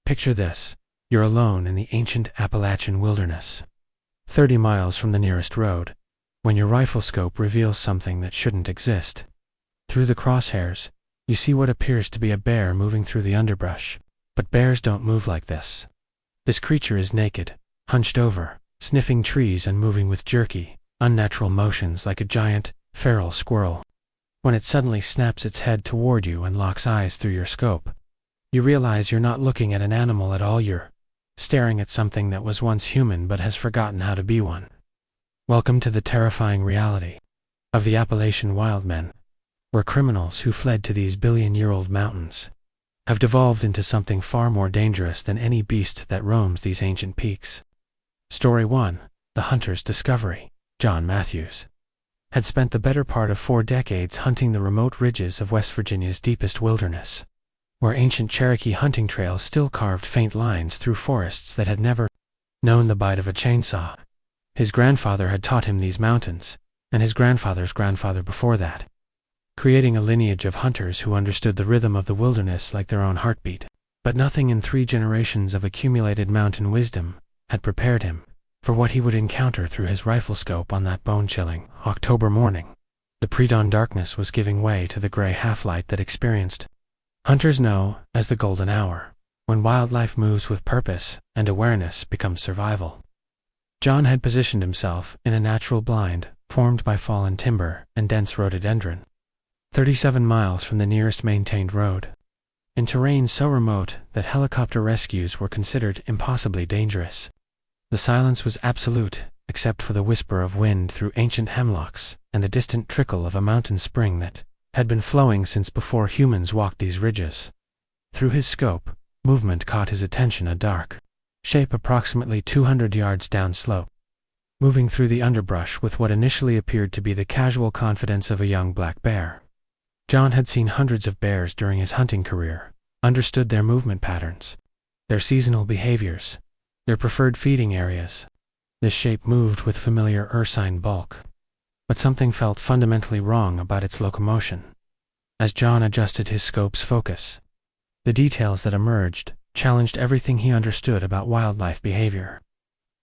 Picture this. You're alone in the ancient Appalachian wilderness, 30 miles from the nearest road, when your rifle scope reveals something that shouldn't exist. Through the crosshairs, you see what appears to be a bear moving through the underbrush. But bears don't move like this. This creature is naked, hunched over, sniffing trees and moving with jerky, unnatural motions like a giant, feral squirrel. When it suddenly snaps its head toward you and locks eyes through your scope, you realize you're not looking at an animal at all, you're staring at something that was once human but has forgotten how to be one. Welcome to the terrifying reality of the Appalachian Wild Men, where criminals who fled to these billion-year-old mountains have devolved into something far more dangerous than any beast that roams these ancient peaks. Story 1. The Hunter's Discovery. John Matthews had spent the better part of 4 decades hunting the remote ridges of West Virginia's deepest wilderness, where ancient Cherokee hunting trails still carved faint lines through forests that had never known the bite of a chainsaw. His grandfather had taught him these mountains, and his grandfather's grandfather before that, creating a lineage of hunters who understood the rhythm of the wilderness like their own heartbeat. But nothing in 3 generations of accumulated mountain wisdom had prepared him for what he would encounter through his rifle scope on that bone-chilling October morning. The pre-dawn darkness was giving way to the gray half-light that experienced hunters know as the golden hour, when wildlife moves with purpose and awareness becomes survival. John had positioned himself in a natural blind formed by fallen timber and dense rhododendron, 37 miles from the nearest maintained road, in terrain so remote that helicopter rescues were considered impossibly dangerous. The silence was absolute, except for the whisper of wind through ancient hemlocks and the distant trickle of a mountain spring that had been flowing since before humans walked these ridges. Through his scope, movement caught his attention, a dark shape approximately 200 yards downslope, moving through the underbrush with what initially appeared to be the casual confidence of a young black bear. John had seen hundreds of bears during his hunting career, understood their movement patterns, their seasonal behaviors, their preferred feeding areas. This shape moved with familiar ursine bulk, but something felt fundamentally wrong about its locomotion. As John adjusted his scope's focus, the details that emerged challenged everything he understood about wildlife behavior.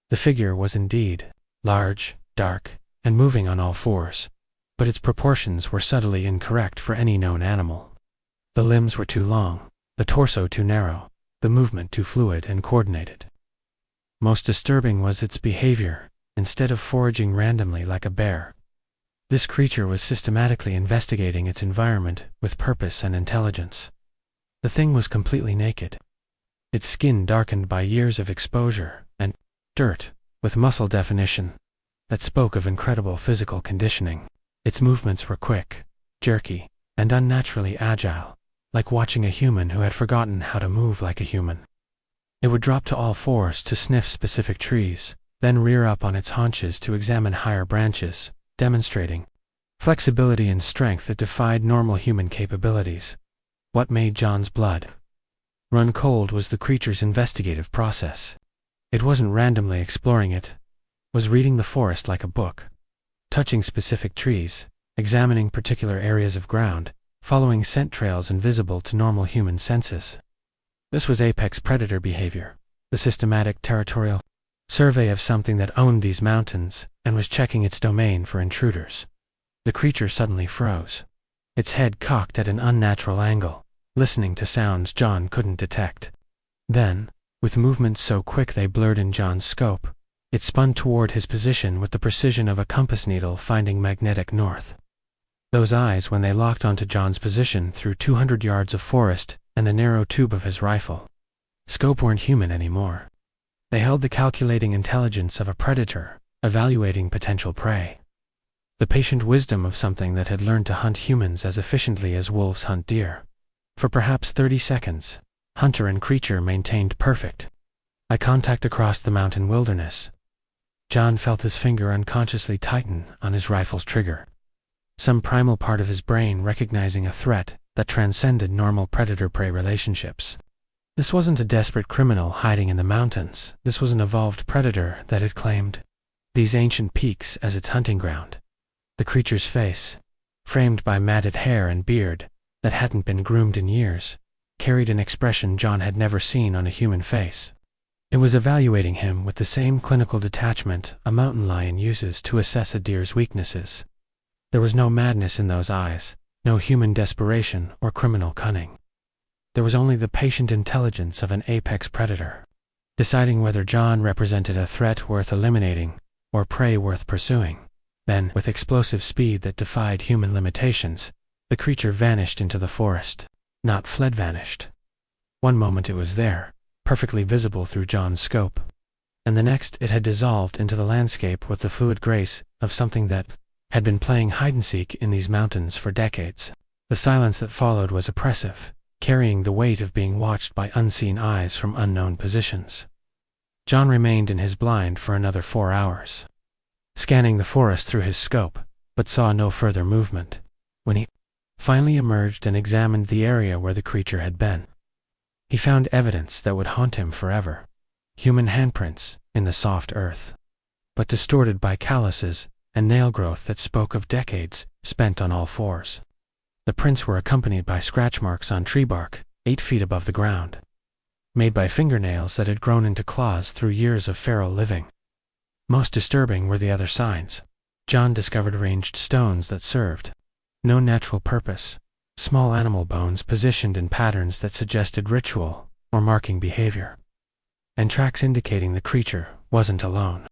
The figure was indeed large, dark, and moving on all fours, but its proportions were subtly incorrect for any known animal. The limbs were too long, the torso too narrow, the movement too fluid and coordinated. Most disturbing was its behavior. Instead of foraging randomly like a bear, this creature was systematically investigating its environment with purpose and intelligence. The thing was completely naked, its skin darkened by years of exposure and dirt, with muscle definition that spoke of incredible physical conditioning. Its movements were quick, jerky, and unnaturally agile, like watching a human who had forgotten how to move like a human. It would drop to all fours to sniff specific trees, then rear up on its haunches to examine higher branches, demonstrating flexibility and strength that defied normal human capabilities. What made John's blood run cold was the creature's investigative process. It wasn't randomly exploring, it was reading the forest like a book, touching specific trees, examining particular areas of ground, following scent trails invisible to normal human senses. This was apex predator behavior, the systematic territorial survey of something that owned these mountains and was checking its domain for intruders. The creature suddenly froze, its head cocked at an unnatural angle, listening to sounds John couldn't detect. Then, with movements so quick they blurred in John's scope, it spun toward his position with the precision of a compass needle finding magnetic north. Those eyes, when they locked onto John's position through 200 yards of forest and the narrow tube of his rifle scope, weren't human anymore. They held the calculating intelligence of a predator, evaluating potential prey. The patient wisdom of something that had learned to hunt humans as efficiently as wolves hunt deer. For perhaps 30 seconds, hunter and creature maintained perfect eye contact across the mountain wilderness. John felt his finger unconsciously tighten on his rifle's trigger, some primal part of his brain recognizing a threat that transcended normal predator-prey relationships. This wasn't a desperate criminal hiding in the mountains. This was an evolved predator that had claimed these ancient peaks as its hunting ground. The creature's face, framed by matted hair and beard that hadn't been groomed in years, carried an expression John had never seen on a human face. It was evaluating him with the same clinical detachment a mountain lion uses to assess a deer's weaknesses. There was no madness in those eyes, no human desperation or criminal cunning. There was only the patient intelligence of an apex predator, deciding whether John represented a threat worth eliminating or prey worth pursuing. Then, with explosive speed that defied human limitations, the creature vanished into the forest. Not vanished. One moment it was there, perfectly visible through John's scope, and the next it had dissolved into the landscape with the fluid grace of something that had been playing hide-and-seek in these mountains for decades. The silence that followed was oppressive, carrying the weight of being watched by unseen eyes from unknown positions. John remained in his blind for another 4 hours, scanning the forest through his scope, but saw no further movement. When he finally emerged and examined the area where the creature had been, he found evidence that would haunt him forever. Human handprints in the soft earth, but distorted by calluses and nail growth that spoke of decades spent on all fours. The prints were accompanied by scratch marks on tree bark 8 feet above the ground, made by fingernails that had grown into claws through years of feral living. Most disturbing were the other signs. John discovered arranged stones that served no natural purpose, small animal bones positioned in patterns that suggested ritual or marking behavior, and tracks indicating the creature wasn't alone.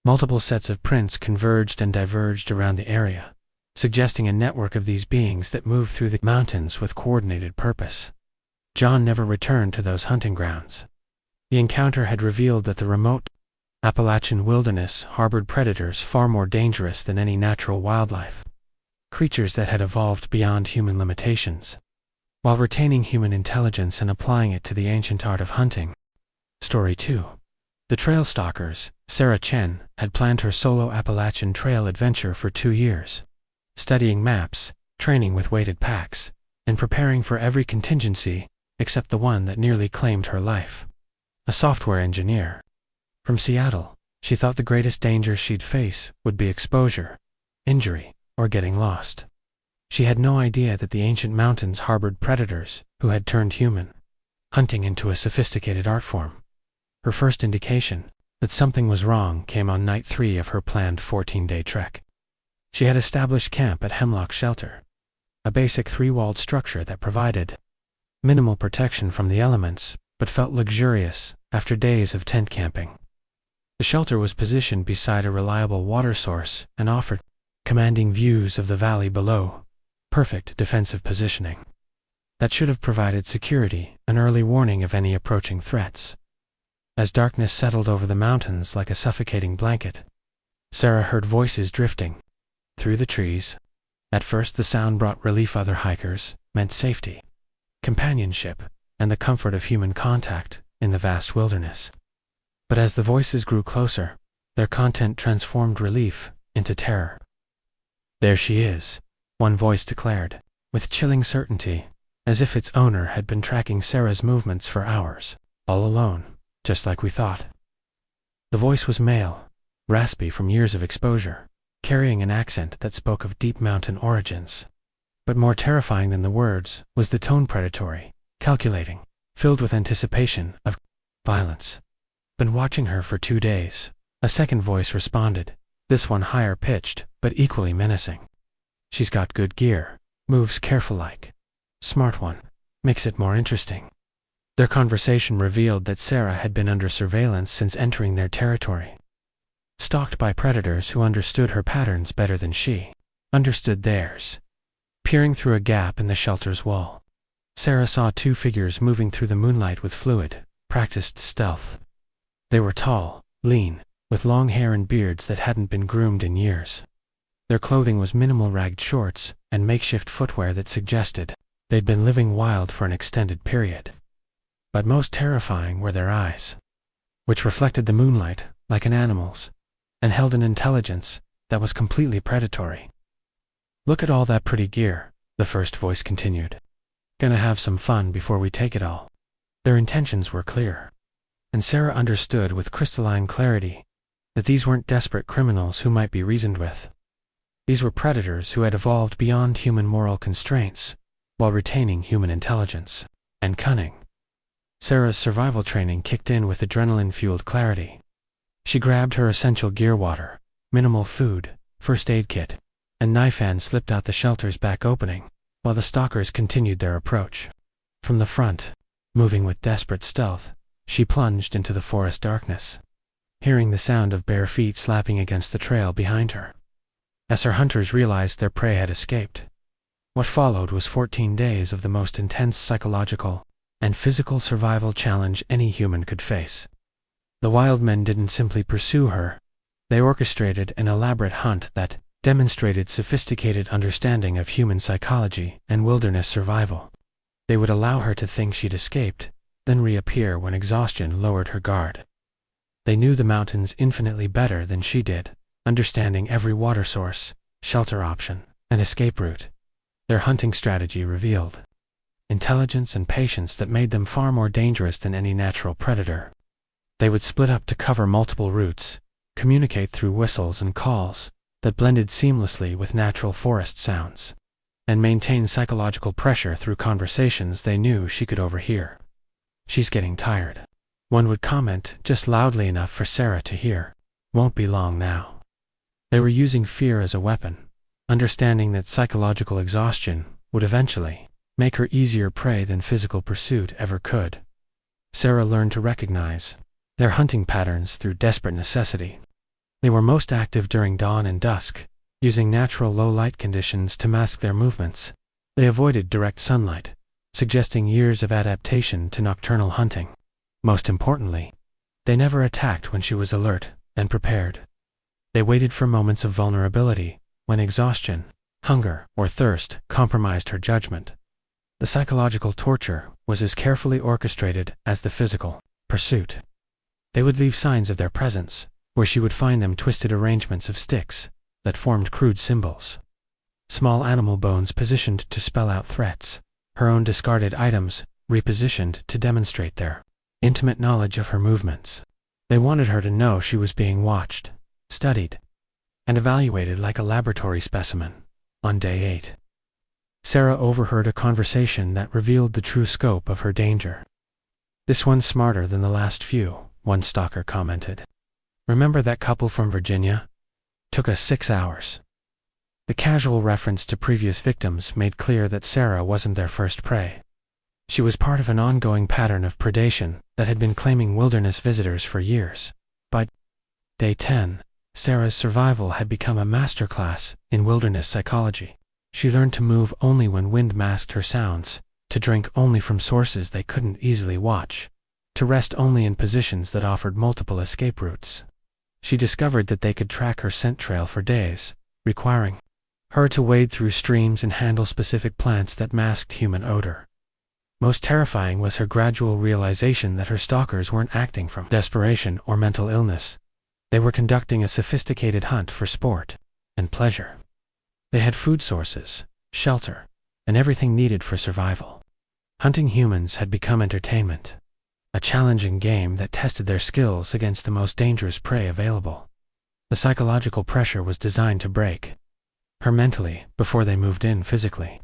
Multiple sets of prints converged and diverged around the area, suggesting a network of these beings that moved through the mountains with coordinated purpose. John never returned to those hunting grounds. The encounter had revealed that the remote Appalachian wilderness harbored predators far more dangerous than any natural wildlife, creatures that had evolved beyond human limitations, while retaining human intelligence and applying it to the ancient art of hunting. Story 2. The trail stalkers, Sarah Chen, had planned her solo Appalachian trail adventure for 2 years, studying maps, training with weighted packs, and preparing for every contingency except the one that nearly claimed her life. A software engineer. From Seattle, she thought the greatest danger she'd face would be exposure, injury, or getting lost. She had no idea that the ancient mountains harbored predators who had turned human, hunting into a sophisticated art form. Her first indication that something was wrong came on night 3 of her planned 14-day trek. She had established camp at Hemlock Shelter, a basic 3-walled structure that provided minimal protection from the elements but felt luxurious after days of tent camping. The shelter was positioned beside a reliable water source and offered commanding views of the valley below, perfect defensive positioning. That should have provided security, an early warning of any approaching threats. As darkness settled over the mountains like a suffocating blanket, Sarah heard voices drifting through the trees. At first the sound brought relief. Other hikers meant safety, companionship, and the comfort of human contact in the vast wilderness. But as the voices grew closer, their content transformed relief into terror. "There she is," one voice declared, with chilling certainty, as if its owner had been tracking Sarah's movements for hours, all alone, just like we thought. The voice was male, raspy from years of exposure, carrying an accent that spoke of deep mountain origins. But more terrifying than the words was the tone, predatory, calculating, filled with anticipation of violence. "Been watching her for 2 days," a second voice responded, this one higher pitched but equally menacing. "She's got good gear, moves careful like. Smart one. Makes it more interesting." Their conversation revealed that Sarah had been under surveillance since entering their territory, stalked by predators who understood her patterns better than she understood theirs. Peering through a gap in the shelter's wall, Sarah saw 2 figures moving through the moonlight with fluid, practiced stealth. They were tall, lean, with long hair and beards that hadn't been groomed in years. Their clothing was minimal ragged shorts and makeshift footwear that suggested they'd been living wild for an extended period. But most terrifying were their eyes, which reflected the moonlight like an animal's, and held an intelligence that was completely predatory. "Look at all that pretty gear," the first voice continued. "Gonna have some fun before we take it all." Their intentions were clear, and Sarah understood with crystalline clarity that these weren't desperate criminals who might be reasoned with. These were predators who had evolved beyond human moral constraints while retaining human intelligence. and cunning. Sarah's survival training kicked in with adrenaline-fueled clarity. She grabbed her essential gear: water, minimal food, first aid kit, and knife, and slipped out the shelter's back opening, while the stalkers continued their approach. From the front, moving with desperate stealth, she plunged into the forest darkness, hearing the sound of bare feet slapping against the trail behind her. As her hunters realized their prey had escaped, what followed was 14 days of the most intense psychological and physical survival challenge any human could face. The Wildmen didn't simply pursue her. They orchestrated an elaborate hunt that demonstrated sophisticated understanding of human psychology and wilderness survival. They would allow her to think she'd escaped, then reappear when exhaustion lowered her guard. They knew the mountains infinitely better than she did, understanding every water source, shelter option, and escape route. Their hunting strategy revealed intelligence and patience that made them far more dangerous than any natural predator. They would split up to cover multiple routes, communicate through whistles and calls that blended seamlessly with natural forest sounds, and maintain psychological pressure through conversations they knew she could overhear. "She's getting tired," one would comment, just loudly enough for Sarah to hear. "Won't be long now." They were using fear as a weapon, understanding that psychological exhaustion would eventually make her easier prey than physical pursuit ever could. Sarah learned to recognize their hunting patterns through desperate necessity. They were most active during dawn and dusk, using natural low-light conditions to mask their movements. They avoided direct sunlight, suggesting years of adaptation to nocturnal hunting. Most importantly, they never attacked when she was alert and prepared. They waited for moments of vulnerability, when exhaustion, hunger, or thirst compromised her judgment. The psychological torture was as carefully orchestrated as the physical pursuit. They would leave signs of their presence, where she would find them: twisted arrangements of sticks that formed crude symbols, small animal bones positioned to spell out threats, her own discarded items repositioned to demonstrate their intimate knowledge of her movements. They wanted her to know she was being watched, studied, and evaluated like a laboratory specimen. On day 8, Sarah overheard a conversation that revealed the true scope of her danger. "This one's smarter than the last few," one stalker commented. "Remember that couple from Virginia? Took us 6 hours." The casual reference to previous victims made clear that Sarah wasn't their first prey. She was part of an ongoing pattern of predation that had been claiming wilderness visitors for years. By day 10, Sarah's survival had become a masterclass in wilderness psychology. She learned to move only when wind masked her sounds, to drink only from sources they couldn't easily watch, to rest only in positions that offered multiple escape routes. She discovered that they could track her scent trail for days, requiring her to wade through streams and handle specific plants that masked human odor. Most terrifying was her gradual realization that her stalkers weren't acting from desperation or mental illness. They were conducting a sophisticated hunt for sport and pleasure. They had food sources, shelter, and everything needed for survival. Hunting humans had become entertainment, a challenging game that tested their skills against the most dangerous prey available. The psychological pressure was designed to break her mentally before they moved in physically.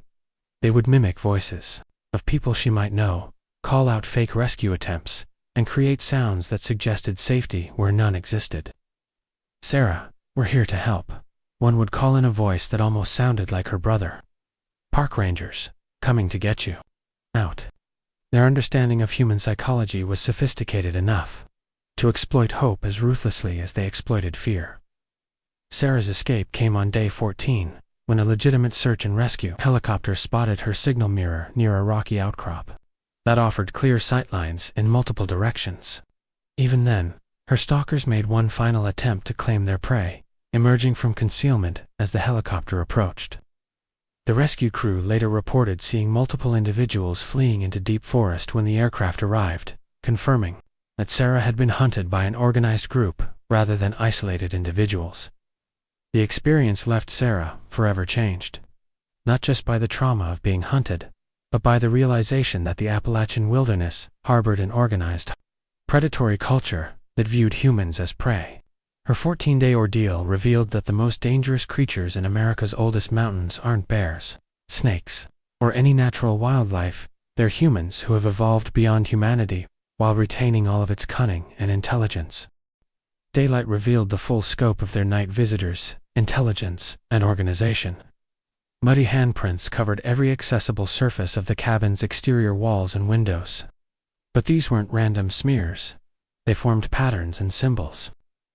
They would mimic voices of people she might know, call out fake rescue attempts, and create sounds that suggested safety where none existed. "Sarah, we're here to help," one would call in a voice that almost sounded like her brother. "Park rangers, coming to get you." Out. Their understanding of human psychology was sophisticated enough to exploit hope as ruthlessly as they exploited fear. Sarah's escape came on day 14, when a legitimate search and rescue helicopter spotted her signal mirror near a rocky outcrop that offered clear sightlines in multiple directions. Even then, her stalkers made one final attempt to claim their prey, emerging from concealment as the helicopter approached. The rescue crew later reported seeing multiple individuals fleeing into deep forest when the aircraft arrived, confirming that Sarah had been hunted by an organized group rather than isolated individuals. The experience left Sarah forever changed, not just by the trauma of being hunted, but by the realization that the Appalachian wilderness harbored an organized, predatory culture that viewed humans as prey. Her 14-day ordeal revealed that the most dangerous creatures in America's oldest mountains aren't bears, snakes, or any natural wildlife. They're humans who have evolved beyond humanity, while retaining all of its cunning and intelligence. Daylight revealed the full scope of their night visitors, intelligence, and organization. Muddy handprints covered every accessible surface of the cabin's exterior walls and windows. But these weren't random smears. They formed patterns and symbols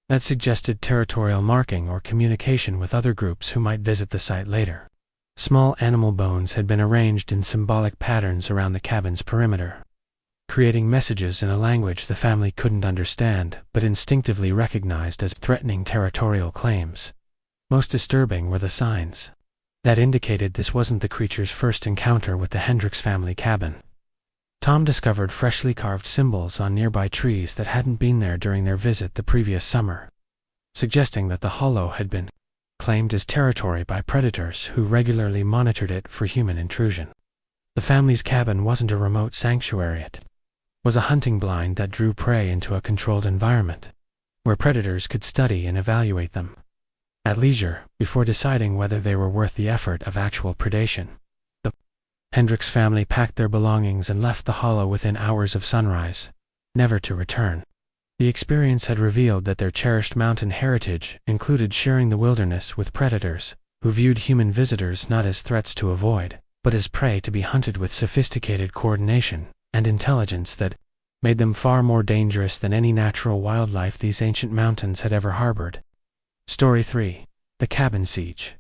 that suggested territorial marking or communication with other groups who might visit the site later. Small animal bones had been arranged in symbolic patterns around the cabin's perimeter, creating messages in a language the family couldn't understand but instinctively recognized as threatening territorial claims. Most disturbing were the signs that indicated this wasn't the creature's first encounter with the Hendricks family cabin. Tom discovered freshly carved symbols on nearby trees that hadn't been there during their visit the previous summer, suggesting that the hollow had been claimed as territory by predators who regularly monitored it for human intrusion. The family's cabin wasn't a remote sanctuary, it was a hunting blind that drew prey into a controlled environment, where predators could study and evaluate them at leisure before deciding whether they were worth the effort of actual predation. The Hendricks family packed their belongings and left the hollow within hours of sunrise, never to return. The experience had revealed that their cherished mountain heritage included sharing the wilderness with predators who viewed human visitors not as threats to avoid, but as prey to be hunted with sophisticated coordination and intelligence that made them far more dangerous than any natural wildlife these ancient mountains had ever harbored. Story 3. The Cabin Siege.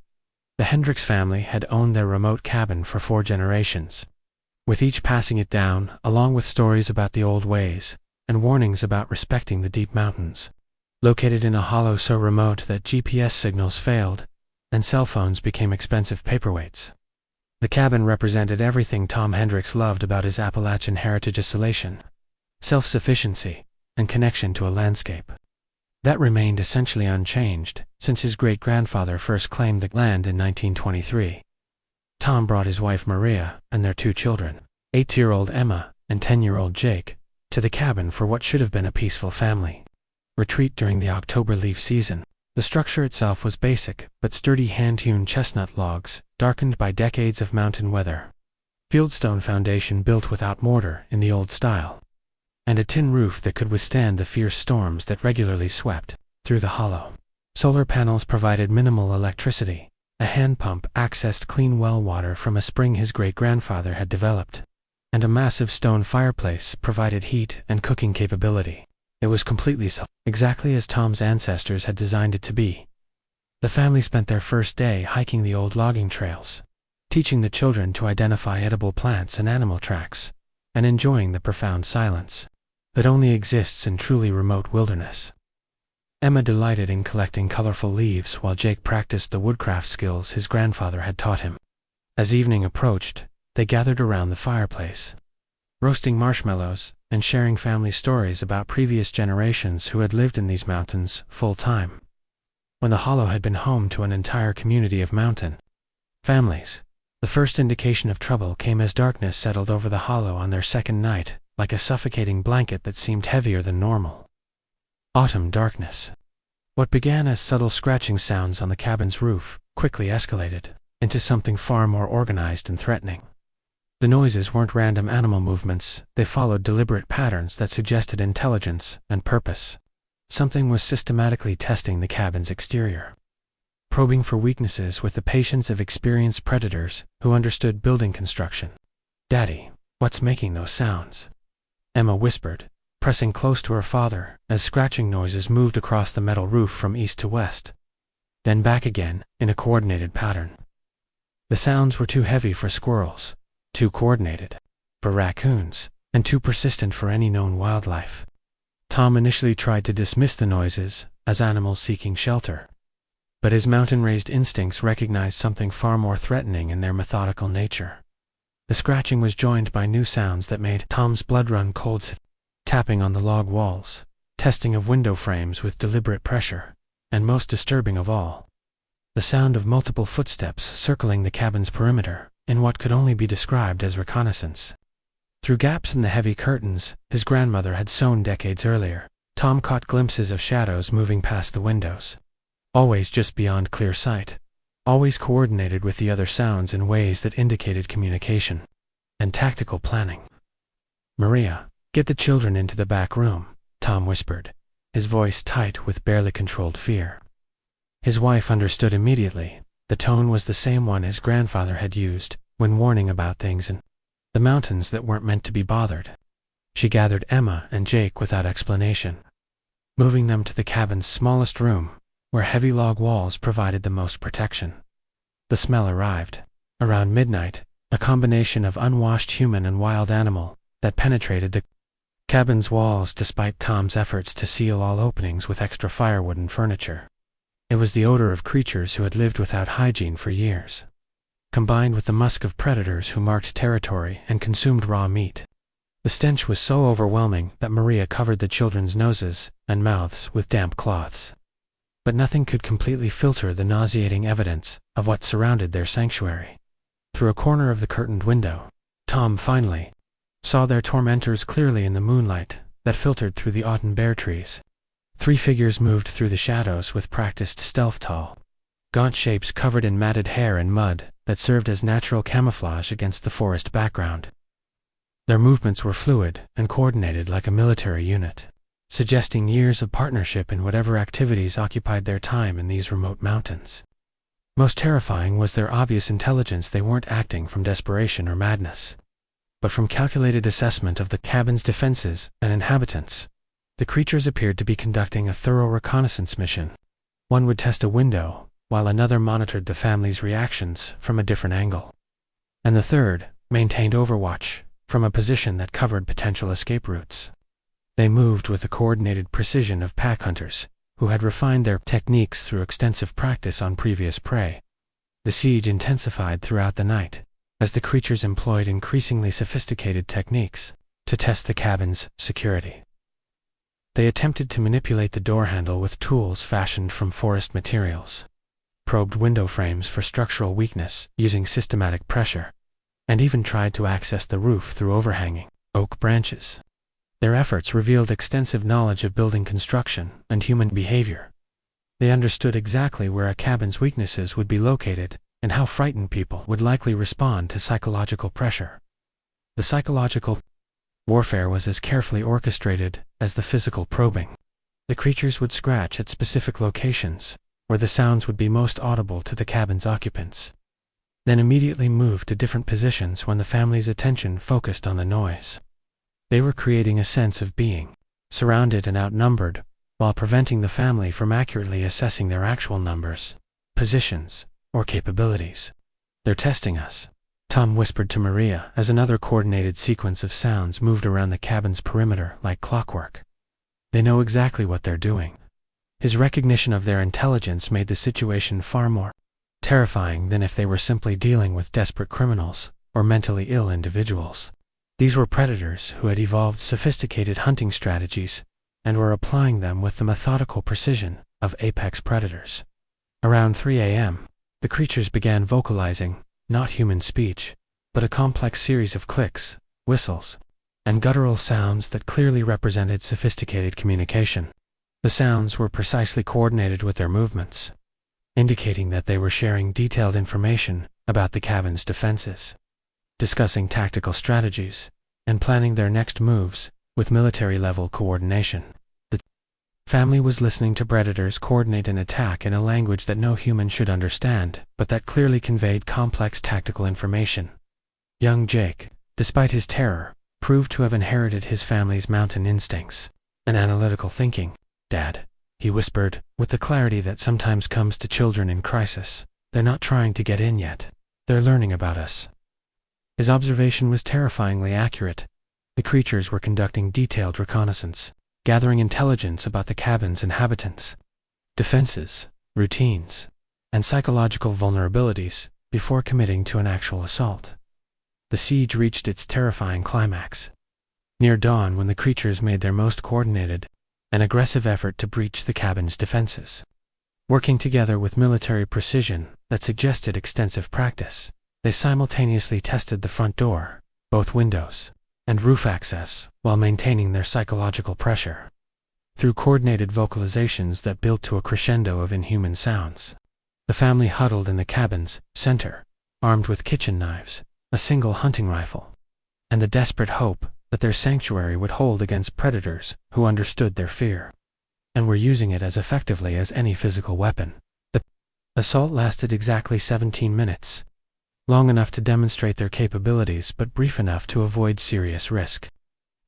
The Hendricks family had owned their remote cabin for 4 generations, with each passing it down, along with stories about the old ways and warnings about respecting the deep mountains. Located in a hollow so remote that GPS signals failed and cell phones became expensive paperweights, the cabin represented everything Tom Hendricks loved about his Appalachian heritage: isolation, self-sufficiency, and connection to a landscape that remained essentially unchanged since his great-grandfather first claimed the land in 1923. Tom brought his wife Maria and their 2 children, 8-year-old Emma and 10-year-old Jake, to the cabin for what should have been a peaceful family retreat during the October leaf season. The structure itself was basic but sturdy hand-hewn chestnut logs, darkened by decades of mountain weather, fieldstone foundation built without mortar in the old style, and a tin roof that could withstand the fierce storms that regularly swept through the hollow. Solar panels provided minimal electricity. A hand pump accessed clean well water from a spring his great-grandfather had developed, and a massive stone fireplace provided heat and cooking capability. It was completely exactly as Tom's ancestors had designed it to be. The family spent their first day hiking the old logging trails, teaching the children to identify edible plants and animal tracks, and enjoying the profound silence that only exists in truly remote wilderness. Emma delighted in collecting colorful leaves while Jake practiced the woodcraft skills his grandfather had taught him. As evening approached, they gathered around the fireplace, roasting marshmallows and sharing family stories about previous generations who had lived in these mountains full-time, when the hollow had been home to an entire community of mountain families. The first indication of trouble came as darkness settled over the hollow on their second night, like a suffocating blanket that seemed heavier than normal. Autumn darkness. What began as subtle scratching sounds on the cabin's roof quickly escalated into something far more organized and threatening. The noises weren't random animal movements, they followed deliberate patterns that suggested intelligence and purpose. Something was systematically testing the cabin's exterior, probing for weaknesses with the patience of experienced predators who understood building construction. "Daddy, what's making those sounds?" Emma whispered, pressing close to her father as scratching noises moved across the metal roof from east to west, then back again in a coordinated pattern. The sounds were too heavy for squirrels, too coordinated for raccoons, and too persistent for any known wildlife. Tom initially tried to dismiss the noises as animals seeking shelter, but his mountain-raised instincts recognized something far more threatening in their methodical nature. The scratching was joined by new sounds that made Tom's blood run cold: tapping on the log walls, testing of window frames with deliberate pressure, and most disturbing of all, the sound of multiple footsteps circling the cabin's perimeter in what could only be described as reconnaissance. Through gaps in the heavy curtains his grandmother had sewn decades earlier, Tom caught glimpses of shadows moving past the windows, always just beyond clear sight, always coordinated with the other sounds in ways that indicated communication. and tactical planning. "Maria, get the children into the back room," Tom whispered, his voice tight with barely controlled fear. His wife understood immediately. The tone was the same one his grandfather had used when warning about things in the mountains that weren't meant to be bothered. She gathered Emma and Jake without explanation, moving them to the cabin's smallest room, where heavy log walls provided the most protection. The smell arrived. Around midnight, a combination of unwashed human and wild animal that penetrated the cabin's walls despite Tom's efforts to seal all openings with extra firewood and furniture. It was the odor of creatures who had lived without hygiene for years, combined with the musk of predators who marked territory and consumed raw meat. The stench was so overwhelming that Maria covered the children's noses and mouths with damp cloths. But nothing could completely filter the nauseating evidence of what surrounded their sanctuary. Through a corner of the curtained window, Tom finally saw their tormentors clearly in the moonlight that filtered through the autumn bare trees. 3 figures moved through the shadows with practiced stealth, tall, gaunt shapes covered in matted hair and mud that served as natural camouflage against the forest background. Their movements were fluid and coordinated like a military unit, suggesting years of partnership in whatever activities occupied their time in these remote mountains. Most terrifying was their obvious intelligence. They weren't acting from desperation or madness, but from calculated assessment of the cabin's defenses and inhabitants. The creatures appeared to be conducting a thorough reconnaissance mission. One would test a window, while another monitored the family's reactions from a different angle, and the third maintained overwatch from a position that covered potential escape routes. They moved with the coordinated precision of pack hunters who had refined their techniques through extensive practice on previous prey. The siege intensified throughout the night as the creatures employed increasingly sophisticated techniques to test the cabin's security. They attempted to manipulate the door handle with tools fashioned from forest materials, probed window frames for structural weakness using systematic pressure, and even tried to access the roof through overhanging oak branches. Their efforts revealed extensive knowledge of building construction and human behavior. They understood exactly where a cabin's weaknesses would be located and how frightened people would likely respond to psychological pressure. The psychological warfare was as carefully orchestrated as the physical probing. The creatures would scratch at specific locations where the sounds would be most audible to the cabin's occupants, then immediately move to different positions when the family's attention focused on the noise. They were creating a sense of being surrounded and outnumbered while preventing the family from accurately assessing their actual numbers, positions, or capabilities. "They're testing us," Tom whispered to Maria as another coordinated sequence of sounds moved around the cabin's perimeter like clockwork. "They know exactly what they're doing." His recognition of their intelligence made the situation far more terrifying than if they were simply dealing with desperate criminals or mentally ill individuals. These were predators who had evolved sophisticated hunting strategies and were applying them with the methodical precision of apex predators. Around 3 a.m., the creatures began vocalizing, not human speech, but a complex series of clicks, whistles, and guttural sounds that clearly represented sophisticated communication. The sounds were precisely coordinated with their movements, indicating that they were sharing detailed information about the cabin's defenses, discussing tactical strategies, and planning their next moves with military-level coordination. The family was listening to predators coordinate an attack in a language that no human should understand, but that clearly conveyed complex tactical information. Young Jake, despite his terror, proved to have inherited his family's mountain instincts and analytical thinking. "Dad," he whispered, with the clarity that sometimes comes to children in crisis, "they're not trying to get in yet. They're learning about us." His observation was terrifyingly accurate. The creatures were conducting detailed reconnaissance, gathering intelligence about the cabin's inhabitants, defenses, routines, and psychological vulnerabilities before committing to an actual assault. The siege reached its terrifying climax near dawn when the creatures made their most coordinated and aggressive effort to breach the cabin's defenses. Working together with military precision that suggested extensive practice, they simultaneously tested the front door, both windows, and roof access while maintaining their psychological pressure. Through coordinated vocalizations that built to a crescendo of inhuman sounds, the family huddled in the cabin's center, armed with kitchen knives, a single hunting rifle, and the desperate hope that their sanctuary would hold against predators who understood their fear and were using it as effectively as any physical weapon. The assault lasted exactly 17 minutes, long enough to demonstrate their capabilities but brief enough to avoid serious risk.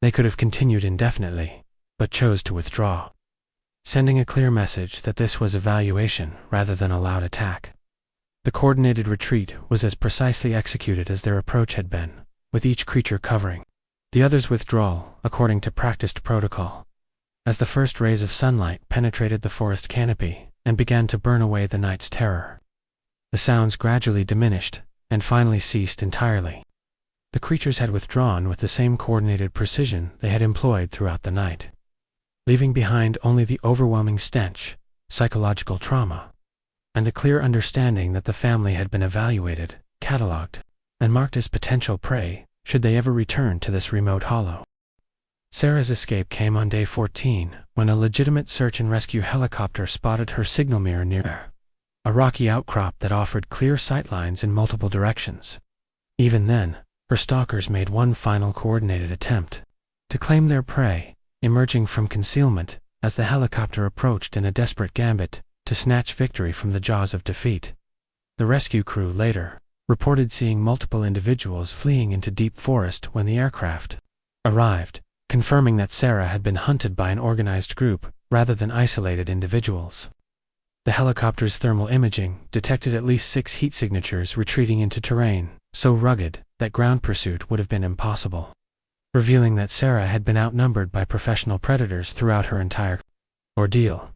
They could have continued indefinitely, but chose to withdraw, sending a clear message that this was evaluation rather than a loud attack. The coordinated retreat was as precisely executed as their approach had been, with each creature covering the other's withdrawal according to practiced protocol. As the first rays of sunlight penetrated the forest canopy and began to burn away the night's terror, the sounds gradually diminished and finally ceased entirely. The creatures had withdrawn with the same coordinated precision they had employed throughout the night, leaving behind only the overwhelming stench, psychological trauma, and the clear understanding that the family had been evaluated, cataloged, and marked as potential prey should they ever return to this remote hollow. Sarah's escape came on day 14, when a legitimate search and rescue helicopter spotted her signal mirror near a rocky outcrop that offered clear sightlines in multiple directions. Even then, her stalkers made one final coordinated attempt to claim their prey, emerging from concealment as the helicopter approached in a desperate gambit to snatch victory from the jaws of defeat. The rescue crew later reported seeing multiple individuals fleeing into deep forest when the aircraft arrived, confirming that Sarah had been hunted by an organized group rather than isolated individuals. The helicopter's thermal imaging detected at least 6 heat signatures retreating into terrain so rugged that ground pursuit would have been impossible, revealing that Sarah had been outnumbered by professional predators throughout her entire ordeal.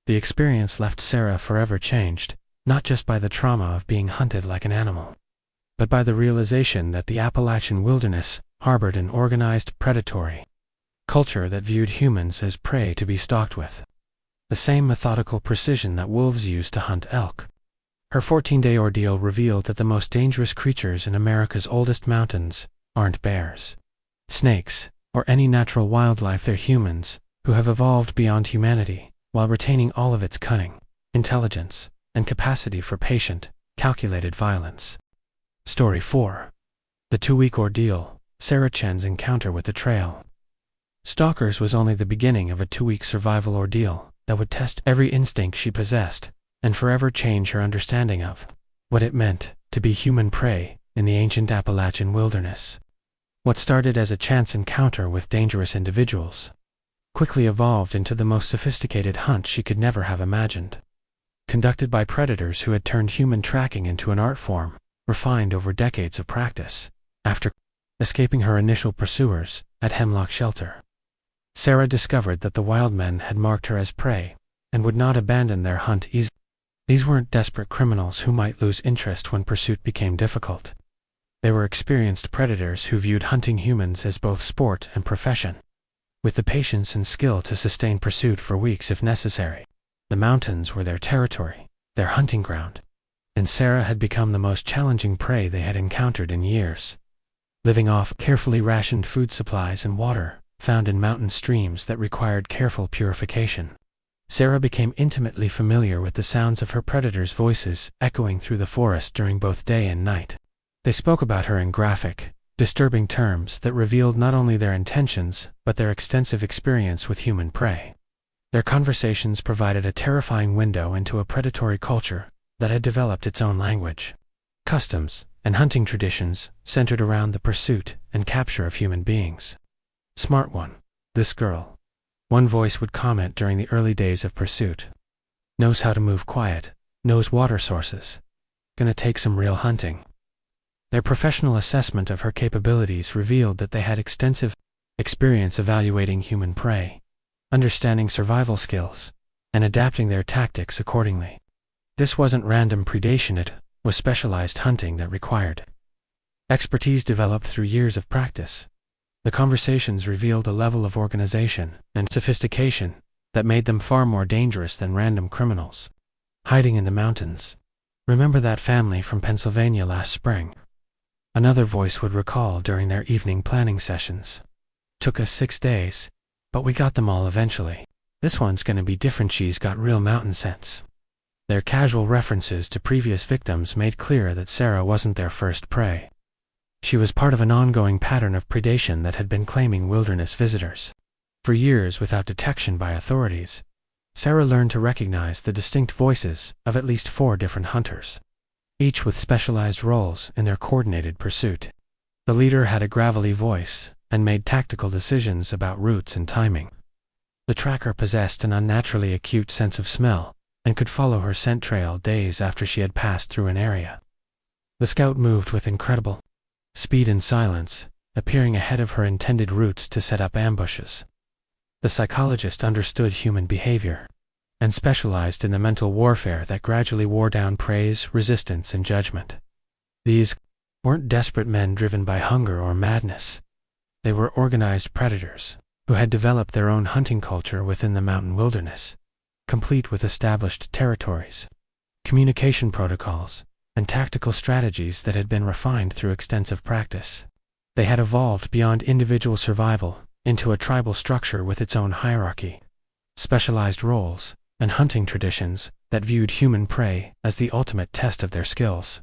The experience left Sarah forever changed, not just by the trauma of being hunted like an animal, but by the realization that the Appalachian wilderness harbored an organized, predatory culture that viewed humans as prey to be stalked with the same methodical precision that wolves use to hunt elk. Her 14-day ordeal revealed that the most dangerous creatures in America's oldest mountains aren't bears, snakes, or any natural wildlife. They're humans who have evolved beyond humanity while retaining all of its cunning, intelligence, and capacity for patient, calculated violence. Story 4. The 2-week ordeal, Sarah Chen's encounter with the trail stalkers was only the beginning of a 2-week survival ordeal that would test every instinct she possessed and forever change her understanding of what it meant to be human prey in the ancient Appalachian wilderness. What started as a chance encounter with dangerous individuals quickly evolved into the most sophisticated hunt she could never have imagined, conducted by predators who had turned human tracking into an art form refined over decades of practice. After escaping her initial pursuers at Hemlock Shelter, Sarah discovered that the Wildmen had marked her as prey and would not abandon their hunt easily. These weren't desperate criminals who might lose interest when pursuit became difficult. They were experienced predators who viewed hunting humans as both sport and profession, with the patience and skill to sustain pursuit for weeks if necessary. The mountains were their territory, their hunting ground, and Sarah had become the most challenging prey they had encountered in years, living off carefully rationed food supplies and water found in mountain streams that required careful purification. Sarah became intimately familiar with the sounds of her predators' voices echoing through the forest during both day and night. They spoke about her in graphic, disturbing terms that revealed not only their intentions but their extensive experience with human prey. Their conversations provided a terrifying window into a predatory culture that had developed its own language, customs, and hunting traditions centered around the pursuit and capture of human beings. "Smart one, this girl," one voice would comment during the early days of pursuit. "Knows how to move quiet, knows water sources. Gonna take some real hunting." Their professional assessment of her capabilities revealed that they had extensive experience evaluating human prey, understanding survival skills, and adapting their tactics accordingly. This wasn't random predation, it was specialized hunting that required expertise developed through years of practice. The conversations revealed a level of organization and sophistication that made them far more dangerous than random criminals hiding in the mountains. "Remember that family from Pennsylvania last spring?" another voice would recall during their evening planning sessions. "Took us 6 days, but we got them all eventually. This one's gonna be different. She's got real mountain sense." Their casual references to previous victims made clear that Sarah wasn't their first prey. She was part of an ongoing pattern of predation that had been claiming wilderness visitors. For years, without detection by authorities, Sarah learned to recognize the distinct voices of at least 4 different hunters, each with specialized roles in their coordinated pursuit. The leader had a gravelly voice and made tactical decisions about routes and timing. The tracker possessed an unnaturally acute sense of smell and could follow her scent trail days after she had passed through an area. The scout moved with incredible speed and silence, appearing ahead of her intended routes to set up ambushes. The psychologist understood human behavior and specialized in the mental warfare that gradually wore down praise, resistance, and judgment. These weren't desperate men driven by hunger or madness. They were organized predators who had developed their own hunting culture within the mountain wilderness, complete with established territories, communication protocols, and tactical strategies that had been refined through extensive practice. They had evolved beyond individual survival into a tribal structure with its own hierarchy, specialized roles, and hunting traditions that viewed human prey as the ultimate test of their skills.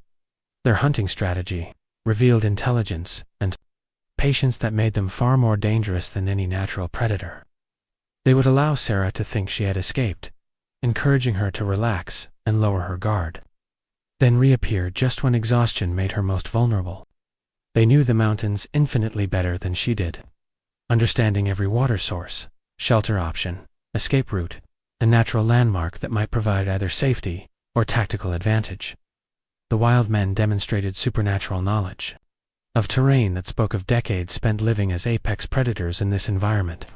Their hunting strategy revealed intelligence and patience that made them far more dangerous than any natural predator. They would allow Sarah to think she had escaped, encouraging her to relax and lower her guard, then reappear just when exhaustion made her most vulnerable. They knew the mountains infinitely better than she did, understanding every water source, shelter option, escape route, and natural landmark that might provide either safety or tactical advantage. The wild men demonstrated supernatural knowledge of terrain that spoke of decades spent living as apex predators in this environment.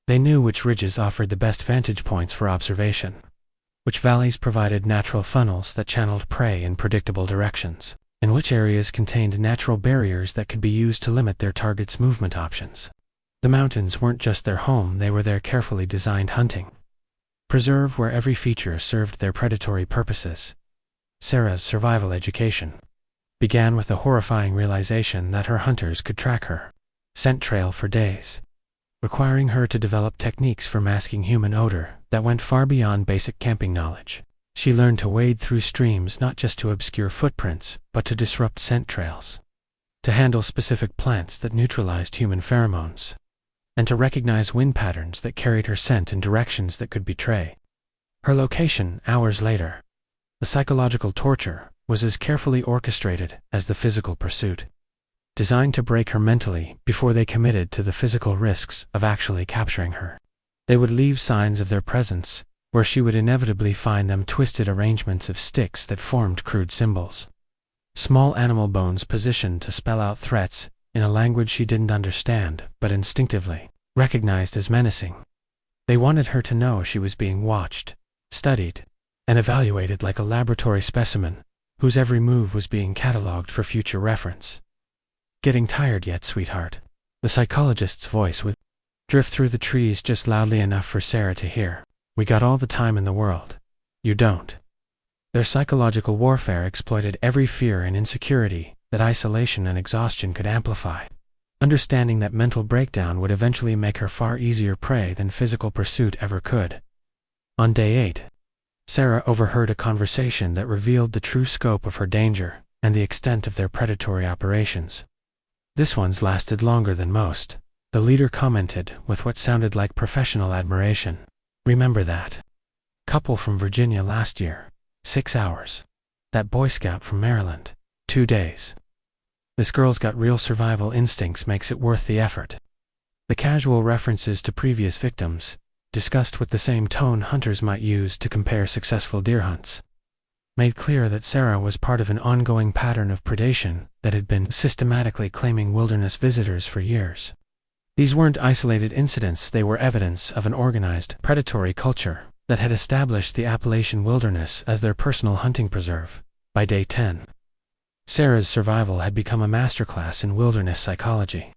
They knew which ridges offered the best vantage points for observation, which valleys provided natural funnels that channeled prey in predictable directions, and which areas contained natural barriers that could be used to limit their target's movement options. The mountains weren't just their home, they were their carefully designed hunting preserve where every feature served their predatory purposes. Sarah's survival education began with the horrifying realization that her hunters could track her scent trail for days, requiring her to develop techniques for masking human odor that went far beyond basic camping knowledge. She learned to wade through streams not just to obscure footprints, but to disrupt scent trails, to handle specific plants that neutralized human pheromones, and to recognize wind patterns that carried her scent in directions that could betray her location hours later. The psychological torture was as carefully orchestrated as the physical pursuit, designed to break her mentally before they committed to the physical risks of actually capturing her. They would leave signs of their presence, where she would inevitably find them: twisted arrangements of sticks that formed crude symbols, small animal bones positioned to spell out threats in a language she didn't understand but instinctively recognized as menacing. They wanted her to know she was being watched, studied, and evaluated like a laboratory specimen whose every move was being cataloged for future reference. "Getting tired yet, sweetheart?" The psychologist's voice would drift through the trees just loudly enough for Sarah to hear. "We got all the time in the world. You don't." Their psychological warfare exploited every fear and insecurity that isolation and exhaustion could amplify, understanding that mental breakdown would eventually make her far easier prey than physical pursuit ever could. On day 8, Sarah overheard a conversation that revealed the true scope of her danger and the extent of their predatory operations. "This one's lasted longer than most," the leader commented with what sounded like professional admiration. "Remember that couple from Virginia last year? 6 hours. That Boy Scout from Maryland? 2 days. This girl's got real survival instincts, makes it worth the effort." The casual references to previous victims, discussed with the same tone hunters might use to compare successful deer hunts, made clear that Sarah was part of an ongoing pattern of predation that had been systematically claiming wilderness visitors for years. These weren't isolated incidents, they were evidence of an organized, predatory culture that had established the Appalachian wilderness as their personal hunting preserve. By day 10, Sarah's survival had become a masterclass in wilderness psychology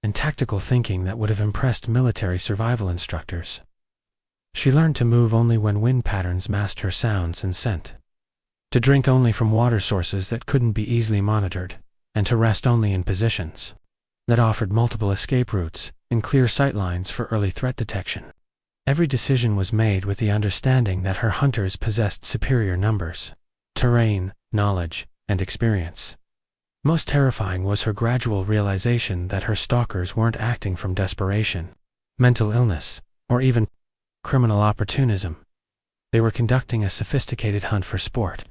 and tactical thinking that would have impressed military survival instructors. She learned to move only when wind patterns masked her sounds and scent, to drink only from water sources that couldn't be easily monitored, and to rest only in positions that offered multiple escape routes and clear sightlines for early threat detection. Every decision was made with the understanding that her hunters possessed superior numbers, terrain, knowledge, and experience. Most terrifying was her gradual realization that her stalkers weren't acting from desperation, mental illness, or even criminal opportunism. They were conducting a sophisticated hunt for sport,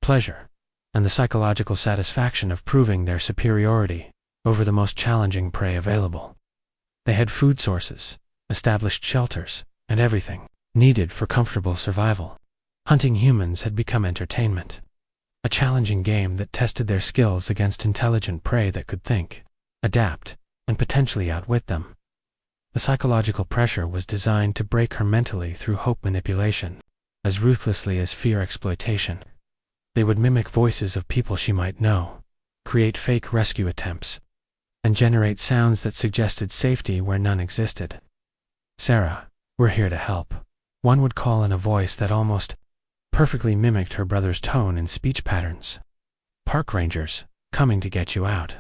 pleasure, and the psychological satisfaction of proving their superiority over the most challenging prey available. They had food sources, established shelters, and everything needed for comfortable survival. Hunting humans had become entertainment, a challenging game that tested their skills against intelligent prey that could think, adapt, and potentially outwit them. The psychological pressure was designed to break her mentally through hope manipulation, as ruthlessly as fear exploitation. They would mimic voices of people she might know, create fake rescue attempts, and generate sounds that suggested safety where none existed. "Sarah, we're here to help," one would call in a voice that almost perfectly mimicked her brother's tone and speech patterns. "Park rangers, coming to get you out."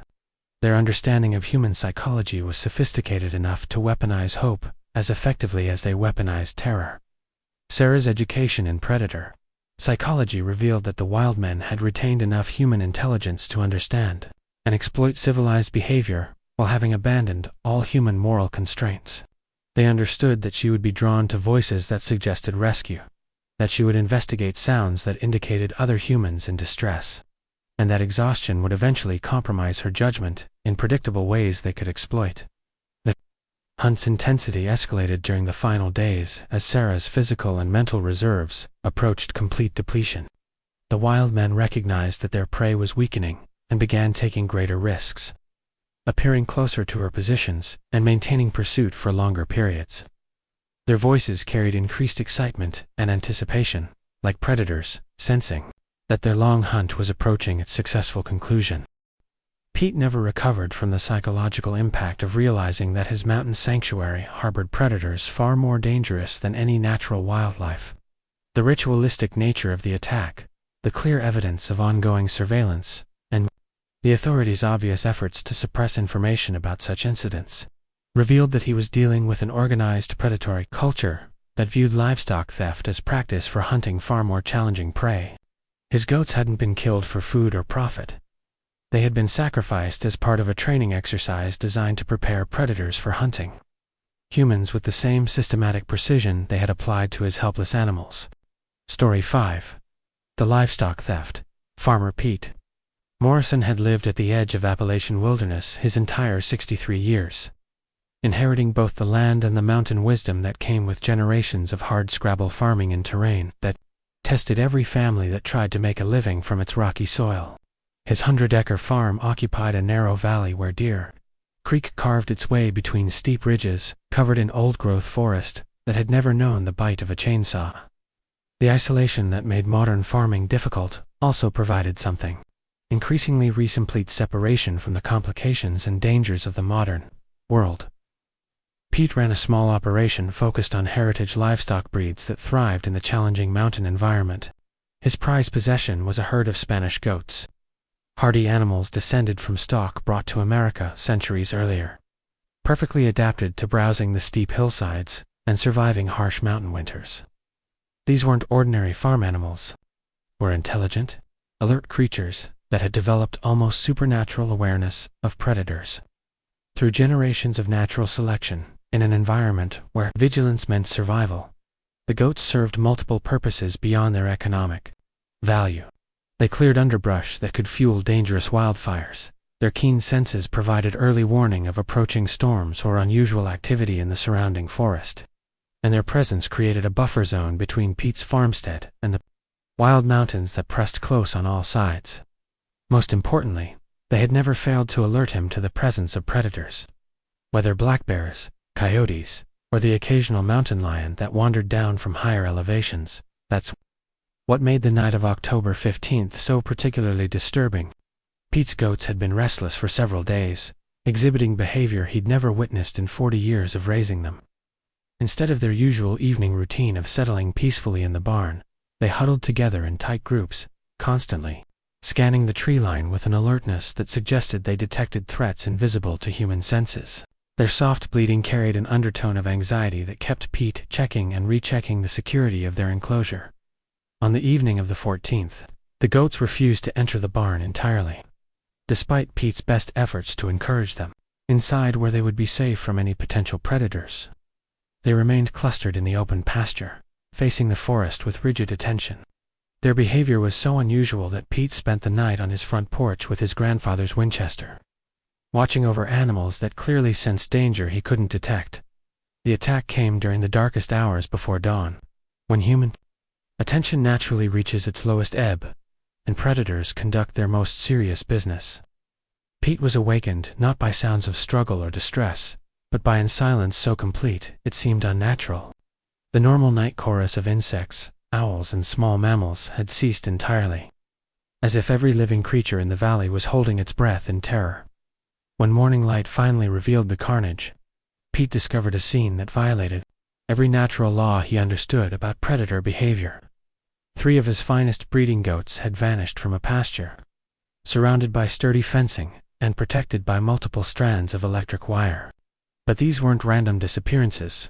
Their understanding of human psychology was sophisticated enough to weaponize hope as effectively as they weaponized terror. Sarah's education in predator psychology revealed that the Wildmen had retained enough human intelligence to understand and exploit civilized behavior while having abandoned all human moral constraints. They understood that she would be drawn to voices that suggested rescue, that she would investigate sounds that indicated other humans in distress, and that exhaustion would eventually compromise her judgment in predictable ways they could exploit. The hunt's intensity escalated during the final days as Sarah's physical and mental reserves approached complete depletion. The Wildmen recognized that their prey was weakening and began taking greater risks, appearing closer to her positions and maintaining pursuit for longer periods. Their voices carried increased excitement and anticipation, like predators, sensing that their long hunt was approaching its successful conclusion. Pete never recovered from the psychological impact of realizing that his mountain sanctuary harbored predators far more dangerous than any natural wildlife. The ritualistic nature of the attack, the clear evidence of ongoing surveillance, and the authorities' obvious efforts to suppress information about such incidents revealed that he was dealing with an organized predatory culture that viewed livestock theft as practice for hunting far more challenging prey. His goats hadn't been killed for food or profit. They had been sacrificed as part of a training exercise designed to prepare predators for hunting. Humans with the same systematic precision they had applied to his helpless animals. Story 5. The Livestock Theft. Farmer Pete. Morrison had lived at the edge of Appalachian wilderness his entire 63 years, inheriting both the land and the mountain wisdom that came with generations of hard-scrabble farming in terrain that tested every family that tried to make a living from its rocky soil. His 100-acre farm occupied a narrow valley where Deer Creek carved its way between steep ridges covered in old-growth forest that had never known the bite of a chainsaw. The isolation that made modern farming difficult also provided something: increasingly complete separation from the complications and dangers of the modern world. Pete ran a small operation focused on heritage livestock breeds that thrived in the challenging mountain environment. His prized possession was a herd of Spanish goats, hardy animals descended from stock brought to America centuries earlier, perfectly adapted to browsing the steep hillsides and surviving harsh mountain winters. These weren't ordinary farm animals. They were intelligent, alert creatures that had developed almost supernatural awareness of predators. Through generations of natural selection, in an environment where vigilance meant survival, the goats served multiple purposes beyond their economic value. They cleared underbrush that could fuel dangerous wildfires. Their keen senses provided early warning of approaching storms or unusual activity in the surrounding forest, and their presence created a buffer zone between Pete's farmstead and the wild mountains that pressed close on all sides. Most importantly, they had never failed to alert him to the presence of predators. Whether black bears, coyotes, or the occasional mountain lion that wandered down from higher elevations, that's what made the night of October 15th so particularly disturbing. Pete's goats had been restless for several days, exhibiting behavior he'd never witnessed in 40 years of raising them. Instead of their usual evening routine of settling peacefully in the barn, they huddled together in tight groups, constantly scanning the tree line with an alertness that suggested they detected threats invisible to human senses. Their soft bleating carried an undertone of anxiety that kept Pete checking and rechecking the security of their enclosure. On the evening of the 14th, the goats refused to enter the barn entirely. despite Pete's best efforts to encourage them inside where they would be safe from any potential predators. They remained clustered in the open pasture, facing the forest with rigid attention. Their behavior was so unusual that Pete spent the night on his front porch with his grandfather's Winchester, watching over animals that clearly sensed danger he couldn't detect. The attack came during the darkest hours before dawn, when human attention naturally reaches its lowest ebb, and predators conduct their most serious business. Pete was awakened not by sounds of struggle or distress, but by a silence so complete it seemed unnatural. The normal night chorus of insects, owls and small mammals had ceased entirely, as if every living creature in the valley was holding its breath in terror. When morning light finally revealed the carnage, Pete discovered a scene that violated every natural law he understood about predator behavior. 3 of his finest breeding goats had vanished from a pasture, surrounded by sturdy fencing and protected by multiple strands of electric wire. But these weren't random disappearances.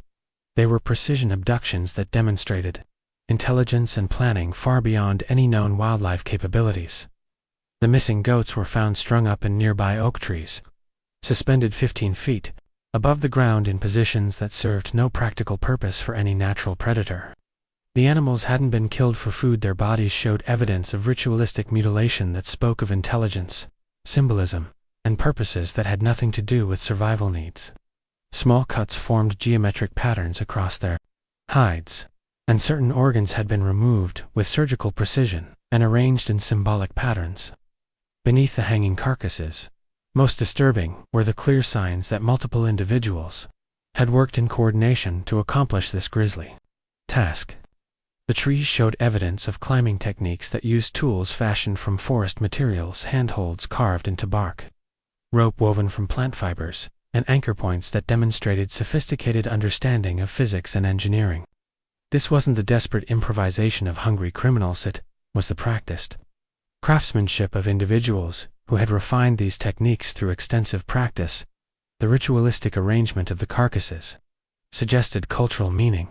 They were precision abductions that demonstrated intelligence and planning far beyond any known wildlife capabilities. The missing goats were found strung up in nearby oak trees, suspended 15 feet above the ground in positions that served no practical purpose for any natural predator. The animals hadn't been killed for food. Their bodies showed evidence of ritualistic mutilation that spoke of intelligence, symbolism, and purposes that had nothing to do with survival needs. Small cuts formed geometric patterns across their hides, and certain organs had been removed with surgical precision and arranged in symbolic patterns. Beneath the hanging carcasses, most disturbing were the clear signs that multiple individuals had worked in coordination to accomplish this grisly task. The trees showed evidence of climbing techniques that used tools fashioned from forest materials, handholds carved into bark, rope woven from plant fibers, and anchor points that demonstrated sophisticated understanding of physics and engineering. This wasn't the desperate improvisation of hungry criminals, it was the practiced craftsmanship of individuals who had refined these techniques through extensive practice. The ritualistic arrangement of the carcasses suggested cultural meaning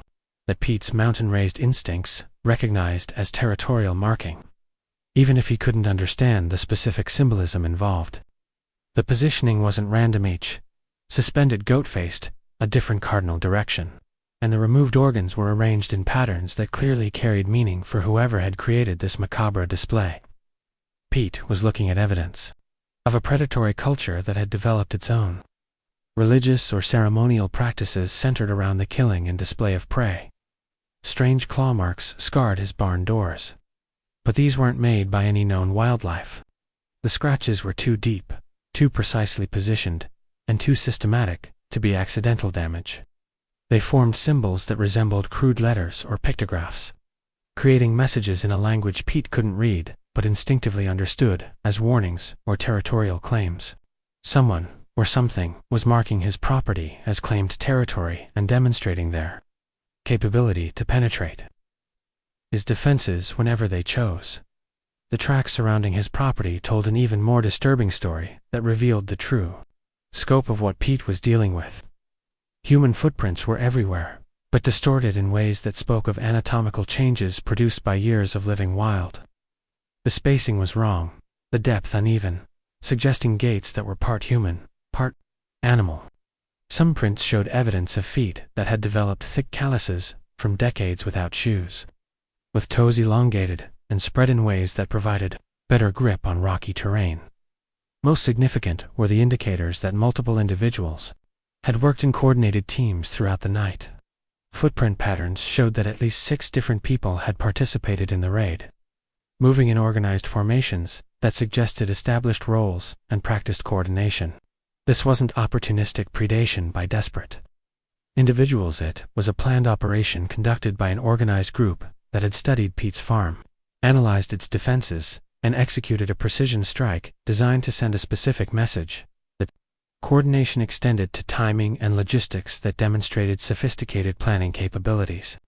that Pete's mountain-raised instincts recognized as territorial marking, even if he couldn't understand the specific symbolism involved. The positioning wasn't random. Each suspended goat faced a different cardinal direction, and the removed organs were arranged in patterns that clearly carried meaning for whoever had created this macabre display. Pete was looking at evidence of a predatory culture that had developed its own religious or ceremonial practices centered around the killing and display of prey. Strange claw marks scarred his barn doors, but these weren't made by any known wildlife. The scratches were too deep, too precisely positioned, and too systematic to be accidental damage. They formed symbols that resembled crude letters or pictographs, creating messages in a language Pete couldn't read but instinctively understood as warnings or territorial claims. Someone, or something, was marking his property as claimed territory and demonstrating their capability to penetrate his defenses whenever they chose. The tracks surrounding his property told an even more disturbing story that revealed the true scope of what Pete was dealing with. Human footprints were everywhere, but distorted in ways that spoke of anatomical changes produced by years of living wild. The spacing was wrong, the depth uneven, suggesting gaits that were part human, part animal. Some prints showed evidence of feet that had developed thick calluses from decades without shoes, with toes elongated and spread in ways that provided better grip on rocky terrain. Most significant were the indicators that multiple individuals had worked in coordinated teams throughout the night. Footprint patterns showed that at least 6 different people had participated in the raid, moving in organized formations that suggested established roles and practiced coordination. This wasn't opportunistic predation by desperate individuals. It was a planned operation conducted by an organized group that had studied Pete's farm, analyzed its defenses, and executed a precision strike designed to send a specific message. The coordination extended to timing and logistics that demonstrated sophisticated planning capabilities.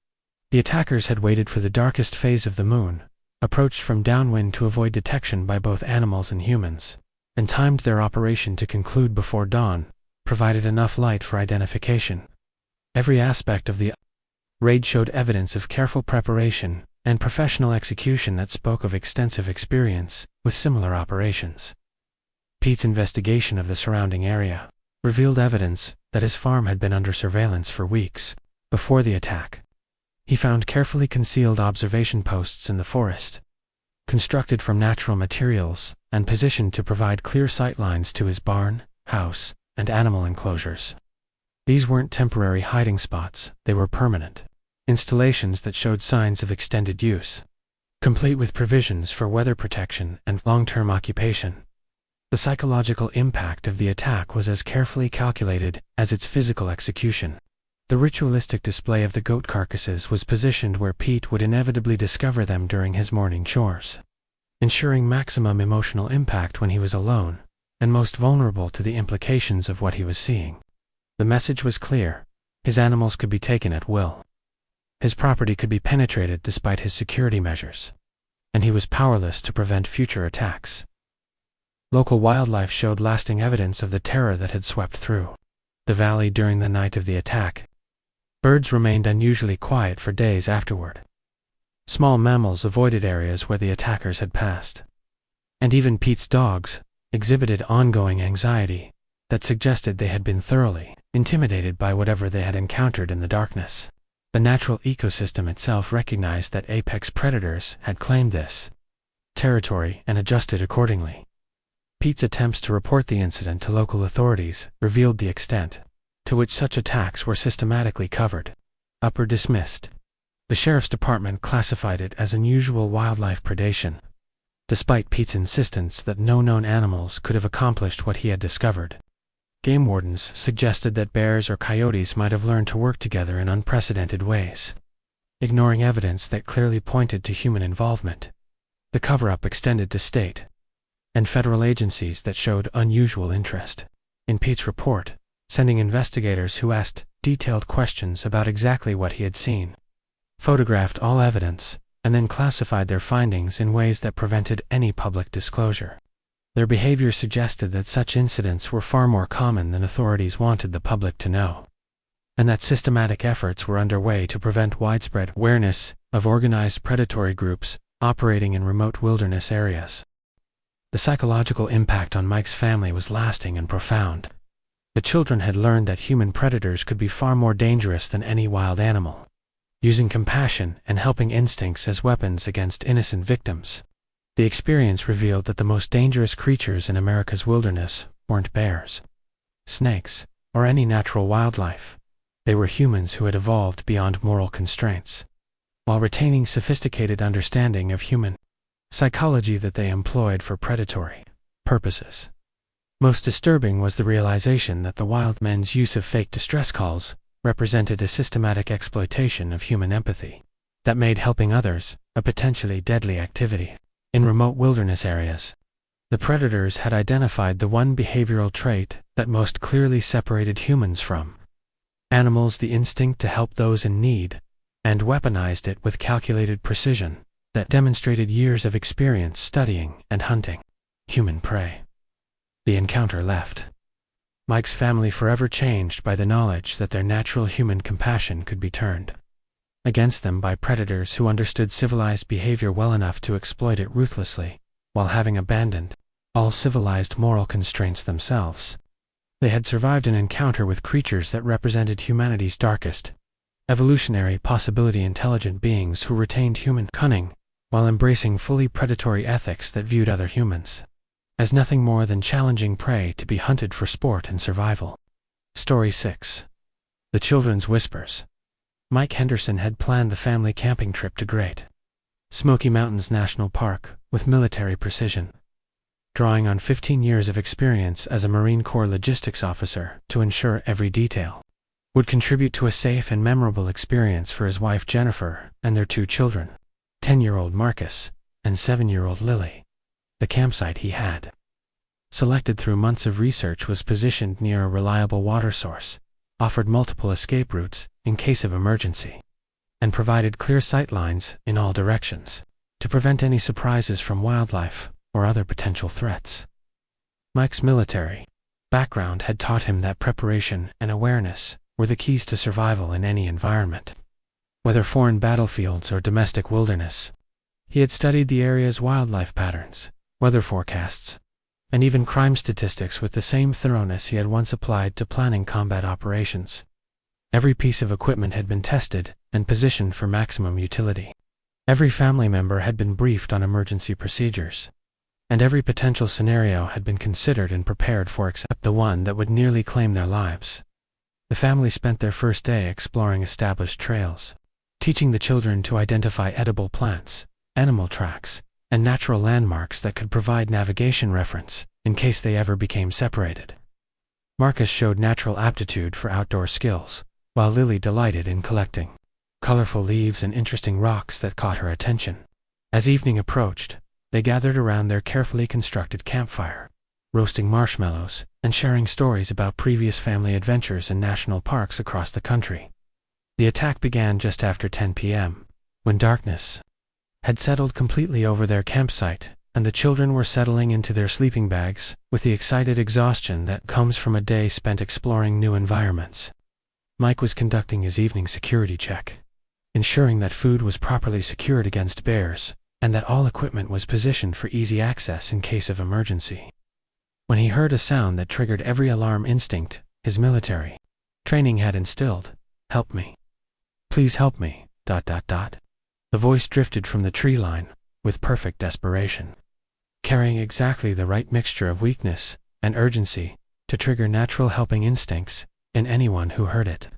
The attackers had waited for the darkest phase of the moon, approached from downwind to avoid detection by both animals and humans, and timed their operation to conclude before dawn, provided enough light for identification. Every aspect of the raid showed evidence of careful preparation and professional execution that spoke of extensive experience with similar operations. Pete's investigation of the surrounding area revealed evidence that his farm had been under surveillance for weeks before the attack. He found carefully concealed observation posts in the forest, constructed from natural materials and positioned to provide clear sight lines to his barn, house, and animal enclosures. These weren't temporary hiding spots, they were permanent installations that showed signs of extended use, complete with provisions for weather protection and long-term occupation. The psychological impact of the attack was as carefully calculated as its physical execution. The ritualistic display of the goat carcasses was positioned where Pete would inevitably discover them during his morning chores, ensuring maximum emotional impact when he was alone, and most vulnerable to the implications of what he was seeing. The message was clear: his animals could be taken at will. His property could be penetrated despite his security measures, and he was powerless to prevent future attacks. Local wildlife showed lasting evidence of the terror that had swept through the valley during the night of the attack. Birds remained unusually quiet for days afterward. Small mammals avoided areas where the attackers had passed. And even Pete's dogs exhibited ongoing anxiety that suggested they had been thoroughly intimidated by whatever they had encountered in the darkness. The natural ecosystem itself recognized that apex predators had claimed this territory and adjusted accordingly. Pete's attempts to report the incident to local authorities revealed the extent to which such attacks were systematically covered up or dismissed. The sheriff's department classified it as unusual wildlife predation, despite Pete's insistence that no known animals could have accomplished what he had discovered. Game wardens suggested that bears or coyotes might have learned to work together in unprecedented ways, ignoring evidence that clearly pointed to human involvement. The cover-up extended to state and federal agencies that showed unusual interest in Pete's report, sending investigators who asked detailed questions about exactly what he had seen, photographed all evidence, and then classified their findings in ways that prevented any public disclosure. Their behavior suggested that such incidents were far more common than authorities wanted the public to know, and that systematic efforts were underway to prevent widespread awareness of organized predatory groups operating in remote wilderness areas. The psychological impact on Mike's family was lasting and profound. The children had learned that human predators could be far more dangerous than any wild animal, using compassion and helping instincts as weapons against innocent victims. The experience revealed that the most dangerous creatures in America's wilderness weren't bears, snakes, or any natural wildlife. They were humans who had evolved beyond moral constraints, while retaining sophisticated understanding of human psychology that they employed for predatory purposes. Most disturbing was the realization that the Wildmen's use of fake distress calls represented a systematic exploitation of human empathy that made helping others a potentially deadly activity. In remote wilderness areas, the predators had identified the one behavioral trait that most clearly separated humans from animals: the instinct to help those in need, and weaponized it with calculated precision that demonstrated years of experience studying and hunting human prey. The encounter left Mike's family forever changed by the knowledge that their natural human compassion could be turned against them by predators who understood civilized behavior well enough to exploit it ruthlessly, while having abandoned all civilized moral constraints themselves. They had survived an encounter with creatures that represented humanity's darkest evolutionary possibility: intelligent beings who retained human cunning while embracing fully predatory ethics that viewed other humans as nothing more than challenging prey to be hunted for sport and survival. Story 6. The Children's Whispers. Mike Henderson had planned the family camping trip to Great Smoky Mountains National Park with military precision, drawing on 15 years of experience as a Marine Corps logistics officer to ensure every detail would contribute to a safe and memorable experience for his wife Jennifer and their 2 children, 10-year-old Marcus and 7-year-old Lily. The campsite he had selected through months of research was positioned near a reliable water source, offered multiple escape routes in case of emergency, and provided clear sight lines in all directions to prevent any surprises from wildlife or other potential threats. Mike's military background had taught him that preparation and awareness were the keys to survival in any environment, whether foreign battlefields or domestic wilderness. He had studied the area's wildlife patterns, weather forecasts, and even crime statistics with the same thoroughness he had once applied to planning combat operations. Every piece of equipment had been tested and positioned for maximum utility. Every family member had been briefed on emergency procedures, and every potential scenario had been considered and prepared for except the one that would nearly claim their lives. The family spent their first day exploring established trails, teaching the children to identify edible plants, animal tracks, and natural landmarks that could provide navigation reference in case they ever became separated. Marcus showed natural aptitude for outdoor skills, while Lily delighted in collecting colorful leaves and interesting rocks that caught her attention. As evening approached, they gathered around their carefully constructed campfire, roasting marshmallows and sharing stories about previous family adventures in national parks across the country. The attack began just after 10 p.m., when darkness had settled completely over their campsite, and the children were settling into their sleeping bags with the excited exhaustion that comes from a day spent exploring new environments. Mike was conducting his evening security check, ensuring that food was properly secured against bears, and that all equipment was positioned for easy access in case of emergency. When he heard a sound that triggered every alarm instinct his military training had instilled, "Help me. Please help me, ... The voice drifted from the tree line, with perfect desperation, carrying exactly the right mixture of weakness and urgency to trigger natural helping instincts in anyone who heard it.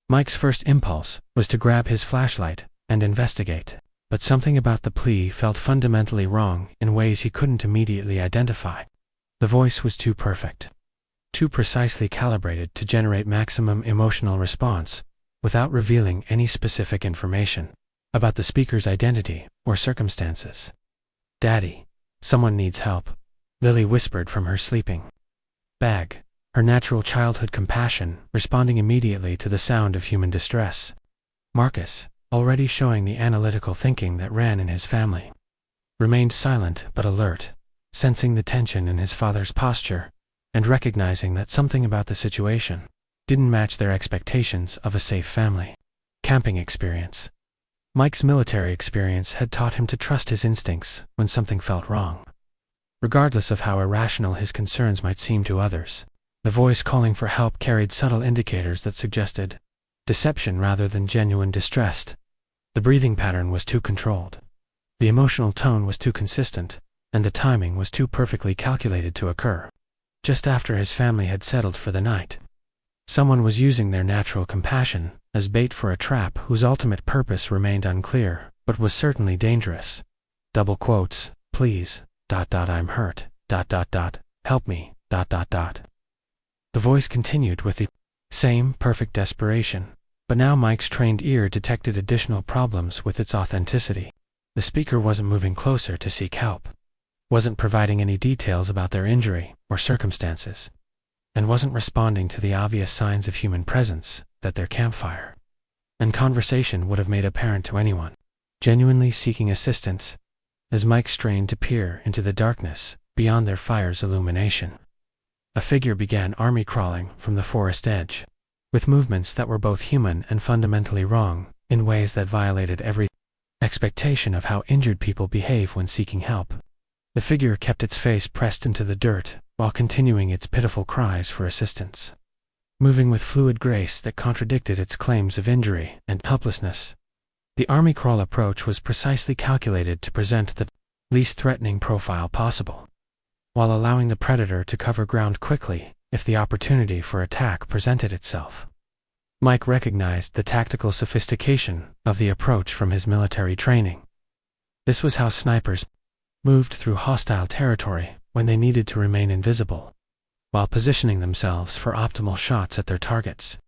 Mike's first impulse was to grab his flashlight and investigate, but something about the plea felt fundamentally wrong in ways he couldn't immediately identify. The voice was too perfect, too precisely calibrated to generate maximum emotional response without revealing any specific information about the speaker's identity or circumstances. "Daddy, someone needs help," Lily whispered from her sleeping bag, her natural childhood compassion responding immediately to the sound of human distress. Marcus, already showing the analytical thinking that ran in his family, remained silent but alert, sensing the tension in his father's posture and recognizing that something about the situation didn't match their expectations of a safe family camping experience. Mike's military experience had taught him to trust his instincts when something felt wrong, regardless of how irrational his concerns might seem to others. The voice calling for help carried subtle indicators that suggested deception rather than genuine distress. The breathing pattern was too controlled, the emotional tone was too consistent, and the timing was too perfectly calculated to occur just after his family had settled for the night. Someone was using their natural compassion as bait for a trap whose ultimate purpose remained unclear, but was certainly dangerous. Double quotes, "Please, ... I'm hurt, ... help me, ... The voice continued with the same perfect desperation, but now Mike's trained ear detected additional problems with its authenticity. The speaker wasn't moving closer to seek help, wasn't providing any details about their injury or circumstances, and wasn't responding to the obvious signs of human presence that their campfire and conversation would have made apparent to anyone genuinely seeking assistance. As Mike strained to peer into the darkness beyond their fire's illumination, a figure began army crawling from the forest edge, with movements that were both human and fundamentally wrong in ways that violated every expectation of how injured people behave when seeking help. The figure kept its face pressed into the dirt while continuing its pitiful cries for assistance, moving with fluid grace that contradicted its claims of injury and helplessness. The army crawl approach was precisely calculated to present the least threatening profile possible, while allowing the predator to cover ground quickly if the opportunity for attack presented itself. Mike recognized the tactical sophistication of the approach from his military training. This was how snipers moved through hostile territory when they needed to remain invisible, while positioning themselves for optimal shots at their targets.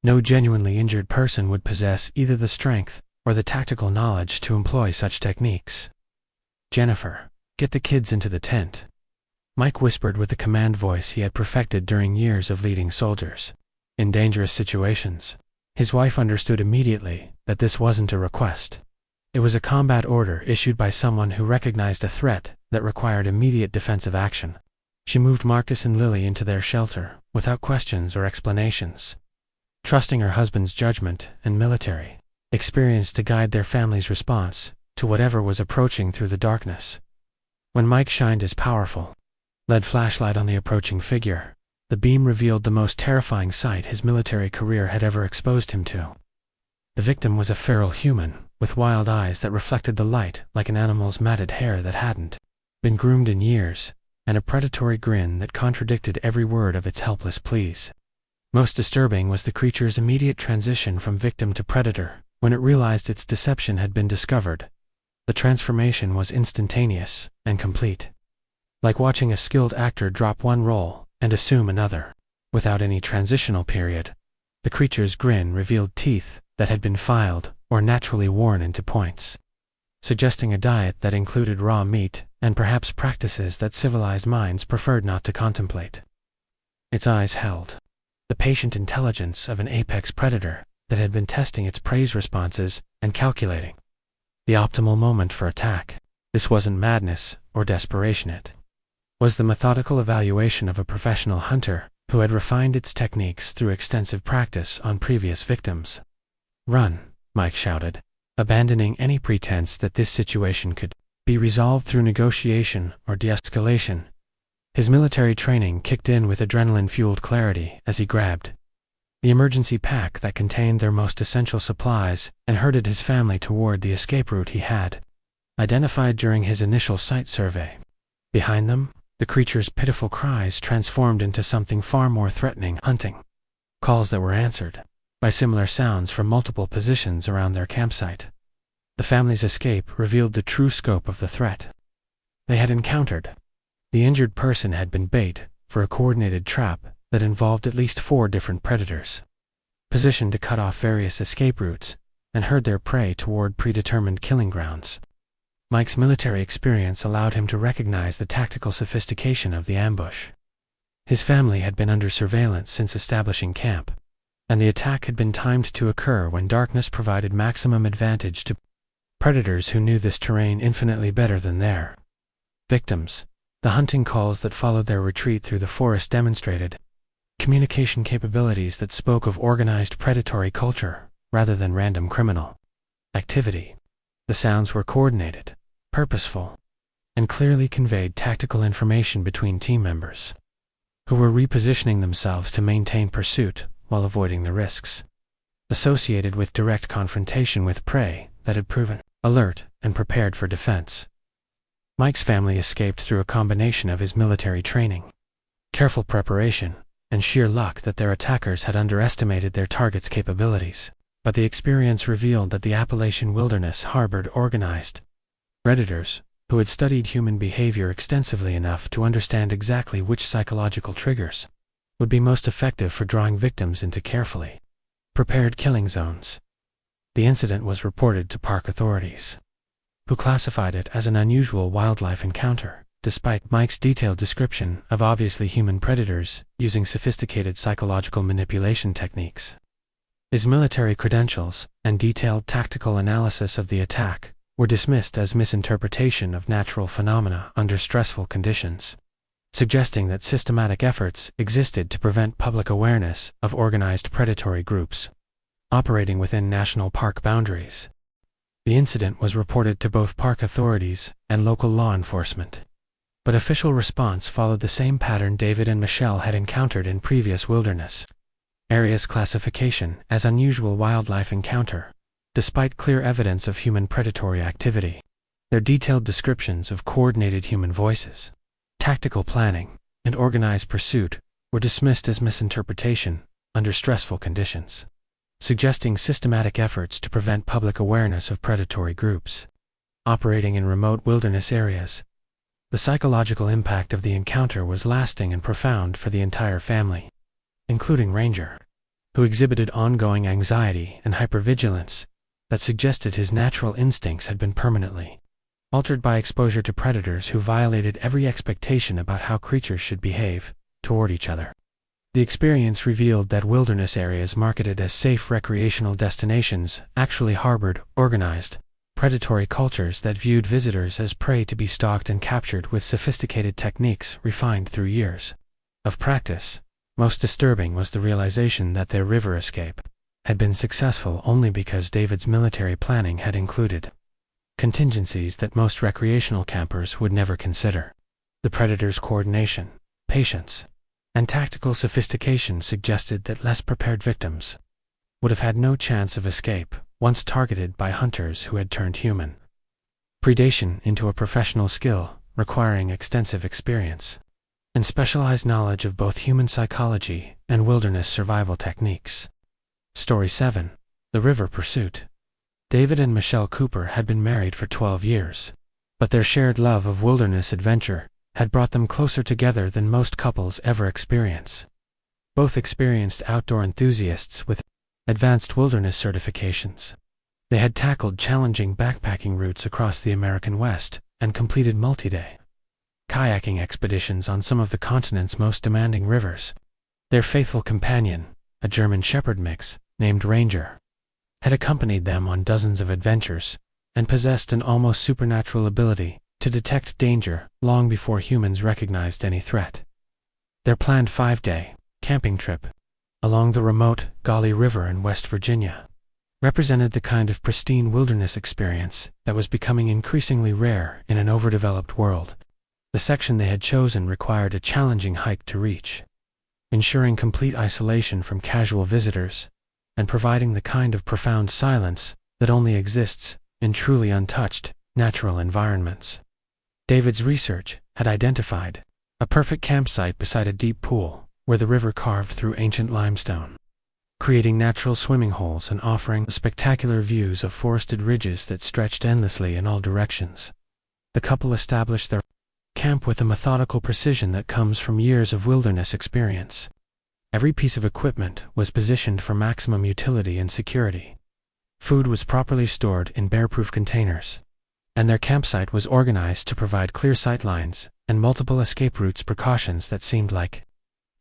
No genuinely injured person would possess either the strength or the tactical knowledge to employ such techniques. "Jennifer, get the kids into the tent," Mike whispered with the command voice he had perfected during years of leading soldiers in dangerous situations. His wife understood immediately that this wasn't a request. It was a combat order issued by someone who recognized a threat that required immediate defensive action. She moved Marcus and Lily into their shelter without questions or explanations, trusting her husband's judgment and military experience to guide their family's response to whatever was approaching through the darkness. When Mike shined his powerful LED flashlight on the approaching figure. The beam revealed the most terrifying sight his military career had ever exposed him to. The victim was a feral human, with wild eyes that reflected the light like an animal's matted hair that hadn't been groomed in years, and a predatory grin that contradicted every word of its helpless pleas. Most disturbing was the creature's immediate transition from victim to predator. When it realized its deception had been discovered, the transformation was instantaneous and complete. Like watching a skilled actor drop one role and assume another. Without any transitional period, the creature's grin revealed teeth that had been filed or naturally worn into points, suggesting a diet that included raw meat and perhaps practices that civilized minds preferred not to contemplate. Its eyes held the patient intelligence of an apex predator that had been testing its prey's responses and calculating the optimal moment for attack. This wasn't madness or desperation, it was the methodical evaluation of a professional hunter who had refined its techniques through extensive practice on previous victims. "Run," Mike shouted, abandoning any pretense that this situation could be resolved through negotiation or de-escalation. His military training kicked in with adrenaline-fueled clarity as he grabbed the emergency pack that contained their most essential supplies and herded his family toward the escape route he had identified during his initial site survey. Behind them, the creature's pitiful cries transformed into something far more threatening: hunting calls that were answered by similar sounds from multiple positions around their campsite. The family's escape revealed the true scope of the threat they had encountered. The injured person had been bait for a coordinated trap that involved at least 4 different predators, positioned to cut off various escape routes and herd their prey toward predetermined killing grounds. Mike's military experience allowed him to recognize the tactical sophistication of the ambush. His family had been under surveillance since establishing camp, and the attack had been timed to occur when darkness provided maximum advantage to predators who knew this terrain infinitely better than their victims. The hunting calls that followed their retreat through the forest demonstrated communication capabilities that spoke of organized predatory culture rather than random criminal activity. The sounds were coordinated, purposeful, and clearly conveyed tactical information between team members who were repositioning themselves to maintain pursuit while avoiding the risks associated with direct confrontation with prey that had proven alert and prepared for defense. Mike's family escaped through a combination of his military training, careful preparation, and sheer luck that their attackers had underestimated their target's capabilities. But the experience revealed that the Appalachian wilderness harbored organized predators who had studied human behavior extensively enough to understand exactly which psychological triggers would be most effective for drawing victims into carefully prepared killing zones. The incident was reported to park authorities, who classified it as an unusual wildlife encounter, despite Mike's detailed description of obviously human predators using sophisticated psychological manipulation techniques. His military credentials and detailed tactical analysis of the attack were dismissed as misinterpretation of natural phenomena under stressful conditions, suggesting that systematic efforts existed to prevent public awareness of organized predatory groups operating within national park boundaries. The incident was reported to both park authorities and local law enforcement, but official response followed the same pattern David and Michelle had encountered in previous wilderness areas: classification as unusual wildlife encounter, despite clear evidence of human predatory activity. Their detailed descriptions of coordinated human voices, tactical planning, and organized pursuit were dismissed as misinterpretation under stressful conditions, suggesting systematic efforts to prevent public awareness of predatory groups operating in remote wilderness areas. The psychological impact of the encounter was lasting and profound for the entire family, including Ranger, who exhibited ongoing anxiety and hypervigilance that suggested his natural instincts had been permanently altered by exposure to predators who violated every expectation about how creatures should behave toward each other. The experience revealed that wilderness areas marketed as safe recreational destinations actually harbored organized, predatory cultures that viewed visitors as prey to be stalked and captured with sophisticated techniques refined through years of practice. Most disturbing was the realization that their river escape had been successful only because David's military planning had included contingencies that most recreational campers would never consider. The predator's coordination, patience, and tactical sophistication suggested that less prepared victims would have had no chance of escape once targeted by hunters who had turned human. Predation into a professional skill requiring extensive experience and specialized knowledge of both human psychology and wilderness survival techniques. Story 7. The River Pursuit. David and Michelle Cooper had been married for 12 years, but their shared love of wilderness adventure had brought them closer together than most couples ever experience. Both experienced outdoor enthusiasts with advanced wilderness certifications. They had tackled challenging backpacking routes across the American West and completed multi-day kayaking expeditions on some of the continent's most demanding rivers. Their faithful companion, a German Shepherd mix named Ranger, had accompanied them on dozens of adventures and possessed an almost supernatural ability to detect danger long before humans recognized any threat. Their planned 5-day camping trip along the remote Gauley River in West Virginia represented the kind of pristine wilderness experience that was becoming increasingly rare in an overdeveloped world. The section they had chosen required a challenging hike to reach, ensuring complete isolation from casual visitors and providing the kind of profound silence that only exists in truly untouched, natural environments. David's research had identified a perfect campsite beside a deep pool where the river carved through ancient limestone, creating natural swimming holes and offering spectacular views of forested ridges that stretched endlessly in all directions. The couple established their camp with a methodical precision that comes from years of wilderness experience. Every piece of equipment was positioned for maximum utility and security. Food was properly stored in bear-proof containers, and their campsite was organized to provide clear sight lines and multiple escape routes, precautions that seemed like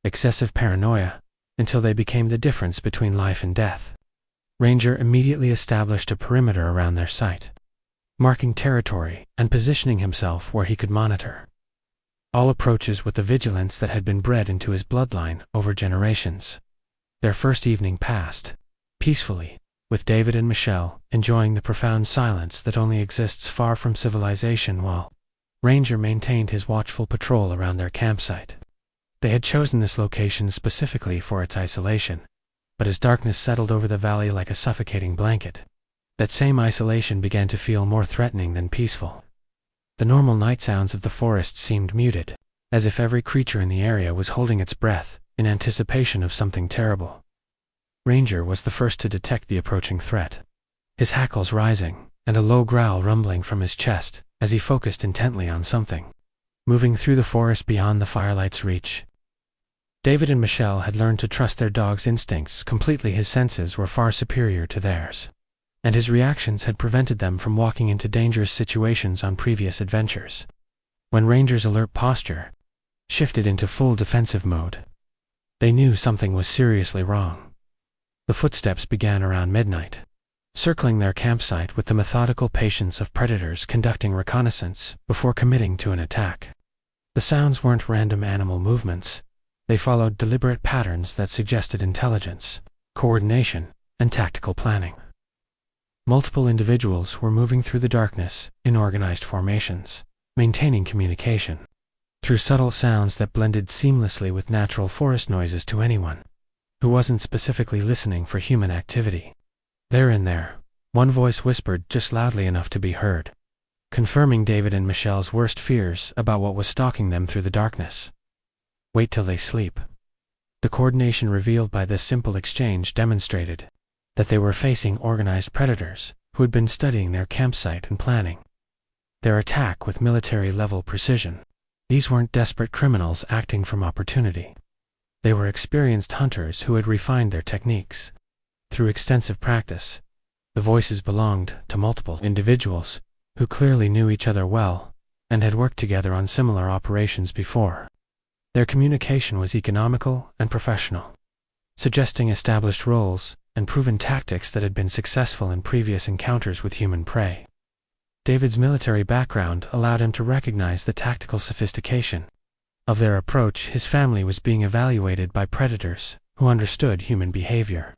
excessive paranoia until they became the difference between life and death. Ranger immediately established a perimeter around their site, marking territory and positioning himself where he could monitor all approaches with the vigilance that had been bred into his bloodline over generations. Their first evening passed peacefully, with David and Michelle enjoying the profound silence that only exists far from civilization, while Ranger maintained his watchful patrol around their campsite. They had chosen this location specifically for its isolation, but as darkness settled over the valley like a suffocating blanket, that same isolation began to feel more threatening than peaceful. The normal night sounds of the forest seemed muted, as if every creature in the area was holding its breath in anticipation of something terrible. Ranger was the first to detect the approaching threat, his hackles rising and a low growl rumbling from his chest as he focused intently on something moving through the forest beyond the firelight's reach. David and Michelle had learned to trust their dog's instincts completely. His senses were far superior to theirs, and his reactions had prevented them from walking into dangerous situations on previous adventures. When Ranger's alert posture shifted into full defensive mode, they knew something was seriously wrong. The footsteps began around midnight, circling their campsite with the methodical patience of predators conducting reconnaissance before committing to an attack. The sounds weren't random animal movements. They followed deliberate patterns that suggested intelligence, coordination, and tactical planning. Multiple individuals were moving through the darkness in organized formations, maintaining communication through subtle sounds that blended seamlessly with natural forest noises to anyone who wasn't specifically listening for human activity. "They're in there," one voice whispered just loudly enough to be heard, confirming David and Michelle's worst fears about what was stalking them through the darkness. "Wait till they sleep." The coordination revealed by this simple exchange demonstrated that they were facing organized predators who had been studying their campsite and planning their attack with military-level precision. These weren't desperate criminals acting from opportunity. They were experienced hunters who had refined their techniques through extensive practice. The voices belonged to multiple individuals who clearly knew each other well and had worked together on similar operations before. Their communication was economical and professional, suggesting established roles and proven tactics that had been successful in previous encounters with human prey. David's military background allowed him to recognize the tactical sophistication of their approach. His family was being evaluated by predators who understood human behavior,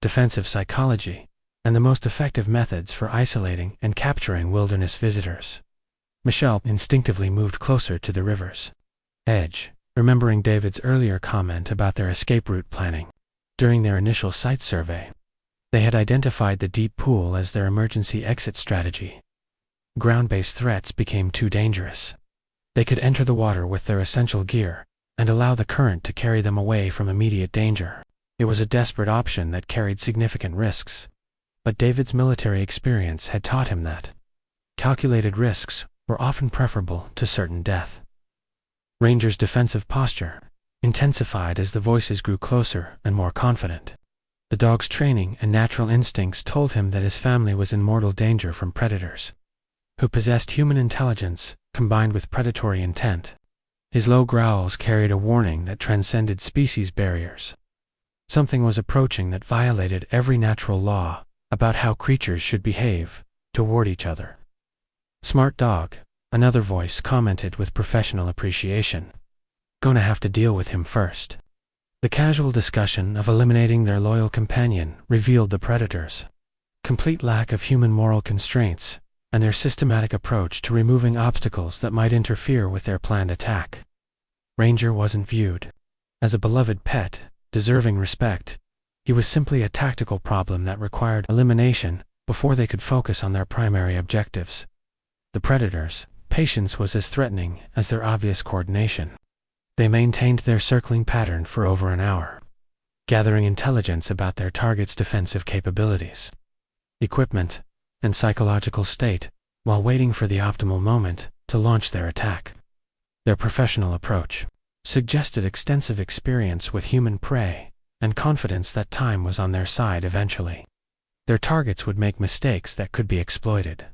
defensive psychology, and the most effective methods for isolating and capturing wilderness visitors. Michelle instinctively moved closer to the river's edge, remembering David's earlier comment about their escape route planning. During their initial site survey, they had identified the deep pool as their emergency exit strategy. Ground-based threats became too dangerous. They could enter the water with their essential gear and allow the current to carry them away from immediate danger. It was a desperate option that carried significant risks, but David's military experience had taught him that calculated risks were often preferable to certain death. Ranger's defensive posture intensified as the voices grew closer and more confident. The dog's training and natural instincts told him that his family was in mortal danger from predators who possessed human intelligence combined with predatory intent. His low growls carried a warning that transcended species barriers. Something was approaching that violated every natural law about how creatures should behave toward each other. "Smart dog," another voice commented with professional appreciation. "Gonna have to deal with him first." The casual discussion of eliminating their loyal companion revealed the predators' complete lack of human moral constraints and their systematic approach to removing obstacles that might interfere with their planned attack. Ranger wasn't viewed as a beloved pet, deserving respect. He was simply a tactical problem that required elimination before they could focus on their primary objectives. The predators' patience was as threatening as their obvious coordination. They maintained their circling pattern for over an hour, gathering intelligence about their target's defensive capabilities, equipment, and psychological state, while waiting for the optimal moment to launch their attack. Their professional approach suggested extensive experience with human prey and confidence that time was on their side eventually. Their targets would make mistakes that could be exploited.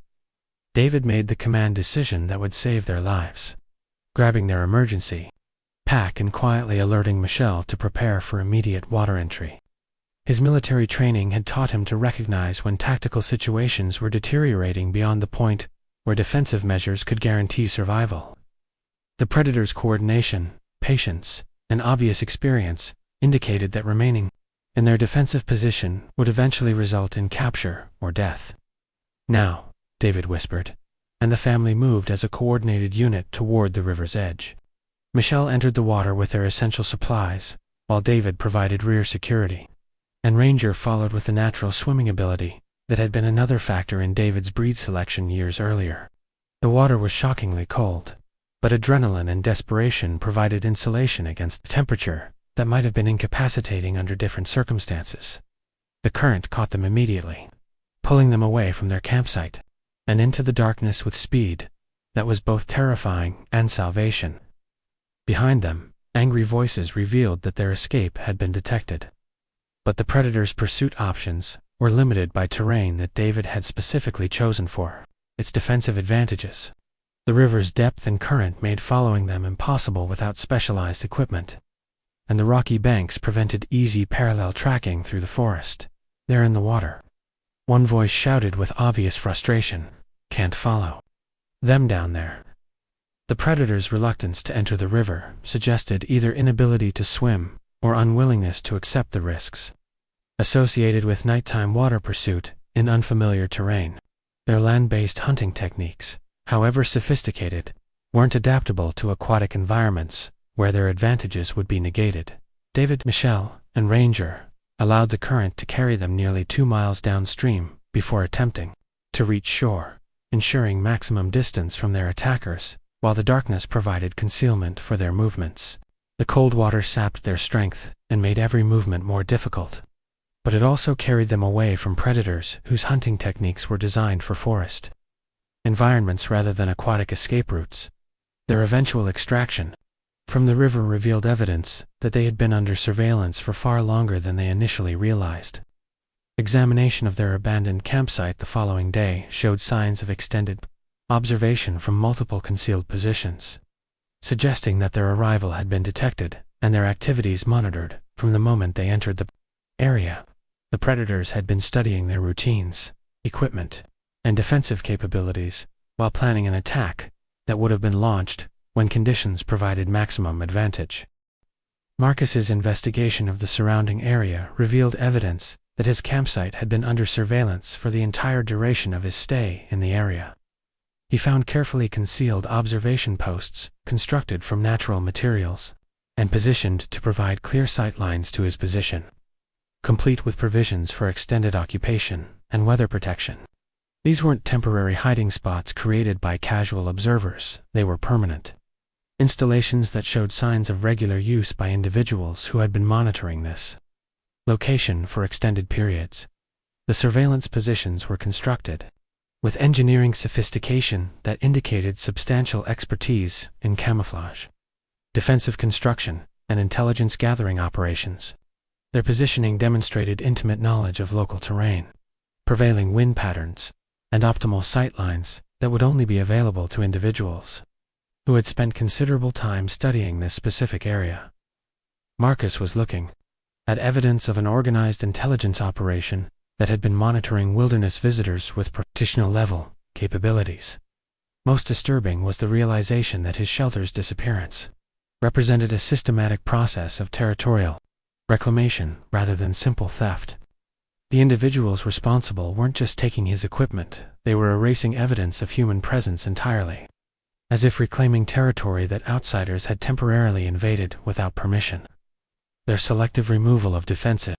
David made the command decision that would save their lives, grabbing their emergency pack and quietly alerting Michelle to prepare for immediate water entry. His military training had taught him to recognize when tactical situations were deteriorating beyond the point where defensive measures could guarantee survival. The predators' coordination, patience, and obvious experience indicated that remaining in their defensive position would eventually result in capture or death. "Now," David whispered, and the family moved as a coordinated unit toward the river's edge. Michelle entered the water with their essential supplies, while David provided rear security, and Ranger followed with the natural swimming ability that had been another factor in David's breed selection years earlier. The water was shockingly cold, but adrenaline and desperation provided insulation against temperature that might have been incapacitating under different circumstances. The current caught them immediately, pulling them away from their campsite and into the darkness with speed that was both terrifying and salvation. Behind them, angry voices revealed that their escape had been detected. But the predators' pursuit options were limited by terrain that David had specifically chosen for its defensive advantages. The river's depth and current made following them impossible without specialized equipment, and the rocky banks prevented easy parallel tracking through the forest. "They're in the water," one voice shouted with obvious frustration. "Can't follow them down there." The predators' reluctance to enter the river suggested either inability to swim or unwillingness to accept the risks associated with nighttime water pursuit in unfamiliar terrain. Their land-based hunting techniques, however sophisticated, weren't adaptable to aquatic environments where their advantages would be negated. David, Michelle, and Ranger allowed the current to carry them nearly 2 miles downstream before attempting to reach shore, ensuring maximum distance from their attackers, while the darkness provided concealment for their movements. The cold water sapped their strength and made every movement more difficult, but it also carried them away from predators whose hunting techniques were designed for forest environments rather than aquatic escape routes. Their eventual extraction from the river revealed evidence that they had been under surveillance for far longer than they initially realized. Examination of their abandoned campsite the following day showed signs of extended observation from multiple concealed positions, suggesting that their arrival had been detected and their activities monitored from the moment they entered the area. The predators had been studying their routines, equipment, and defensive capabilities while planning an attack that would have been launched when conditions provided maximum advantage. Marcus's investigation of the surrounding area revealed evidence that his campsite had been under surveillance for the entire duration of his stay in the area. He found carefully concealed observation posts constructed from natural materials and positioned to provide clear sight lines to his position, complete with provisions for extended occupation and weather protection. These weren't temporary hiding spots created by casual observers, they were permanent installations that showed signs of regular use by individuals who had been monitoring this location for extended periods. The surveillance positions were constructed with engineering sophistication that indicated substantial expertise in camouflage, defensive construction, and intelligence gathering operations. Their positioning demonstrated intimate knowledge of local terrain, prevailing wind patterns, and optimal sight lines that would only be available to individuals who had spent considerable time studying this specific area. Marcus was looking at evidence of an organized intelligence operation that had been monitoring wilderness visitors with practitioner-level capabilities. Most disturbing was the realization that his shelter's disappearance represented a systematic process of territorial reclamation rather than simple theft. The individuals responsible weren't just taking his equipment, they were erasing evidence of human presence entirely, as if reclaiming territory that outsiders had temporarily invaded without permission. Their selective removal of defensive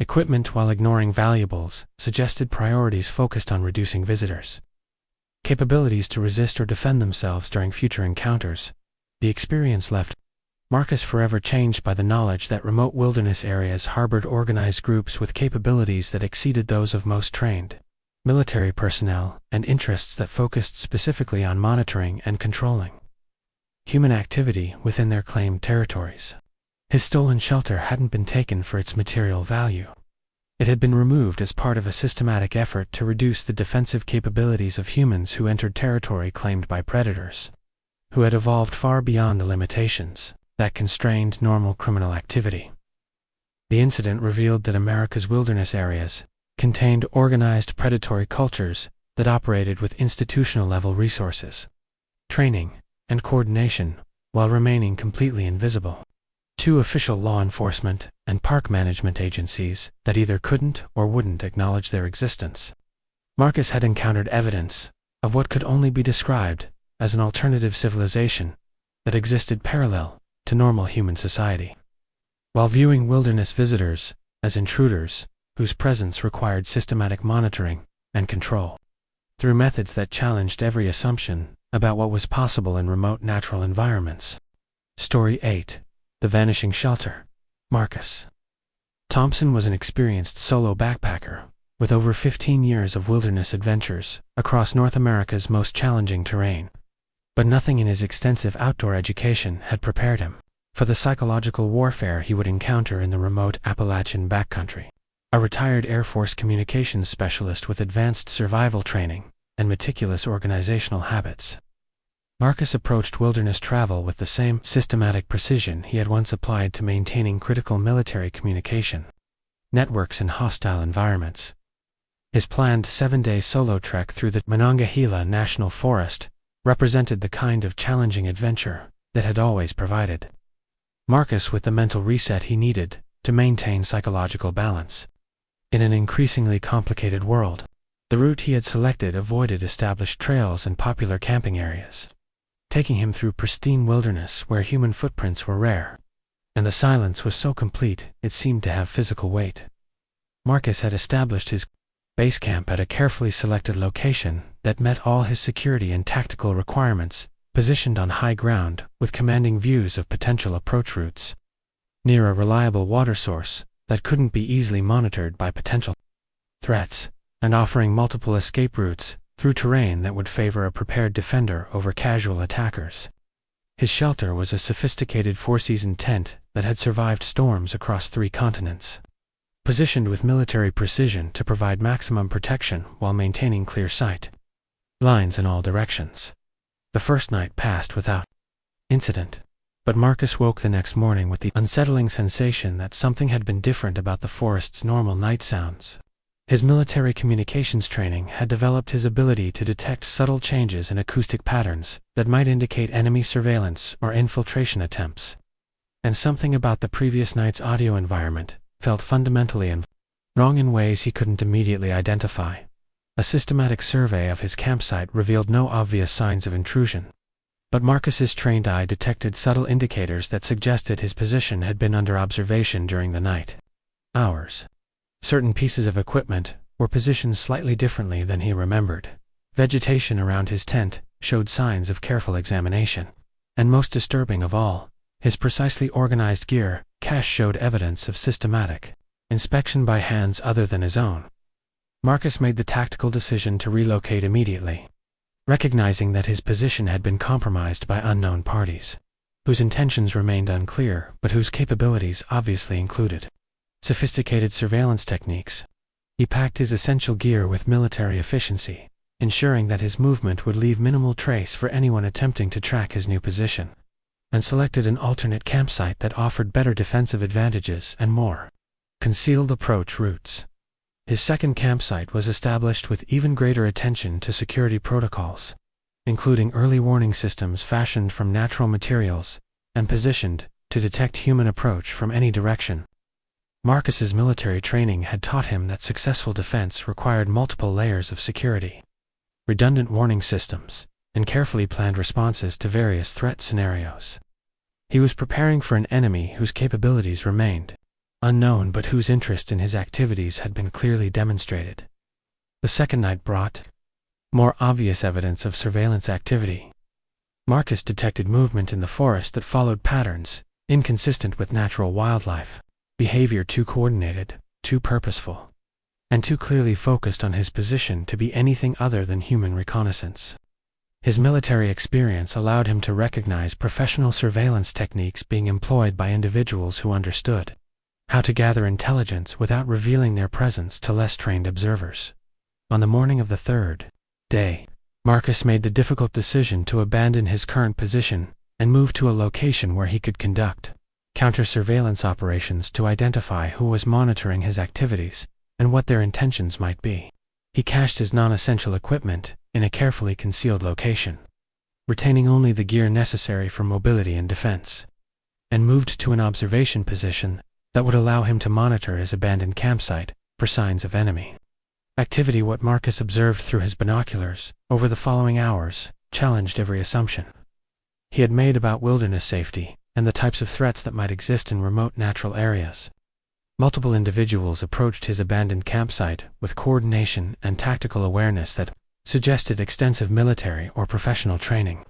equipment while ignoring valuables suggested priorities focused on reducing visitors' capabilities to resist or defend themselves during future encounters. The experience left Marcus forever changed by the knowledge that remote wilderness areas harbored organized groups with capabilities that exceeded those of most trained military personnel and interests that focused specifically on monitoring and controlling human activity within their claimed territories. His stolen shelter hadn't been taken for its material value. It had been removed as part of a systematic effort to reduce the defensive capabilities of humans who entered territory claimed by predators, who had evolved far beyond the limitations that constrained normal criminal activity. The incident revealed that America's wilderness areas contained organized predatory cultures that operated with institutional-level resources, training, and coordination while remaining completely invisible to official law enforcement and park management agencies that either couldn't or wouldn't acknowledge their existence. Marcus had encountered evidence of what could only be described as an alternative civilization that existed parallel to normal human society. While viewing wilderness visitors as intruders whose presence required systematic monitoring and control through methods that challenged every assumption about what was possible in remote natural environments. Story 8. The Vanishing Shelter. Marcus Thompson was an experienced solo backpacker with over 15 years of wilderness adventures across North America's most challenging terrain. But nothing in his extensive outdoor education had prepared him for the psychological warfare he would encounter in the remote Appalachian backcountry. A retired Air Force communications specialist with advanced survival training and meticulous organizational habits, Marcus approached wilderness travel with the same systematic precision he had once applied to maintaining critical military communication networks in hostile environments. His planned 7-day solo trek through the Monongahela National Forest represented the kind of challenging adventure that had always provided Marcus with the mental reset he needed to maintain psychological balance. In an increasingly complicated world, the route he had selected avoided established trails and popular camping areas, taking him through pristine wilderness where human footprints were rare, and the silence was so complete it seemed to have physical weight. Marcus had established his base camp at a carefully selected location that met all his security and tactical requirements, positioned on high ground with commanding views of potential approach routes, near a reliable water source that couldn't be easily monitored by potential threats, and offering multiple escape routes through terrain that would favor a prepared defender over casual attackers. His shelter was a sophisticated 4-season tent that had survived storms across 3 continents, positioned with military precision to provide maximum protection while maintaining clear sight lines in all directions. The first night passed without incident, but Marcus woke the next morning with the unsettling sensation that something had been different about the forest's normal night sounds. His military communications training had developed his ability to detect subtle changes in acoustic patterns that might indicate enemy surveillance or infiltration attempts, and something about the previous night's audio environment felt fundamentally wrong in ways he couldn't immediately identify. A systematic survey of his campsite revealed no obvious signs of intrusion. But Marcus's trained eye detected subtle indicators that suggested his position had been under observation during the night. Hours. Certain pieces of equipment were positioned slightly differently than he remembered. Vegetation around his tent showed signs of careful examination. And most disturbing of all, his precisely organized gear cache showed evidence of systematic inspection by hands other than his own. Marcus made the tactical decision to relocate immediately, recognizing that his position had been compromised by unknown parties, whose intentions remained unclear but whose capabilities obviously included sophisticated surveillance techniques. He packed his essential gear with military efficiency, ensuring that his movement would leave minimal trace for anyone attempting to track his new position, and selected an alternate campsite that offered better defensive advantages and more concealed approach routes. His second campsite was established with even greater attention to security protocols, including early warning systems fashioned from natural materials and positioned to detect human approach from any direction. Marcus's military training had taught him that successful defense required multiple layers of security, redundant warning systems, and carefully planned responses to various threat scenarios. He was preparing for an enemy whose capabilities remained unknown but whose interest in his activities had been clearly demonstrated. The second night brought more obvious evidence of surveillance activity. Marcus detected movement in the forest that followed patterns inconsistent with natural wildlife, behavior too coordinated, too purposeful, and too clearly focused on his position to be anything other than human reconnaissance. His military experience allowed him to recognize professional surveillance techniques being employed by individuals who understood how to gather intelligence without revealing their presence to less trained observers. On the morning of the third day, Marcus made the difficult decision to abandon his current position and move to a location where he could conduct counter-surveillance operations to identify who was monitoring his activities and what their intentions might be. He cached his non-essential equipment in a carefully concealed location, retaining only the gear necessary for mobility and defense, and moved to an observation position that would allow him to monitor his abandoned campsite for signs of enemy activity. What Marcus observed through his binoculars over the following hours challenged every assumption he had made about wilderness safety and the types of threats that might exist in remote natural areas. Multiple individuals approached his abandoned campsite with coordination and tactical awareness that suggested extensive military or professional training.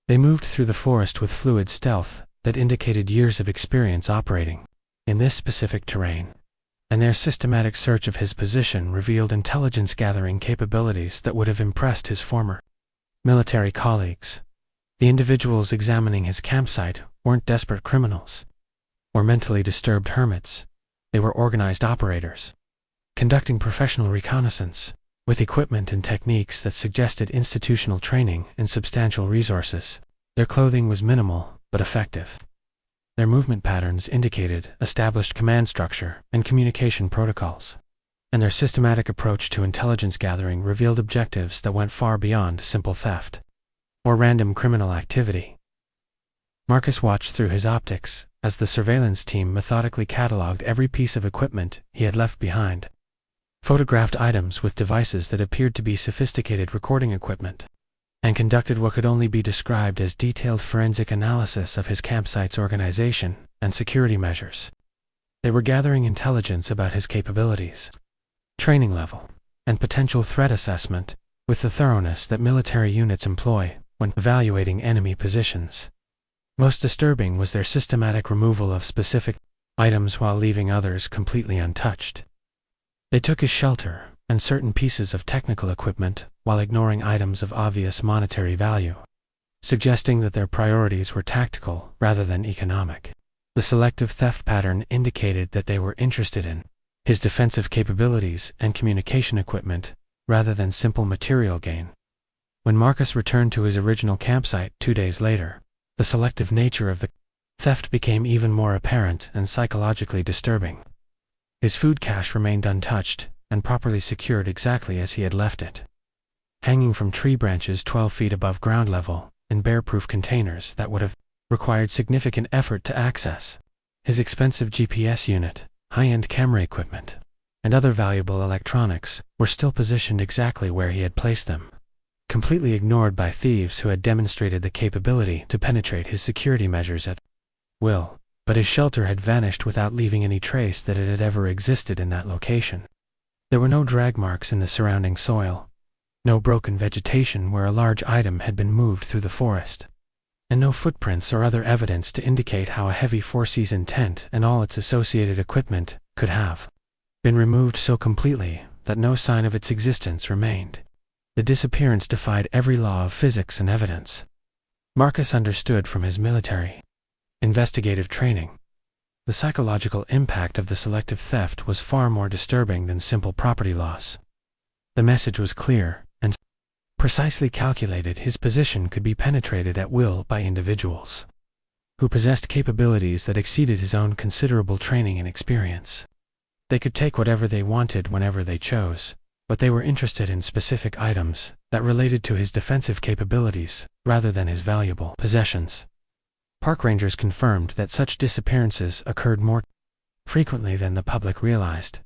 They moved through the forest with fluid stealth that indicated years of experience operating in this specific terrain, and their systematic search of his position revealed intelligence-gathering capabilities that would have impressed his former military colleagues. The individuals examining his campsite weren't desperate criminals or mentally disturbed hermits. They were organized operators, conducting professional reconnaissance with equipment and techniques that suggested institutional training and substantial resources. Their clothing was minimal but effective. Their movement patterns indicated established command structure and communication protocols, and their systematic approach to intelligence gathering revealed objectives that went far beyond simple theft or random criminal activity. Marcus watched through his optics as the surveillance team methodically cataloged every piece of equipment he had left behind, photographed items with devices that appeared to be sophisticated recording equipment, and conducted what could only be described as detailed forensic analysis of his campsite's organization and security measures. They were gathering intelligence about his capabilities, training level, and potential threat assessment with the thoroughness that military units employ when evaluating enemy positions. Most disturbing was their systematic removal of specific items while leaving others completely untouched. They took his shelter and certain pieces of technical equipment while ignoring items of obvious monetary value, suggesting that their priorities were tactical rather than economic. The selective theft pattern indicated that they were interested in his defensive capabilities and communication equipment rather than simple material gain. When Marcus returned to his original campsite 2 days later, the selective nature of the theft became even more apparent and psychologically disturbing. His food cache remained untouched and properly secured exactly as he had left it, hanging from tree branches 12 feet above ground level in bear-proof containers that would have required significant effort to access. His expensive GPS unit, high-end camera equipment, and other valuable electronics were still positioned exactly where he had placed them, completely ignored by thieves who had demonstrated the capability to penetrate his security measures at will. But his shelter had vanished without leaving any trace that it had ever existed in that location. There were no drag marks in the surrounding soil, no broken vegetation where a large item had been moved through the forest, and no footprints or other evidence to indicate how a heavy four-season tent and all its associated equipment could have been removed so completely that no sign of its existence remained. The disappearance defied every law of physics and evidence. Marcus understood from his military investigative training. The psychological impact of the selective theft was far more disturbing than simple property loss. The message was clear and precisely calculated. His position could be penetrated at will by individuals who possessed capabilities that exceeded his own considerable training and experience. They could take whatever they wanted whenever they chose, but they were interested in specific items that related to his defensive capabilities rather than his valuable possessions. Park rangers confirmed that such disappearances occurred more frequently than the public realized,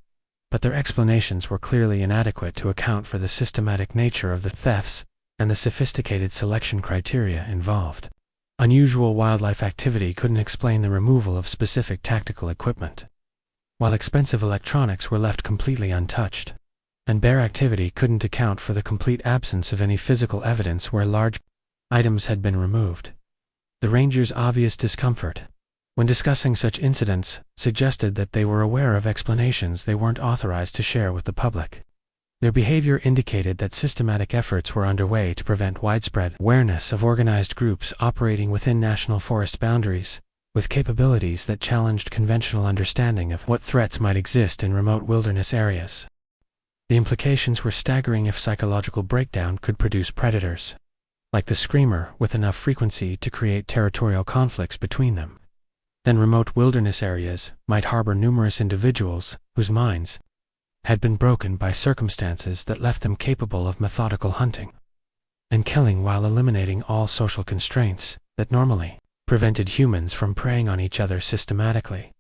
but their explanations were clearly inadequate to account for the systematic nature of the thefts and the sophisticated selection criteria involved. Unusual wildlife activity couldn't explain the removal of specific tactical equipment, while expensive electronics were left completely untouched, and bear activity couldn't account for the complete absence of any physical evidence where large items had been removed. The rangers' obvious discomfort when discussing such incidents suggested that they were aware of explanations they weren't authorized to share with the public. Their behavior indicated that systematic efforts were underway to prevent widespread awareness of organized groups operating within national forest boundaries, with capabilities that challenged conventional understanding of what threats might exist in remote wilderness areas. The implications were staggering. If psychological breakdown could produce predators like the screamer with enough frequency to create territorial conflicts between them, then remote wilderness areas might harbor numerous individuals whose minds had been broken by circumstances that left them capable of methodical hunting and killing while eliminating all social constraints that normally prevented humans from preying on each other systematically.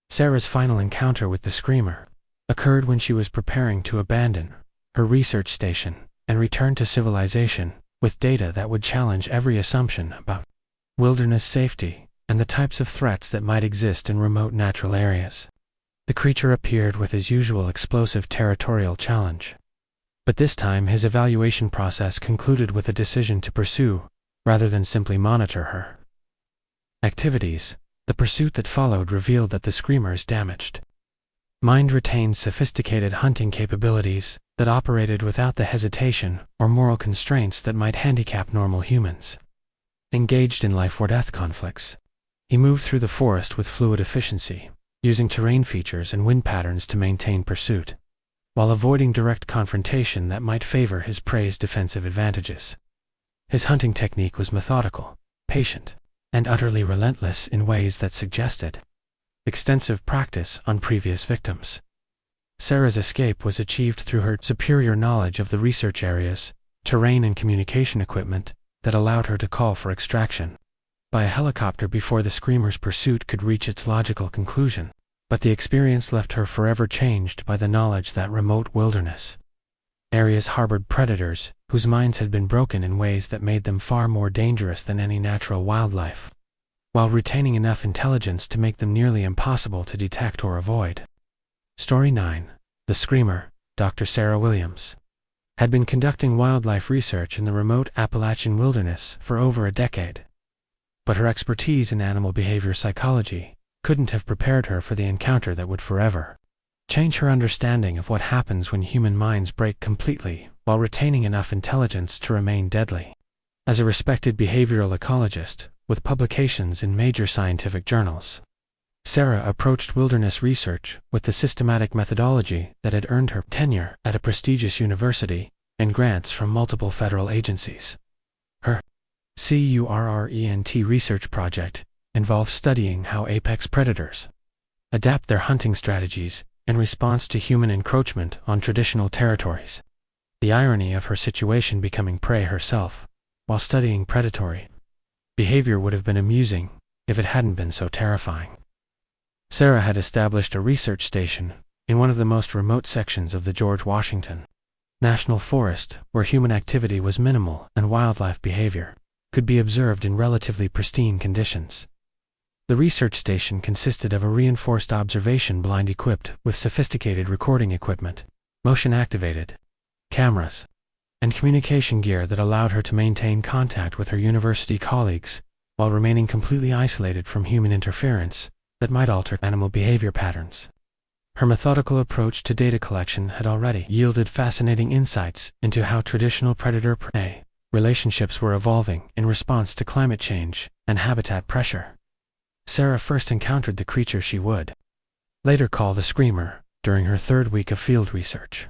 Sarah's final encounter with the screamer occurred when she was preparing to abandon her research station and return to civilization with data that would challenge every assumption about wilderness safety and the types of threats that might exist in remote natural areas. The creature appeared with his usual explosive territorial challenge, but this time his evaluation process concluded with a decision to pursue rather than simply monitor her activities. The pursuit that followed revealed that the screamer's damaged mind retained sophisticated hunting capabilities that operated without the hesitation or moral constraints that might handicap normal humans. Engaged in life-or-death conflicts, he moved through the forest with fluid efficiency, using terrain features and wind patterns to maintain pursuit, while avoiding direct confrontation that might favor his prey's defensive advantages. His hunting technique was methodical, patient, and utterly relentless in ways that suggested extensive practice on previous victims. Sarah's escape was achieved through her superior knowledge of the research areas, terrain and communication equipment that allowed her to call for extraction by a helicopter before the screamer's pursuit could reach its logical conclusion. But the experience left her forever changed by the knowledge that remote wilderness areas harbored predators whose minds had been broken in ways that made them far more dangerous than any natural wildlife, while retaining enough intelligence to make them nearly impossible to detect or avoid. Story 9. The Screamer. Dr. Sarah Williams had been conducting wildlife research in the remote Appalachian wilderness for over a decade, but her expertise in animal behavior psychology couldn't have prepared her for the encounter that would forever change her understanding of what happens when human minds break completely while retaining enough intelligence to remain deadly. As a respected behavioral ecologist with publications in major scientific journals, Sarah approached wilderness research with the systematic methodology that had earned her tenure at a prestigious university and grants from multiple federal agencies. Her CURRENT research project involves studying how apex predators adapt their hunting strategies in response to human encroachment on traditional territories. The irony of her situation becoming prey herself while studying predatory behavior would have been amusing if it hadn't been so terrifying. Sarah had established a research station in one of the most remote sections of the George Washington National Forest, where human activity was minimal and wildlife behavior could be observed in relatively pristine conditions. The research station consisted of a reinforced observation blind equipped with sophisticated recording equipment, motion-activated cameras, and communication gear that allowed her to maintain contact with her university colleagues while remaining completely isolated from human interference that might alter animal behavior patterns. Her methodical approach to data collection had already yielded fascinating insights into how traditional predator-prey relationships were evolving in response to climate change and habitat pressure. Sarah first encountered the creature she would later call the Screamer during her third week of field research,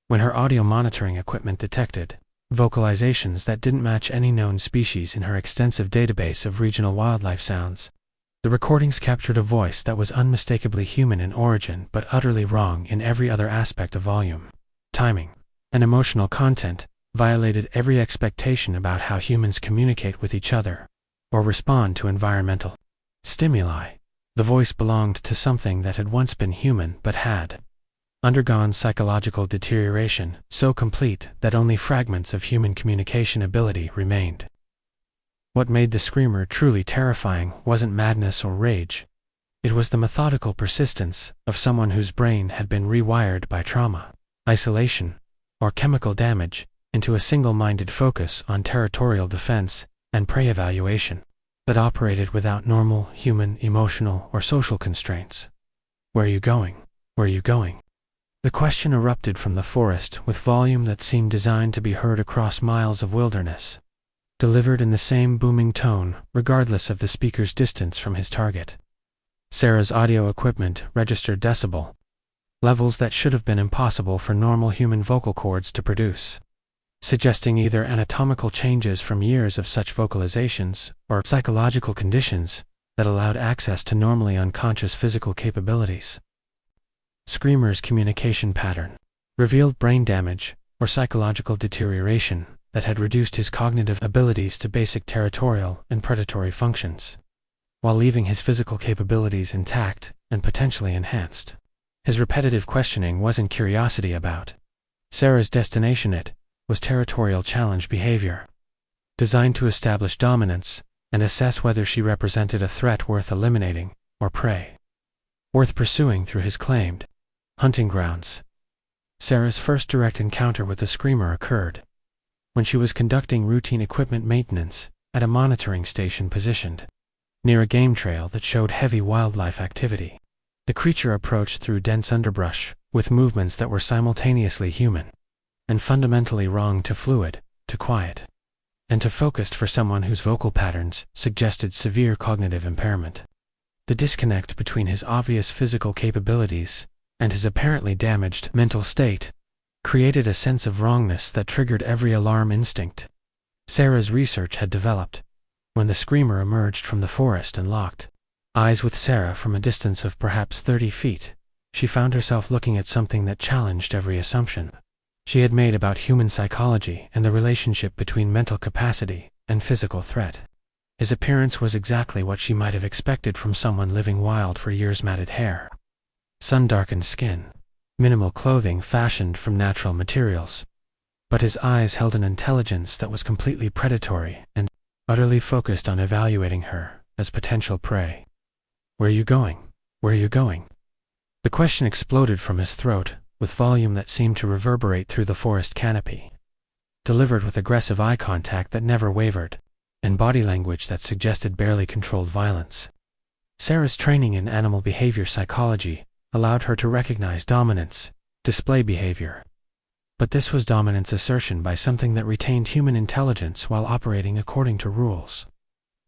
when her audio monitoring equipment detected vocalizations that didn't match any known species in her extensive database of regional wildlife sounds. The recordings captured a voice that was unmistakably human in origin but utterly wrong in every other aspect of volume, timing, and emotional content, violated every expectation about how humans communicate with each other or respond to environmental stimuli. The voice belonged to something that had once been human but had undergone psychological deterioration so complete that only fragments of human communication ability remained. What made the Screamer truly terrifying wasn't madness or rage. It was the methodical persistence of someone whose brain had been rewired by trauma, isolation, or chemical damage into a single-minded focus on territorial defense and prey evaluation that operated without normal human emotional or social constraints. "Where are you going? Where are you going?" The question erupted from the forest with volume that seemed designed to be heard across miles of wilderness, delivered in the same booming tone regardless of the speaker's distance from his target. Sarah's audio equipment registered decibel levels that should have been impossible for normal human vocal cords to produce, suggesting either anatomical changes from years of such vocalizations or psychological conditions that allowed access to normally unconscious physical capabilities. Screamer's communication pattern revealed brain damage or psychological deterioration that had reduced his cognitive abilities to basic territorial and predatory functions, while leaving his physical capabilities intact and potentially enhanced. His repetitive questioning wasn't curiosity about Sarah's destination, it was territorial challenge behavior, designed to establish dominance and assess whether she represented a threat worth eliminating or prey worth pursuing through his claimed hunting grounds. Sarah's first direct encounter with the Screamer occurred when she was conducting routine equipment maintenance at a monitoring station positioned near a game trail that showed heavy wildlife activity. The creature approached through dense underbrush with movements that were simultaneously human and fundamentally wrong to fluid, to quiet, and to focused for someone whose vocal patterns suggested severe cognitive impairment. The disconnect between his obvious physical capabilities and his apparently damaged mental state created a sense of wrongness that triggered every alarm instinct Sarah's research had developed. When the Screamer emerged from the forest and locked eyes with Sarah from a distance of perhaps 30 feet, she found herself looking at something that challenged every assumption she had made about human psychology and the relationship between mental capacity and physical threat. His appearance was exactly what she might have expected from someone living wild for years. Matted hair, sun-darkened skin, minimal clothing fashioned from natural materials. But his eyes held an intelligence that was completely predatory and utterly focused on evaluating her as potential prey. "Where are you going? Where are you going?" The question exploded from his throat with volume that seemed to reverberate through the forest canopy, delivered with aggressive eye contact that never wavered, and body language that suggested barely controlled violence. Sarah's training in animal behavior psychology allowed her to recognize dominance, display behavior. But this was dominance assertion by something that retained human intelligence while operating according to rules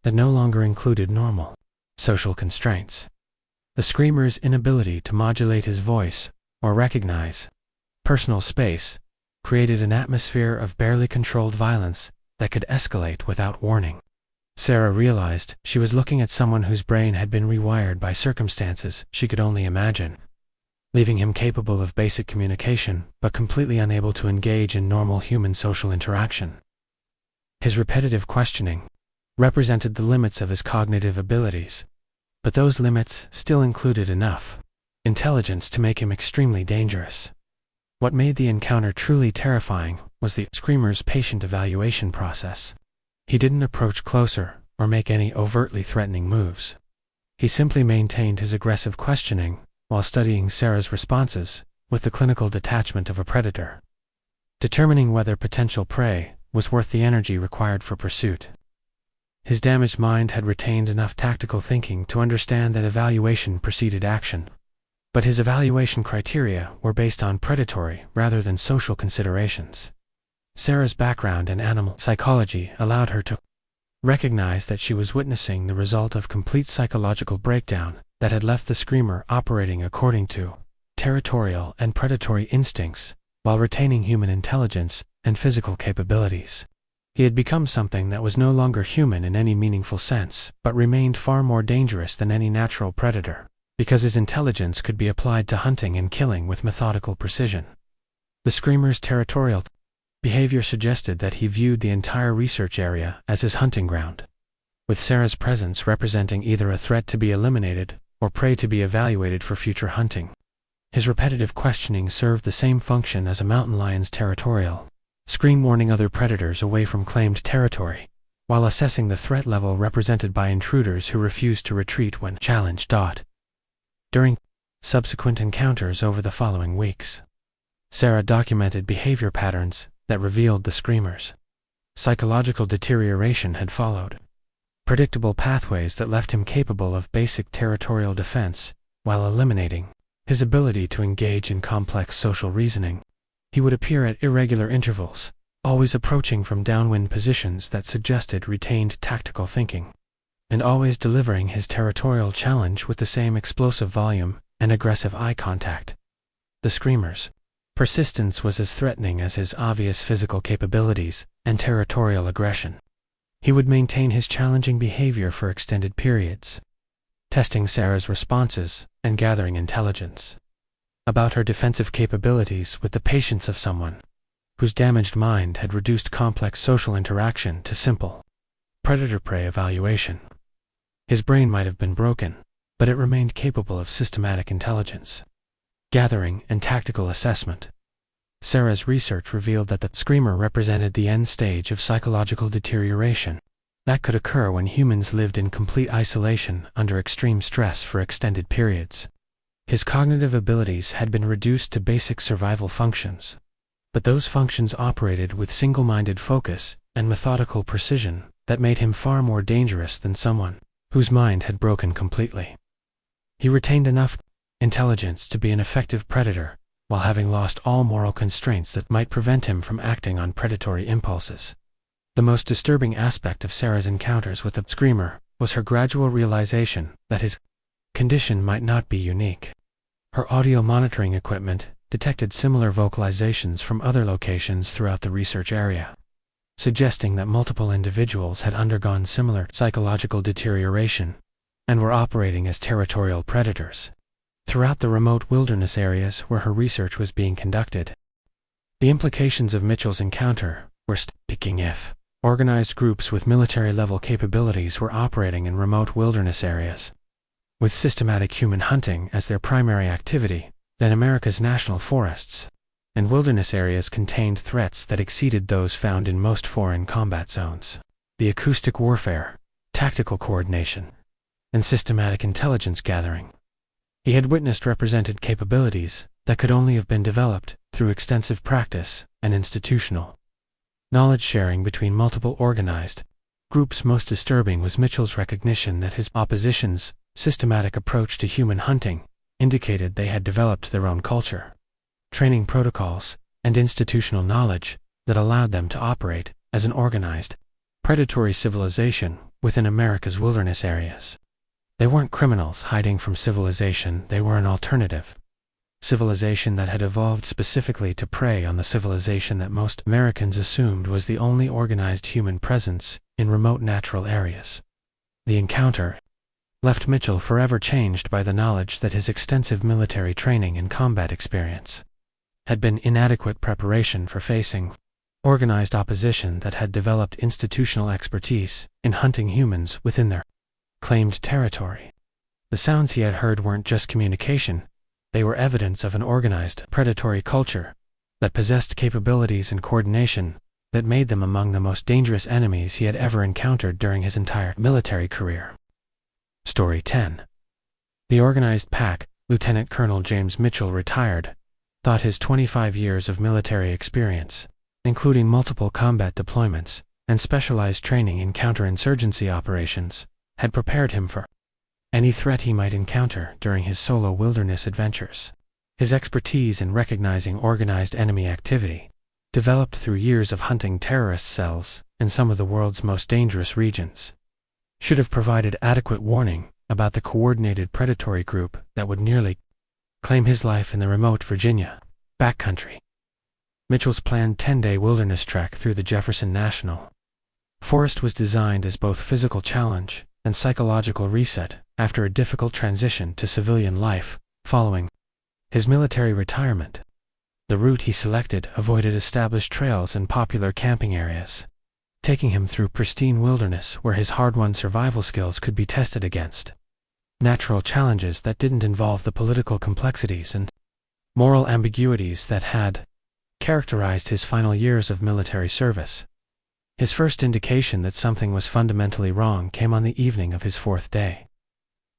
that no longer included normal social constraints. The Screamer's inability to modulate his voice or recognize personal space created an atmosphere of barely controlled violence that could escalate without warning. Sarah realized she was looking at someone whose brain had been rewired by circumstances she could only imagine, leaving him capable of basic communication but completely unable to engage in normal human social interaction. His repetitive questioning represented the limits of his cognitive abilities, but those limits still included enough intelligence to make him extremely dangerous. What made the encounter truly terrifying was the screamer's patient evaluation process. He didn't approach closer or make any overtly threatening moves. He simply maintained his aggressive questioning while studying Sarah's responses with the clinical detachment of a predator, determining whether potential prey was worth the energy required for pursuit. His damaged mind had retained enough tactical thinking to understand that evaluation preceded action. But his evaluation criteria were based on predatory rather than social considerations. Sarah's background in animal psychology allowed her to recognize that she was witnessing the result of complete psychological breakdown that had left the screamer operating according to territorial and predatory instincts while retaining human intelligence and physical capabilities. He had become something that was no longer human in any meaningful sense, but remained far more dangerous than any natural predator, because his intelligence could be applied to hunting and killing with methodical precision. The screamer's territorial behavior suggested that he viewed the entire research area as his hunting ground, with Sarah's presence representing either a threat to be eliminated or prey to be evaluated for future hunting. His repetitive questioning served the same function as a mountain lion's territorial scream, warning other predators away from claimed territory, while assessing the threat level represented by intruders who refused to retreat when challenged. During subsequent encounters over the following weeks, Sarah documented behavior patterns that revealed the screamer's psychological deterioration had followed predictable pathways that left him capable of basic territorial defense while eliminating his ability to engage in complex social reasoning. He would appear at irregular intervals, always approaching from downwind positions that suggested retained tactical thinking, and always delivering his territorial challenge with the same explosive volume and aggressive eye contact. The screamer's persistence was as threatening as his obvious physical capabilities and territorial aggression. He would maintain his challenging behavior for extended periods, testing Sarah's responses and gathering intelligence about her defensive capabilities with the patience of someone whose damaged mind had reduced complex social interaction to simple predator-prey evaluation. His brain might have been broken, but it remained capable of systematic intelligence gathering and tactical assessment. Sarah's research revealed that the screamer represented the end stage of psychological deterioration that could occur when humans lived in complete isolation under extreme stress for extended periods. His cognitive abilities had been reduced to basic survival functions, but those functions operated with single-minded focus and methodical precision that made him far more dangerous than someone whose mind had broken completely. He retained enough intelligence to be an effective predator while having lost all moral constraints that might prevent him from acting on predatory impulses. The most disturbing aspect of Sarah's encounters with the screamer was her gradual realization that his condition might not be unique. Her audio monitoring equipment detected similar vocalizations from other locations throughout the research area, suggesting that multiple individuals had undergone similar psychological deterioration and were operating as territorial predators throughout the remote wilderness areas where her research was being conducted. The implications of Mitchell's encounter were striking. If organized groups with military-level capabilities were operating in remote wilderness areas with systematic human hunting as their primary activity, then America's national forests and wilderness areas contained threats that exceeded those found in most foreign combat zones. The acoustic warfare, tactical coordination, and systematic intelligence gathering he had witnessed represented capabilities that could only have been developed through extensive practice and institutional knowledge sharing between multiple organized groups. Most disturbing was Mitchell's recognition that his opposition's systematic approach to human hunting indicated they had developed their own culture, training protocols, and institutional knowledge that allowed them to operate as an organized, predatory civilization within America's wilderness areas. They weren't criminals hiding from civilization, they were an alternative civilization that had evolved specifically to prey on the civilization that most Americans assumed was the only organized human presence in remote natural areas. The encounter left Mitchell forever changed by the knowledge that his extensive military training and combat experience had been inadequate preparation for facing organized opposition that had developed institutional expertise in hunting humans within their claimed territory. The sounds he had heard weren't just communication, They were evidence of an organized, predatory culture that possessed capabilities and coordination that made them among the most dangerous enemies he had ever encountered during his entire military career. Story 10. The organized pack, Lieutenant Colonel James Mitchell, retired, thought his 25 years of military experience, including multiple combat deployments and specialized training in counterinsurgency operations, had prepared him for any threat he might encounter during his solo wilderness adventures. His expertise in recognizing organized enemy activity, developed through years of hunting terrorist cells in some of the world's most dangerous regions, should have provided adequate warning about the coordinated predatory group that would nearly claim his life in the remote Virginia backcountry. Mitchell's planned 10-day wilderness trek through the Jefferson National Forest was designed as both physical challenge and psychological reset after a difficult transition to civilian life following his military retirement. The route he selected avoided established trails and popular camping areas, taking him through pristine wilderness where his hard-won survival skills could be tested against natural challenges that didn't involve the political complexities and moral ambiguities that had characterized his final years of military service. His first indication that something was fundamentally wrong came on the evening of his 4th day,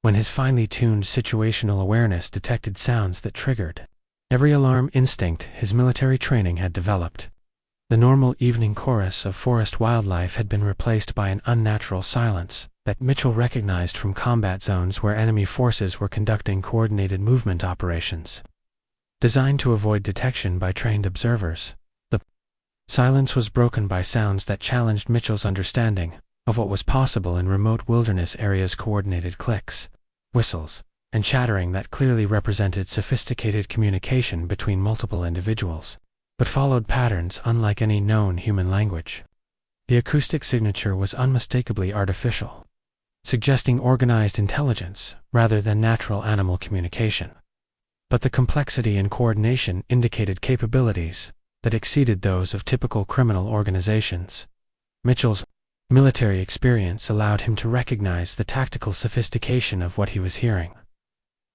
when his finely tuned situational awareness detected sounds that triggered every alarm instinct his military training had developed. The normal evening chorus of forest wildlife had been replaced by an unnatural silence that Mitchell recognized from combat zones where enemy forces were conducting coordinated movement operations. Designed to avoid detection by trained observers, the silence was broken by sounds that challenged Mitchell's understanding of what was possible in remote wilderness areas: coordinated clicks, whistles, and chattering that clearly represented sophisticated communication between multiple individuals, but followed patterns unlike any known human language. The acoustic signature was unmistakably artificial, suggesting organized intelligence rather than natural animal communication. But the complexity and coordination indicated capabilities that exceeded those of typical criminal organizations. Mitchell's military experience allowed him to recognize the tactical sophistication of what he was hearing.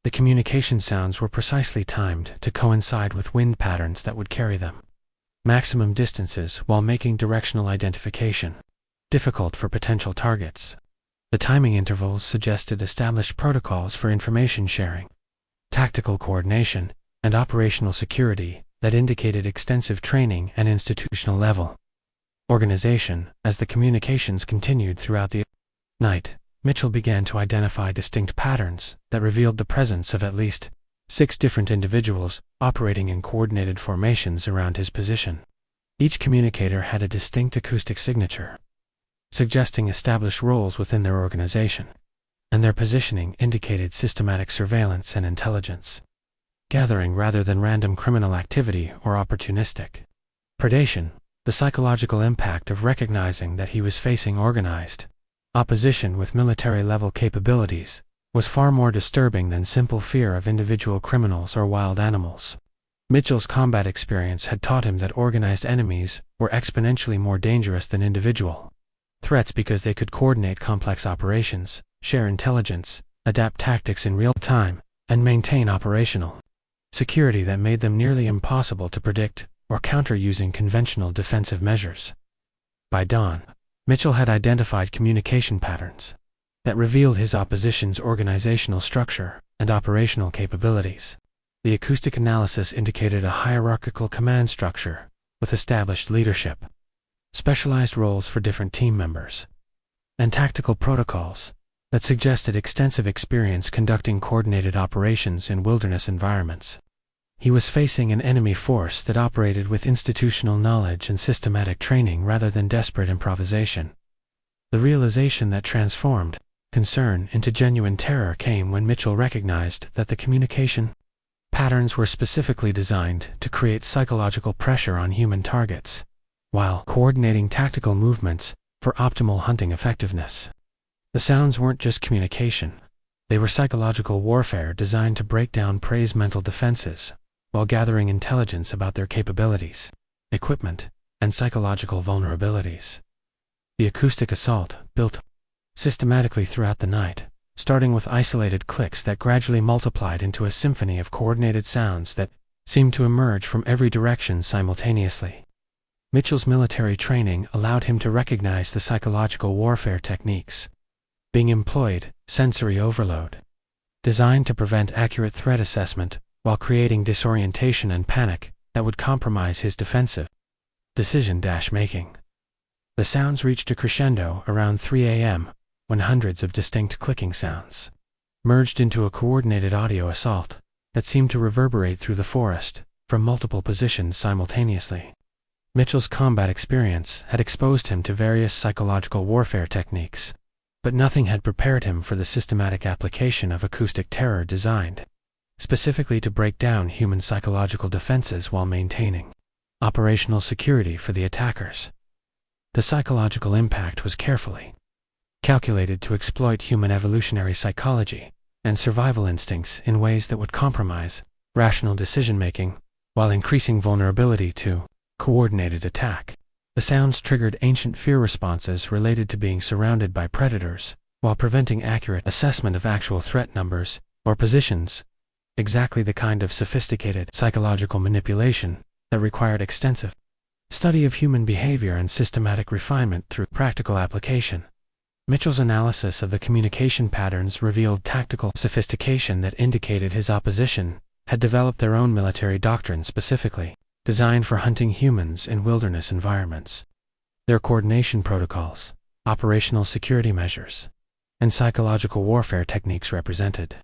The communication sounds were precisely timed to coincide with wind patterns that would carry them maximum distances while making directional identification difficult for potential targets. The timing intervals suggested established protocols for information sharing, tactical coordination, and operational security that indicated extensive training and institutional level organization. As the communications continued throughout the night, Mitchell began to identify distinct patterns that revealed the presence of at least 6 different individuals operating in coordinated formations around his position. Each communicator had a distinct acoustic signature, suggesting established roles within their organization, and their positioning indicated systematic surveillance and intelligence gathering rather than random criminal activity or opportunistic predation. The psychological impact of recognizing that he was facing organized opposition with military-level capabilities was far more disturbing than simple fear of individual criminals or wild animals. Mitchell's combat experience had taught him that organized enemies were exponentially more dangerous than individual threats because they could coordinate complex operations, share intelligence, adapt tactics in real time, and maintain operational security that made them nearly impossible to predict or counter using conventional defensive measures. By dawn, Mitchell had identified communication patterns that revealed his opposition's organizational structure and operational capabilities. The acoustic analysis indicated a hierarchical command structure with established leadership, specialized roles for different team members, and tactical protocols that suggested extensive experience conducting coordinated operations in wilderness environments. He was facing an enemy force that operated with institutional knowledge and systematic training rather than desperate improvisation. The realization that transformed concern into genuine terror came when Mitchell recognized that the communication patterns were specifically designed to create psychological pressure on human targets, while coordinating tactical movements for optimal hunting effectiveness. The sounds weren't just communication. They were psychological warfare designed to break down prey's mental defenses, while gathering intelligence about their capabilities, equipment, and psychological vulnerabilities. The acoustic assault, built systematically throughout the night, starting with isolated clicks that gradually multiplied into a symphony of coordinated sounds that seemed to emerge from every direction simultaneously. Mitchell's military training allowed him to recognize the psychological warfare techniques being employed, sensory overload, designed to prevent accurate threat assessment while creating disorientation and panic that would compromise his defensive decision-making. The sounds reached a crescendo around 3 a.m. when hundreds of distinct clicking sounds merged into a coordinated audio assault that seemed to reverberate through the forest from multiple positions simultaneously. Mitchell's combat experience had exposed him to various psychological warfare techniques, but nothing had prepared him for the systematic application of acoustic terror designed specifically to break down human psychological defenses while maintaining operational security for the attackers. The psychological impact was carefully calculated to exploit human evolutionary psychology and survival instincts in ways that would compromise rational decision-making while increasing vulnerability to coordinated attack. The sounds triggered ancient fear responses related to being surrounded by predators while preventing accurate assessment of actual threat numbers or positions, exactly the kind of sophisticated psychological manipulation that required extensive study of human behavior and systematic refinement through practical application. Mitchell's analysis of the communication patterns revealed tactical sophistication that indicated his opposition had developed their own military doctrine specifically designed for hunting humans in wilderness environments. Their coordination protocols, operational security measures, and psychological warfare techniques represented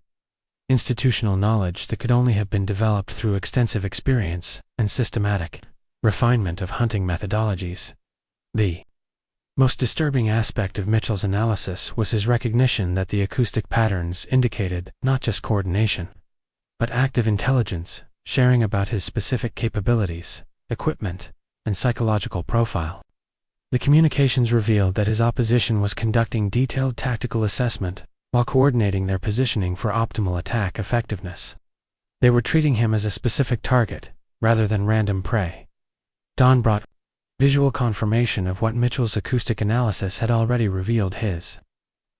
institutional knowledge that could only have been developed through extensive experience and systematic refinement of hunting methodologies. The most disturbing aspect of Mitchell's analysis was his recognition that the acoustic patterns indicated not just coordination, but active intelligence, sharing about his specific capabilities, equipment, and psychological profile. The communications revealed that his opposition was conducting detailed tactical assessment while coordinating their positioning for optimal attack effectiveness. They were treating him as a specific target, rather than random prey. Dawn brought visual confirmation of what Mitchell's acoustic analysis had already revealed. His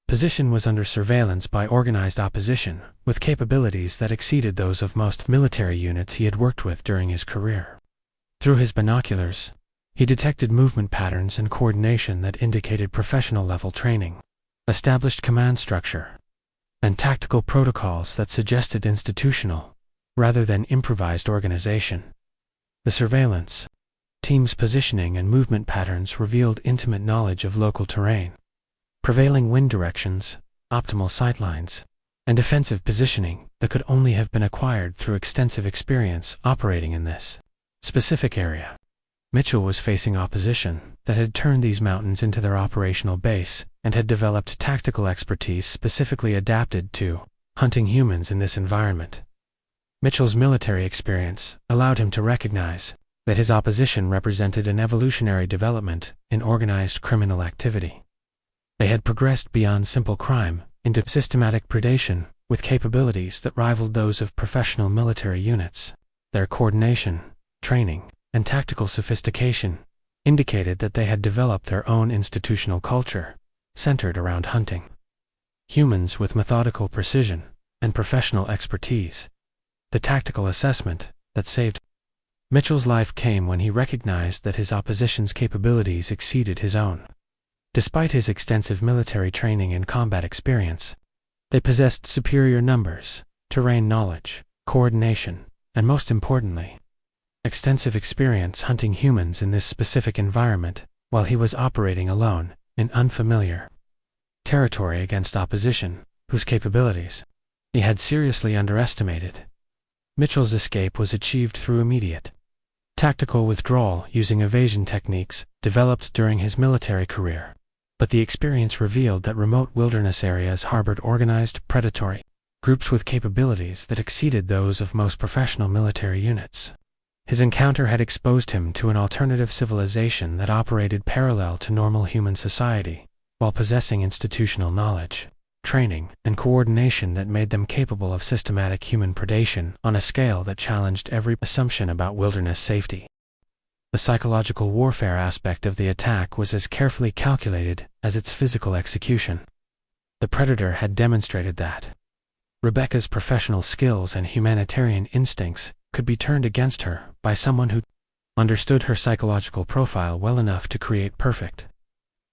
position was under surveillance by organized opposition, with capabilities that exceeded those of most military units he had worked with during his career. Through his binoculars, he detected movement patterns and coordination that indicated professional-level training, established command structure, and tactical protocols that suggested institutional, rather than improvised organization. The surveillance team's positioning and movement patterns revealed intimate knowledge of local terrain, prevailing wind directions, optimal sightlines, and defensive positioning that could only have been acquired through extensive experience operating in this specific area. Mitchell was facing opposition that had turned these mountains into their operational base and had developed tactical expertise specifically adapted to hunting humans in this environment. Mitchell's military experience allowed him to recognize that his opposition represented an evolutionary development in organized criminal activity. They had progressed beyond simple crime into systematic predation with capabilities that rivaled those of professional military units. Their coordination, training, and tactical sophistication indicated that they had developed their own institutional culture, centered around hunting humans with methodical precision and professional expertise. The tactical assessment that saved Mitchell's life came when he recognized that his opposition's capabilities exceeded his own. Despite his extensive military training and combat experience, they possessed superior numbers, terrain knowledge, coordination, and most importantly, extensive experience hunting humans in this specific environment while he was operating alone in unfamiliar territory against opposition whose capabilities he had seriously underestimated. Mitchell's escape was achieved through immediate tactical withdrawal using evasion techniques developed during his military career, but the experience revealed that remote wilderness areas harbored organized predatory groups with capabilities that exceeded those of most professional military units. His encounter had exposed him to an alternative civilization that operated parallel to normal human society, while possessing institutional knowledge, training, and coordination that made them capable of systematic human predation on a scale that challenged every assumption about wilderness safety. The psychological warfare aspect of the attack was as carefully calculated as its physical execution. The predator had demonstrated that Rebecca's professional skills and humanitarian instincts could be turned against her by someone who understood her psychological profile well enough to create perfect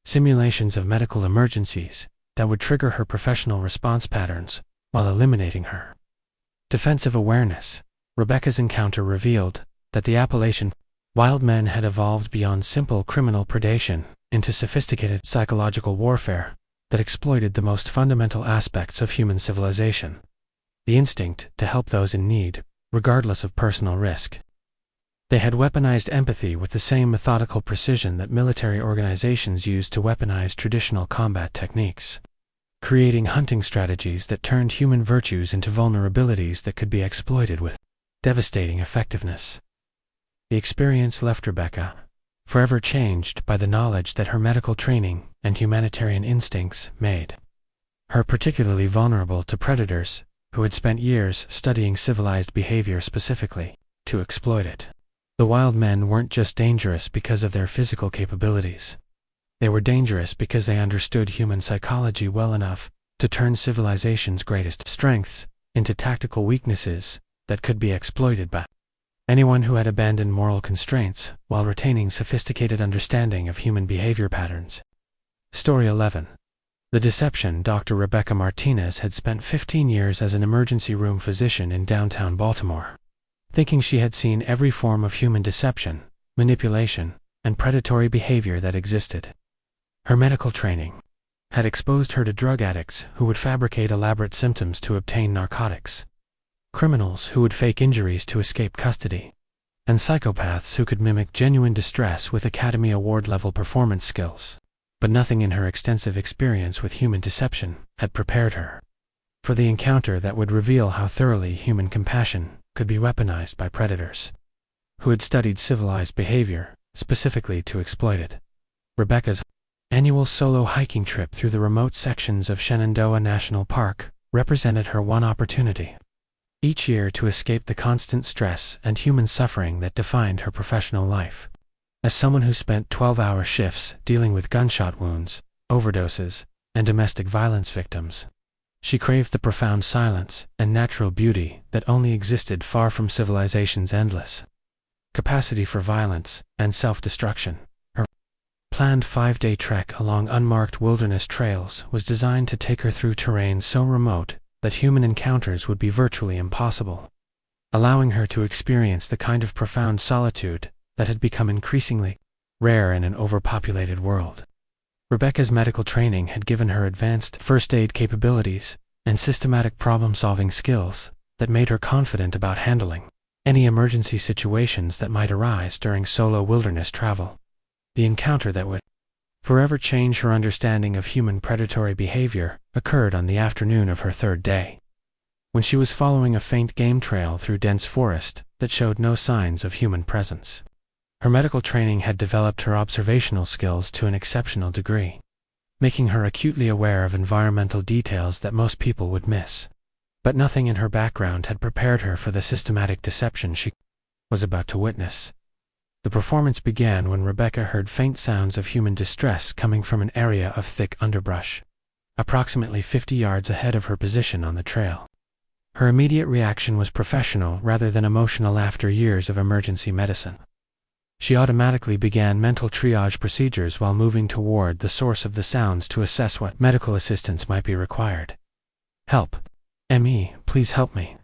simulations of medical emergencies that would trigger her professional response patterns while eliminating her defensive awareness. Rebecca's encounter revealed that the Appalachian wild men had evolved beyond simple criminal predation into sophisticated psychological warfare that exploited the most fundamental aspects of human civilization: the instinct to help those in need, regardless of personal risk. They had weaponized empathy with the same methodical precision that military organizations use to weaponize traditional combat techniques, creating hunting strategies that turned human virtues into vulnerabilities that could be exploited with devastating effectiveness. The experience left Rebecca forever changed by the knowledge that her medical training and humanitarian instincts made her particularly vulnerable to predators who had spent years studying civilized behavior specifically to exploit it. The wild men weren't just dangerous because of their physical capabilities. They were dangerous because they understood human psychology well enough to turn civilization's greatest strengths into tactical weaknesses that could be exploited by anyone who had abandoned moral constraints while retaining sophisticated understanding of human behavior patterns. Story 11. The Deception. Dr. Rebecca Martinez had spent 15 years as an emergency room physician in downtown Baltimore, thinking she had seen every form of human deception, manipulation, and predatory behavior that existed. Her medical training had exposed her to drug addicts who would fabricate elaborate symptoms to obtain narcotics, criminals who would fake injuries to escape custody, and psychopaths who could mimic genuine distress with Academy Award-level performance skills. But nothing in her extensive experience with human deception had prepared her for the encounter that would reveal how thoroughly human compassion could be weaponized by predators who had studied civilized behavior specifically to exploit it. Rebecca's annual solo hiking trip through the remote sections of Shenandoah National Park represented her one opportunity each year to escape the constant stress and human suffering that defined her professional life. As someone who spent 12-hour shifts dealing with gunshot wounds, overdoses, and domestic violence victims, she craved the profound silence and natural beauty that only existed far from civilization's endless capacity for violence and self-destruction. Her planned 5-day trek along unmarked wilderness trails was designed to take her through terrain so remote that human encounters would be virtually impossible, allowing her to experience the kind of profound solitude that had become increasingly rare in an overpopulated world. Rebecca's medical training had given her advanced first aid capabilities and systematic problem-solving skills that made her confident about handling any emergency situations that might arise during solo wilderness travel. The encounter that would forever change her understanding of human predatory behavior occurred on the afternoon of her third day, when she was following a faint game trail through dense forest that showed no signs of human presence. Her medical training had developed her observational skills to an exceptional degree, making her acutely aware of environmental details that most people would miss. But nothing in her background had prepared her for the systematic deception she was about to witness. The performance began when Rebecca heard faint sounds of human distress coming from an area of thick underbrush, approximately 50 yards ahead of her position on the trail. Her immediate reaction was professional rather than emotional after years of emergency medicine. She automatically began mental triage procedures while moving toward the source of the sounds to assess what medical assistance might be required. "Help. M.E., please help me."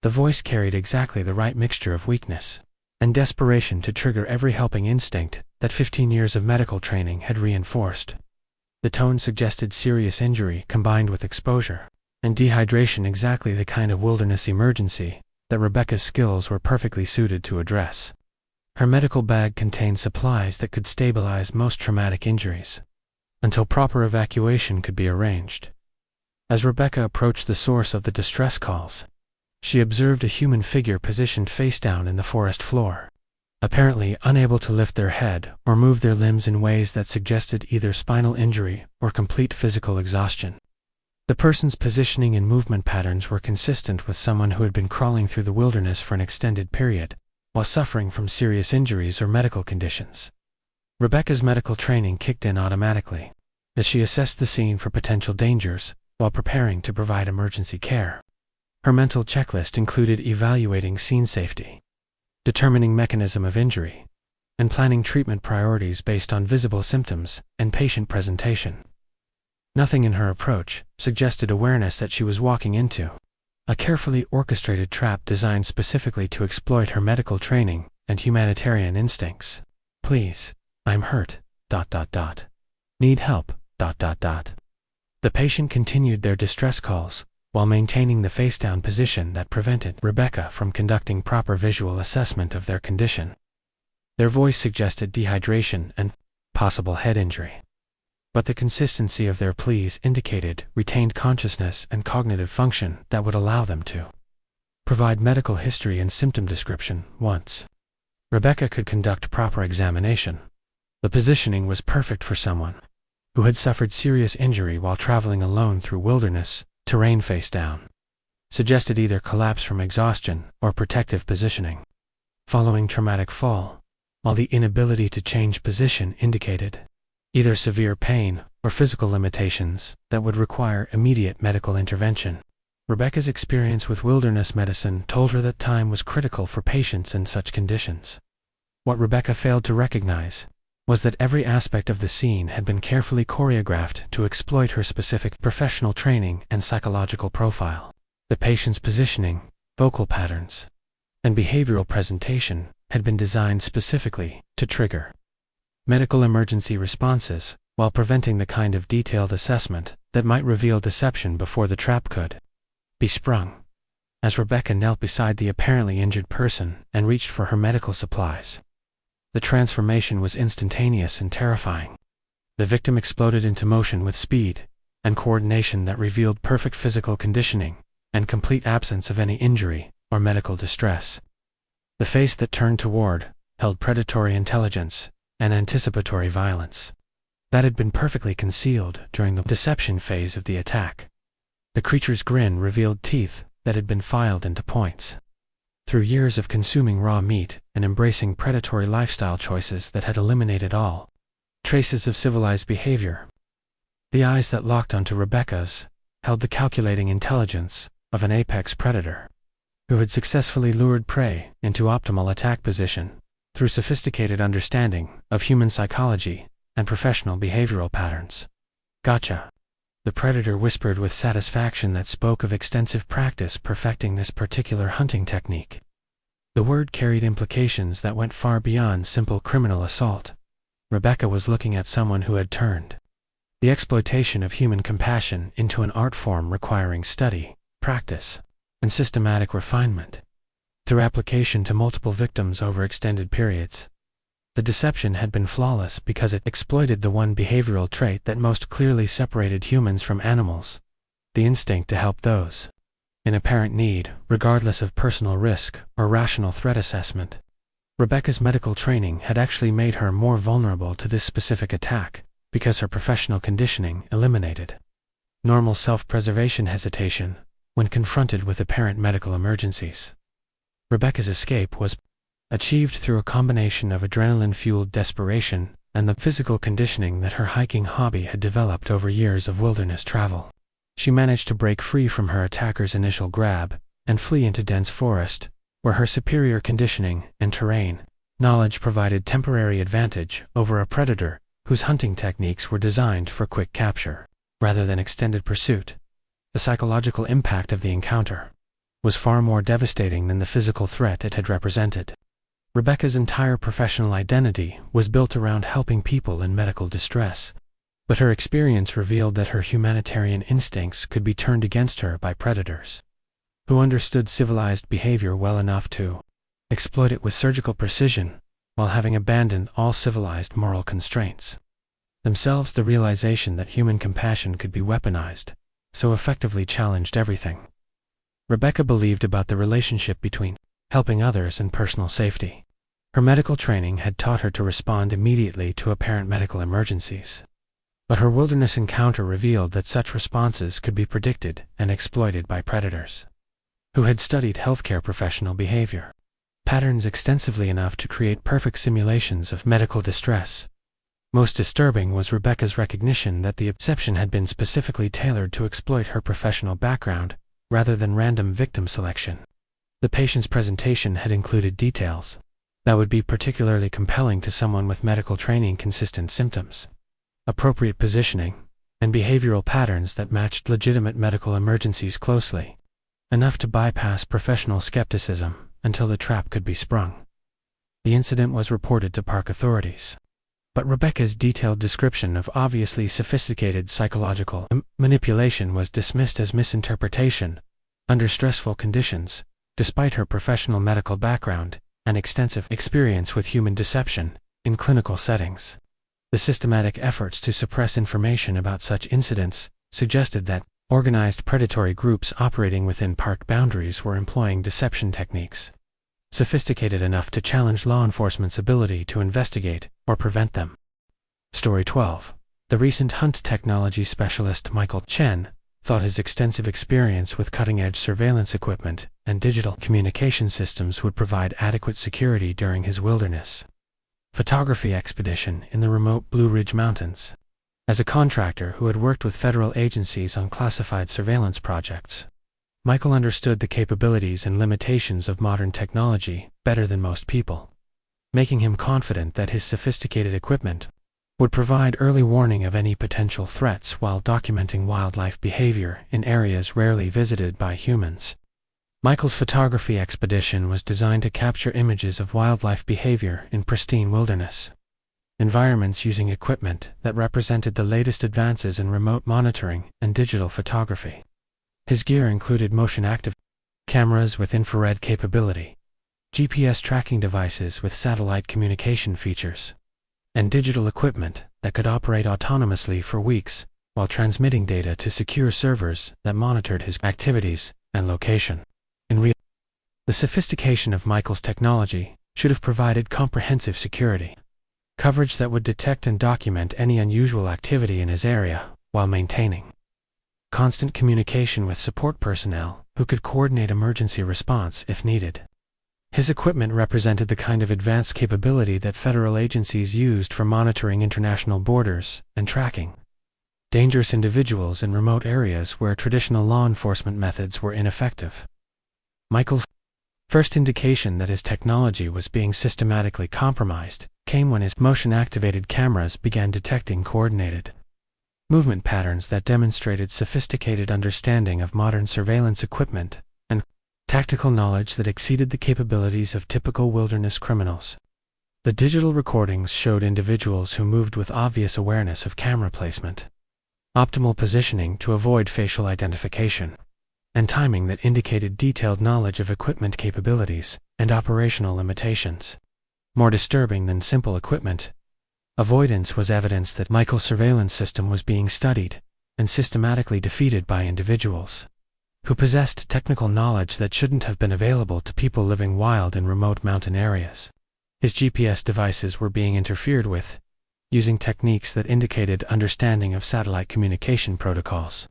The voice carried exactly the right mixture of weakness and desperation to trigger every helping instinct that 15 years of medical training had reinforced. The tone suggested serious injury combined with exposure and dehydration, exactly the kind of wilderness emergency that Rebecca's skills were perfectly suited to address. Her medical bag contained supplies that could stabilize most traumatic injuries until proper evacuation could be arranged. As Rebecca approached the source of the distress calls, she observed a human figure positioned face down in the forest floor, apparently unable to lift their head or move their limbs in ways that suggested either spinal injury or complete physical exhaustion. The person's positioning and movement patterns were consistent with someone who had been crawling through the wilderness for an extended period while suffering from serious injuries or medical conditions. Rebecca's medical training kicked in automatically, as she assessed the scene for potential dangers while preparing to provide emergency care. Her mental checklist included evaluating scene safety, determining mechanism of injury, and planning treatment priorities based on visible symptoms and patient presentation. Nothing in her approach suggested awareness that she was walking into a carefully orchestrated trap designed specifically to exploit her medical training and humanitarian instincts. "Please, I'm hurt. Need help. The patient continued their distress calls while maintaining the face-down position that prevented Rebecca from conducting proper visual assessment of their condition. Their voice suggested dehydration and possible head injury, but the consistency of their pleas indicated retained consciousness and cognitive function that would allow them to provide medical history and symptom description. Once Rebecca could conduct proper examination, the positioning was perfect for someone who had suffered serious injury while traveling alone through wilderness terrain face down, suggested either collapse from exhaustion or protective positioning following traumatic fall, while the inability to change position indicated either severe pain or physical limitations that would require immediate medical intervention. Rebecca's experience with wilderness medicine told her that time was critical for patients in such conditions. What Rebecca failed to recognize was that every aspect of the scene had been carefully choreographed to exploit her specific professional training and psychological profile. The patient's positioning, vocal patterns, and behavioral presentation had been designed specifically to trigger medical emergency responses while preventing the kind of detailed assessment that might reveal deception before the trap could be sprung. As Rebecca knelt beside the apparently injured person and reached for her medical supplies, the transformation was instantaneous and terrifying. The victim exploded into motion with speed and coordination that revealed perfect physical conditioning and complete absence of any injury or medical distress. The face that turned toward held predatory intelligence and anticipatory violence that had been perfectly concealed during the deception phase of the attack. The creature's grin revealed teeth that had been filed into points. Through years of consuming raw meat and embracing predatory lifestyle choices that had eliminated all traces of civilized behavior, the eyes that locked onto Rebecca's held the calculating intelligence of an apex predator who had successfully lured prey into optimal attack position through sophisticated understanding of human psychology and professional behavioral patterns. "Gotcha," the predator whispered with satisfaction that spoke of extensive practice perfecting this particular hunting technique. The word carried implications that went far beyond simple criminal assault. Rebecca was looking at someone who had turned the exploitation of human compassion into an art form requiring study, practice, and systematic refinement. Through application to multiple victims over extended periods, the deception had been flawless because it exploited the one behavioral trait that most clearly separated humans from animals: the instinct to help those in apparent need, regardless of personal risk or rational threat assessment. Rebecca's medical training had actually made her more vulnerable to this specific attack because her professional conditioning eliminated normal self-preservation hesitation when confronted with apparent medical emergencies. Rebecca's escape was achieved through a combination of adrenaline-fueled desperation and the physical conditioning that her hiking hobby had developed over years of wilderness travel. She managed to break free from her attacker's initial grab and flee into dense forest, where her superior conditioning and terrain knowledge provided temporary advantage over a predator whose hunting techniques were designed for quick capture rather than extended pursuit. The psychological impact of the encounter was far more devastating than the physical threat it had represented. Rebecca's entire professional identity was built around helping people in medical distress, but her experience revealed that her humanitarian instincts could be turned against her by predators who understood civilized behavior well enough to exploit it with surgical precision while having abandoned all civilized moral constraints. Themselves, the realization that human compassion could be weaponized so effectively challenged everything Rebecca believed about the relationship between helping others and personal safety. Her medical training had taught her to respond immediately to apparent medical emergencies, but her wilderness encounter revealed that such responses could be predicted and exploited by predators who had studied healthcare professional behavior patterns extensively enough to create perfect simulations of medical distress. Most disturbing was Rebecca's recognition that the exception had been specifically tailored to exploit her professional background, rather than random victim selection. The patient's presentation had included details that would be particularly compelling to someone with medical training, consistent symptoms, appropriate positioning, and behavioral patterns that matched legitimate medical emergencies closely, enough to bypass professional skepticism until the trap could be sprung. The incident was reported to park authorities, but Rebecca's detailed description of obviously sophisticated psychological manipulation was dismissed as misinterpretation under stressful conditions, despite her professional medical background and extensive experience with human deception in clinical settings. The systematic efforts to suppress information about such incidents suggested that organized predatory groups operating within park boundaries were employing deception techniques sophisticated enough to challenge law enforcement's ability to investigate or prevent them. Story 12. The recent hunt technology specialist Michael Chen thought his extensive experience with cutting-edge surveillance equipment and digital communication systems would provide adequate security during his wilderness photography expedition in the remote Blue Ridge Mountains. As a contractor who had worked with federal agencies on classified surveillance projects, Michael understood the capabilities and limitations of modern technology better than most people, making him confident that his sophisticated equipment would provide early warning of any potential threats while documenting wildlife behavior in areas rarely visited by humans. Michael's photography expedition was designed to capture images of wildlife behavior in pristine wilderness environments using equipment that represented the latest advances in remote monitoring and digital photography. His gear included motion-active cameras with infrared capability, GPS tracking devices with satellite communication features, and digital equipment that could operate autonomously for weeks while transmitting data to secure servers that monitored his activities and location. The sophistication of Michael's technology should have provided comprehensive security coverage that would detect and document any unusual activity in his area while maintaining constant communication with support personnel who could coordinate emergency response if needed. His equipment represented the kind of advanced capability that federal agencies used for monitoring international borders and tracking dangerous individuals in remote areas where traditional law enforcement methods were ineffective. Michael's first indication that his technology was being systematically compromised came when his motion-activated cameras began detecting coordinated movement patterns that demonstrated sophisticated understanding of modern surveillance equipment and tactical knowledge that exceeded the capabilities of typical wilderness criminals. The digital recordings showed individuals who moved with obvious awareness of camera placement, optimal positioning to avoid facial identification, and timing that indicated detailed knowledge of equipment capabilities and operational limitations. More disturbing than simple equipment avoidance was evidence that Michael's surveillance system was being studied and systematically defeated by individuals who possessed technical knowledge that shouldn't have been available to people living wild in remote mountain areas. His GPS devices were being interfered with, using techniques that indicated understanding of satellite communication protocols,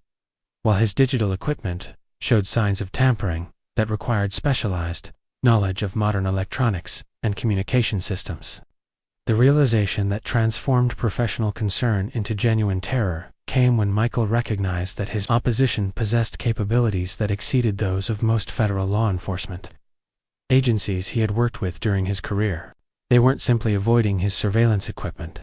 while his digital equipment showed signs of tampering that required specialized knowledge of modern electronics and communication systems. The realization that transformed professional concern into genuine terror came when Michael recognized that his opposition possessed capabilities that exceeded those of most federal law enforcement agencies he had worked with during his career. They weren't simply avoiding his surveillance equipment.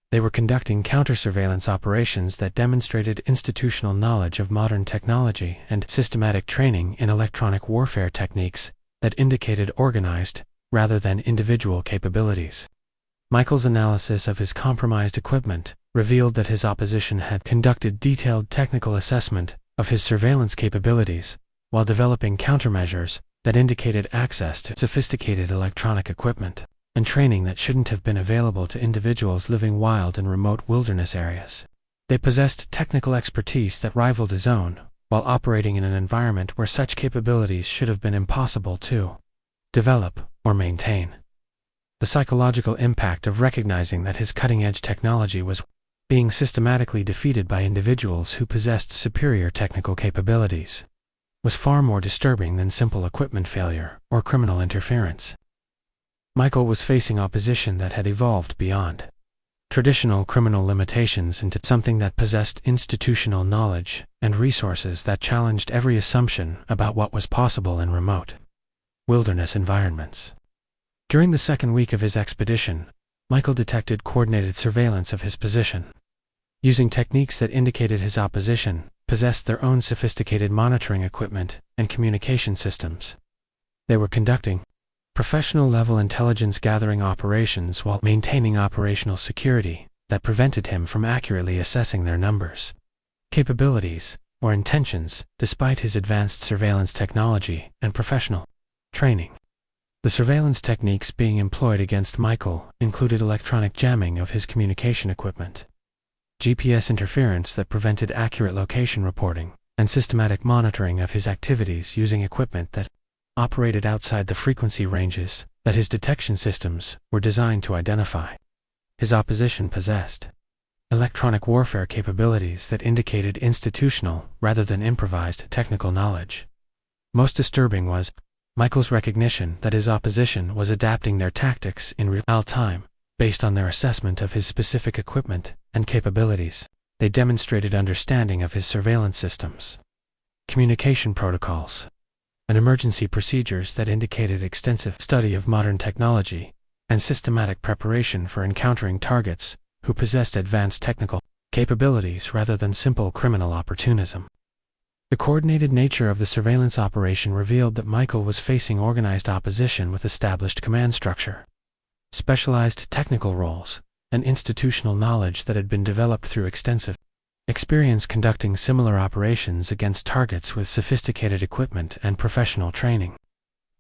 They were conducting counter-surveillance operations that demonstrated institutional knowledge of modern technology and systematic training in electronic warfare techniques that indicated organized rather than individual capabilities. Michael's analysis of his compromised equipment revealed that his opposition had conducted detailed technical assessment of his surveillance capabilities while developing countermeasures that indicated access to sophisticated electronic equipment and training that shouldn't have been available to individuals living wild in remote wilderness areas. They possessed technical expertise that rivaled his own, while operating in an environment where such capabilities should have been impossible to develop or maintain. The psychological impact of recognizing that his cutting-edge technology was being systematically defeated by individuals who possessed superior technical capabilities was far more disturbing than simple equipment failure or criminal interference. Michael was facing opposition that had evolved beyond traditional criminal limitations into something that possessed institutional knowledge and resources that challenged every assumption about what was possible in remote wilderness environments. During the second week of his expedition, Michael detected coordinated surveillance of his position. Using techniques that indicated his opposition possessed their own sophisticated monitoring equipment and communication systems. They were conducting professional-level intelligence-gathering operations while maintaining operational security that prevented him from accurately assessing their numbers, capabilities, or intentions despite his advanced surveillance technology and professional training. The surveillance techniques being employed against Michael included electronic jamming of his communication equipment, GPS interference that prevented accurate location reporting, and systematic monitoring of his activities using equipment that operated outside the frequency ranges that his detection systems were designed to identify. His opposition possessed electronic warfare capabilities that indicated institutional rather than improvised technical knowledge. Most disturbing was Michael's recognition that his opposition was adapting their tactics in real time based on their assessment of his specific equipment and capabilities. They demonstrated understanding of his surveillance systems, communication protocols, and emergency procedures that indicated extensive study of modern technology and systematic preparation for encountering targets who possessed advanced technical capabilities rather than simple criminal opportunism. The coordinated nature of the surveillance operation revealed that Michael was facing organized opposition with established command structure, specialized technical roles, and institutional knowledge that had been developed through extensive experience conducting similar operations against targets with sophisticated equipment and professional training.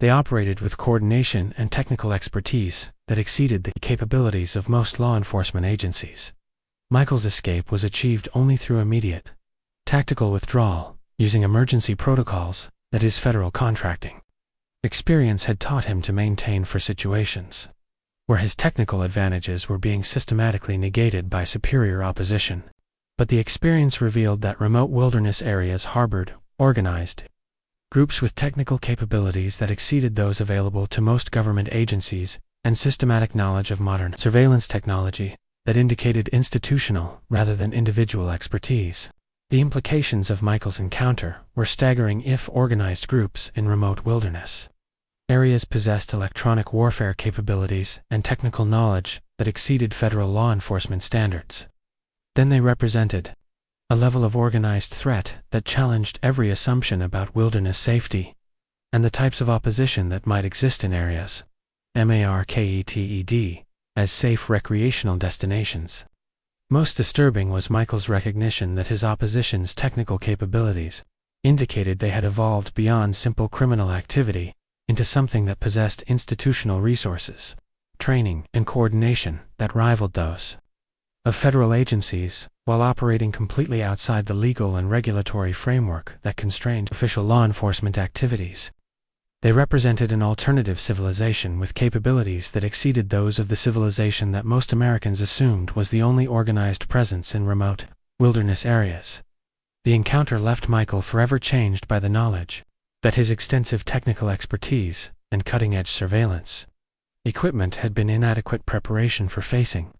They operated with coordination and technical expertise that exceeded the capabilities of most law enforcement agencies. Michael's escape was achieved only through immediate tactical withdrawal, using emergency protocols that his federal contracting experience had taught him to maintain for situations where his technical advantages were being systematically negated by superior opposition. But the experience revealed that remote wilderness areas harbored organized groups with technical capabilities that exceeded those available to most government agencies and systematic knowledge of modern surveillance technology that indicated institutional rather than individual expertise. The implications of Michael's encounter were staggering. If organized groups in remote wilderness areas possessed electronic warfare capabilities and technical knowledge that exceeded federal law enforcement standards, then they represented a level of organized threat that challenged every assumption about wilderness safety and the types of opposition that might exist in areas marketed as safe recreational destinations. Most disturbing was Michael's recognition that his opposition's technical capabilities indicated they had evolved beyond simple criminal activity into something that possessed institutional resources, training, and coordination that rivaled those of federal agencies, while operating completely outside the legal and regulatory framework that constrained official law enforcement activities. They represented an alternative civilization with capabilities that exceeded those of the civilization that most Americans assumed was the only organized presence in remote wilderness areas. The encounter left Michael forever changed by the knowledge that his extensive technical expertise and cutting-edge surveillance equipment had been inadequate preparation for facing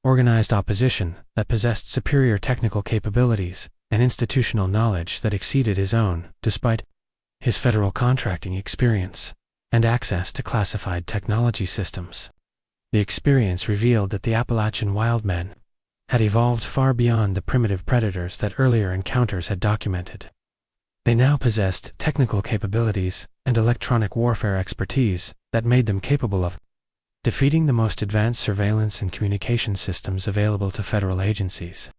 organized opposition that possessed superior technical capabilities and institutional knowledge that exceeded his own, despite his federal contracting experience and access to classified technology systems. The experience revealed that the Appalachian Wild Men had evolved far beyond the primitive predators that earlier encounters had documented. They now possessed technical capabilities and electronic warfare expertise that made them capable of defeating the most advanced surveillance and communication systems available to federal agencies.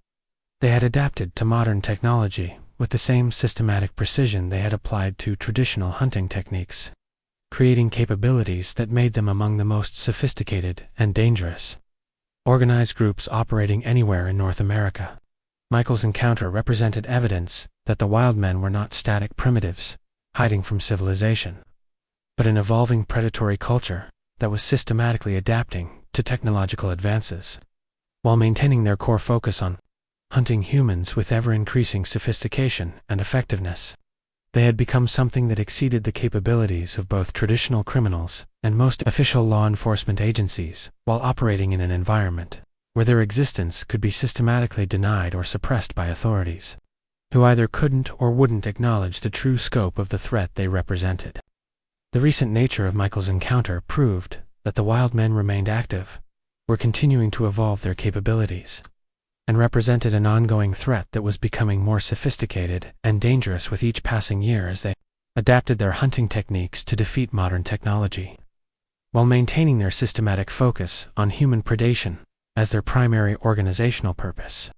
They had adapted to modern technology with the same systematic precision they had applied to traditional hunting techniques, creating capabilities that made them among the most sophisticated and dangerous organized groups operating anywhere in North America. Michael's encounter represented evidence that the wild men were not static primitives hiding from civilization, but an evolving predatory culture that was systematically adapting to technological advances, while maintaining their core focus on hunting humans with ever-increasing sophistication and effectiveness. They had become something that exceeded the capabilities of both traditional criminals and most official law enforcement agencies, while operating in an environment where their existence could be systematically denied or suppressed by authorities, who either couldn't or wouldn't acknowledge the true scope of the threat they represented. The recent nature of Michael's encounter proved that the wild men remained active, were continuing to evolve their capabilities, and represented an ongoing threat that was becoming more sophisticated and dangerous with each passing year as they adapted their hunting techniques to defeat modern technology, while maintaining their systematic focus on human predation as their primary organizational purpose.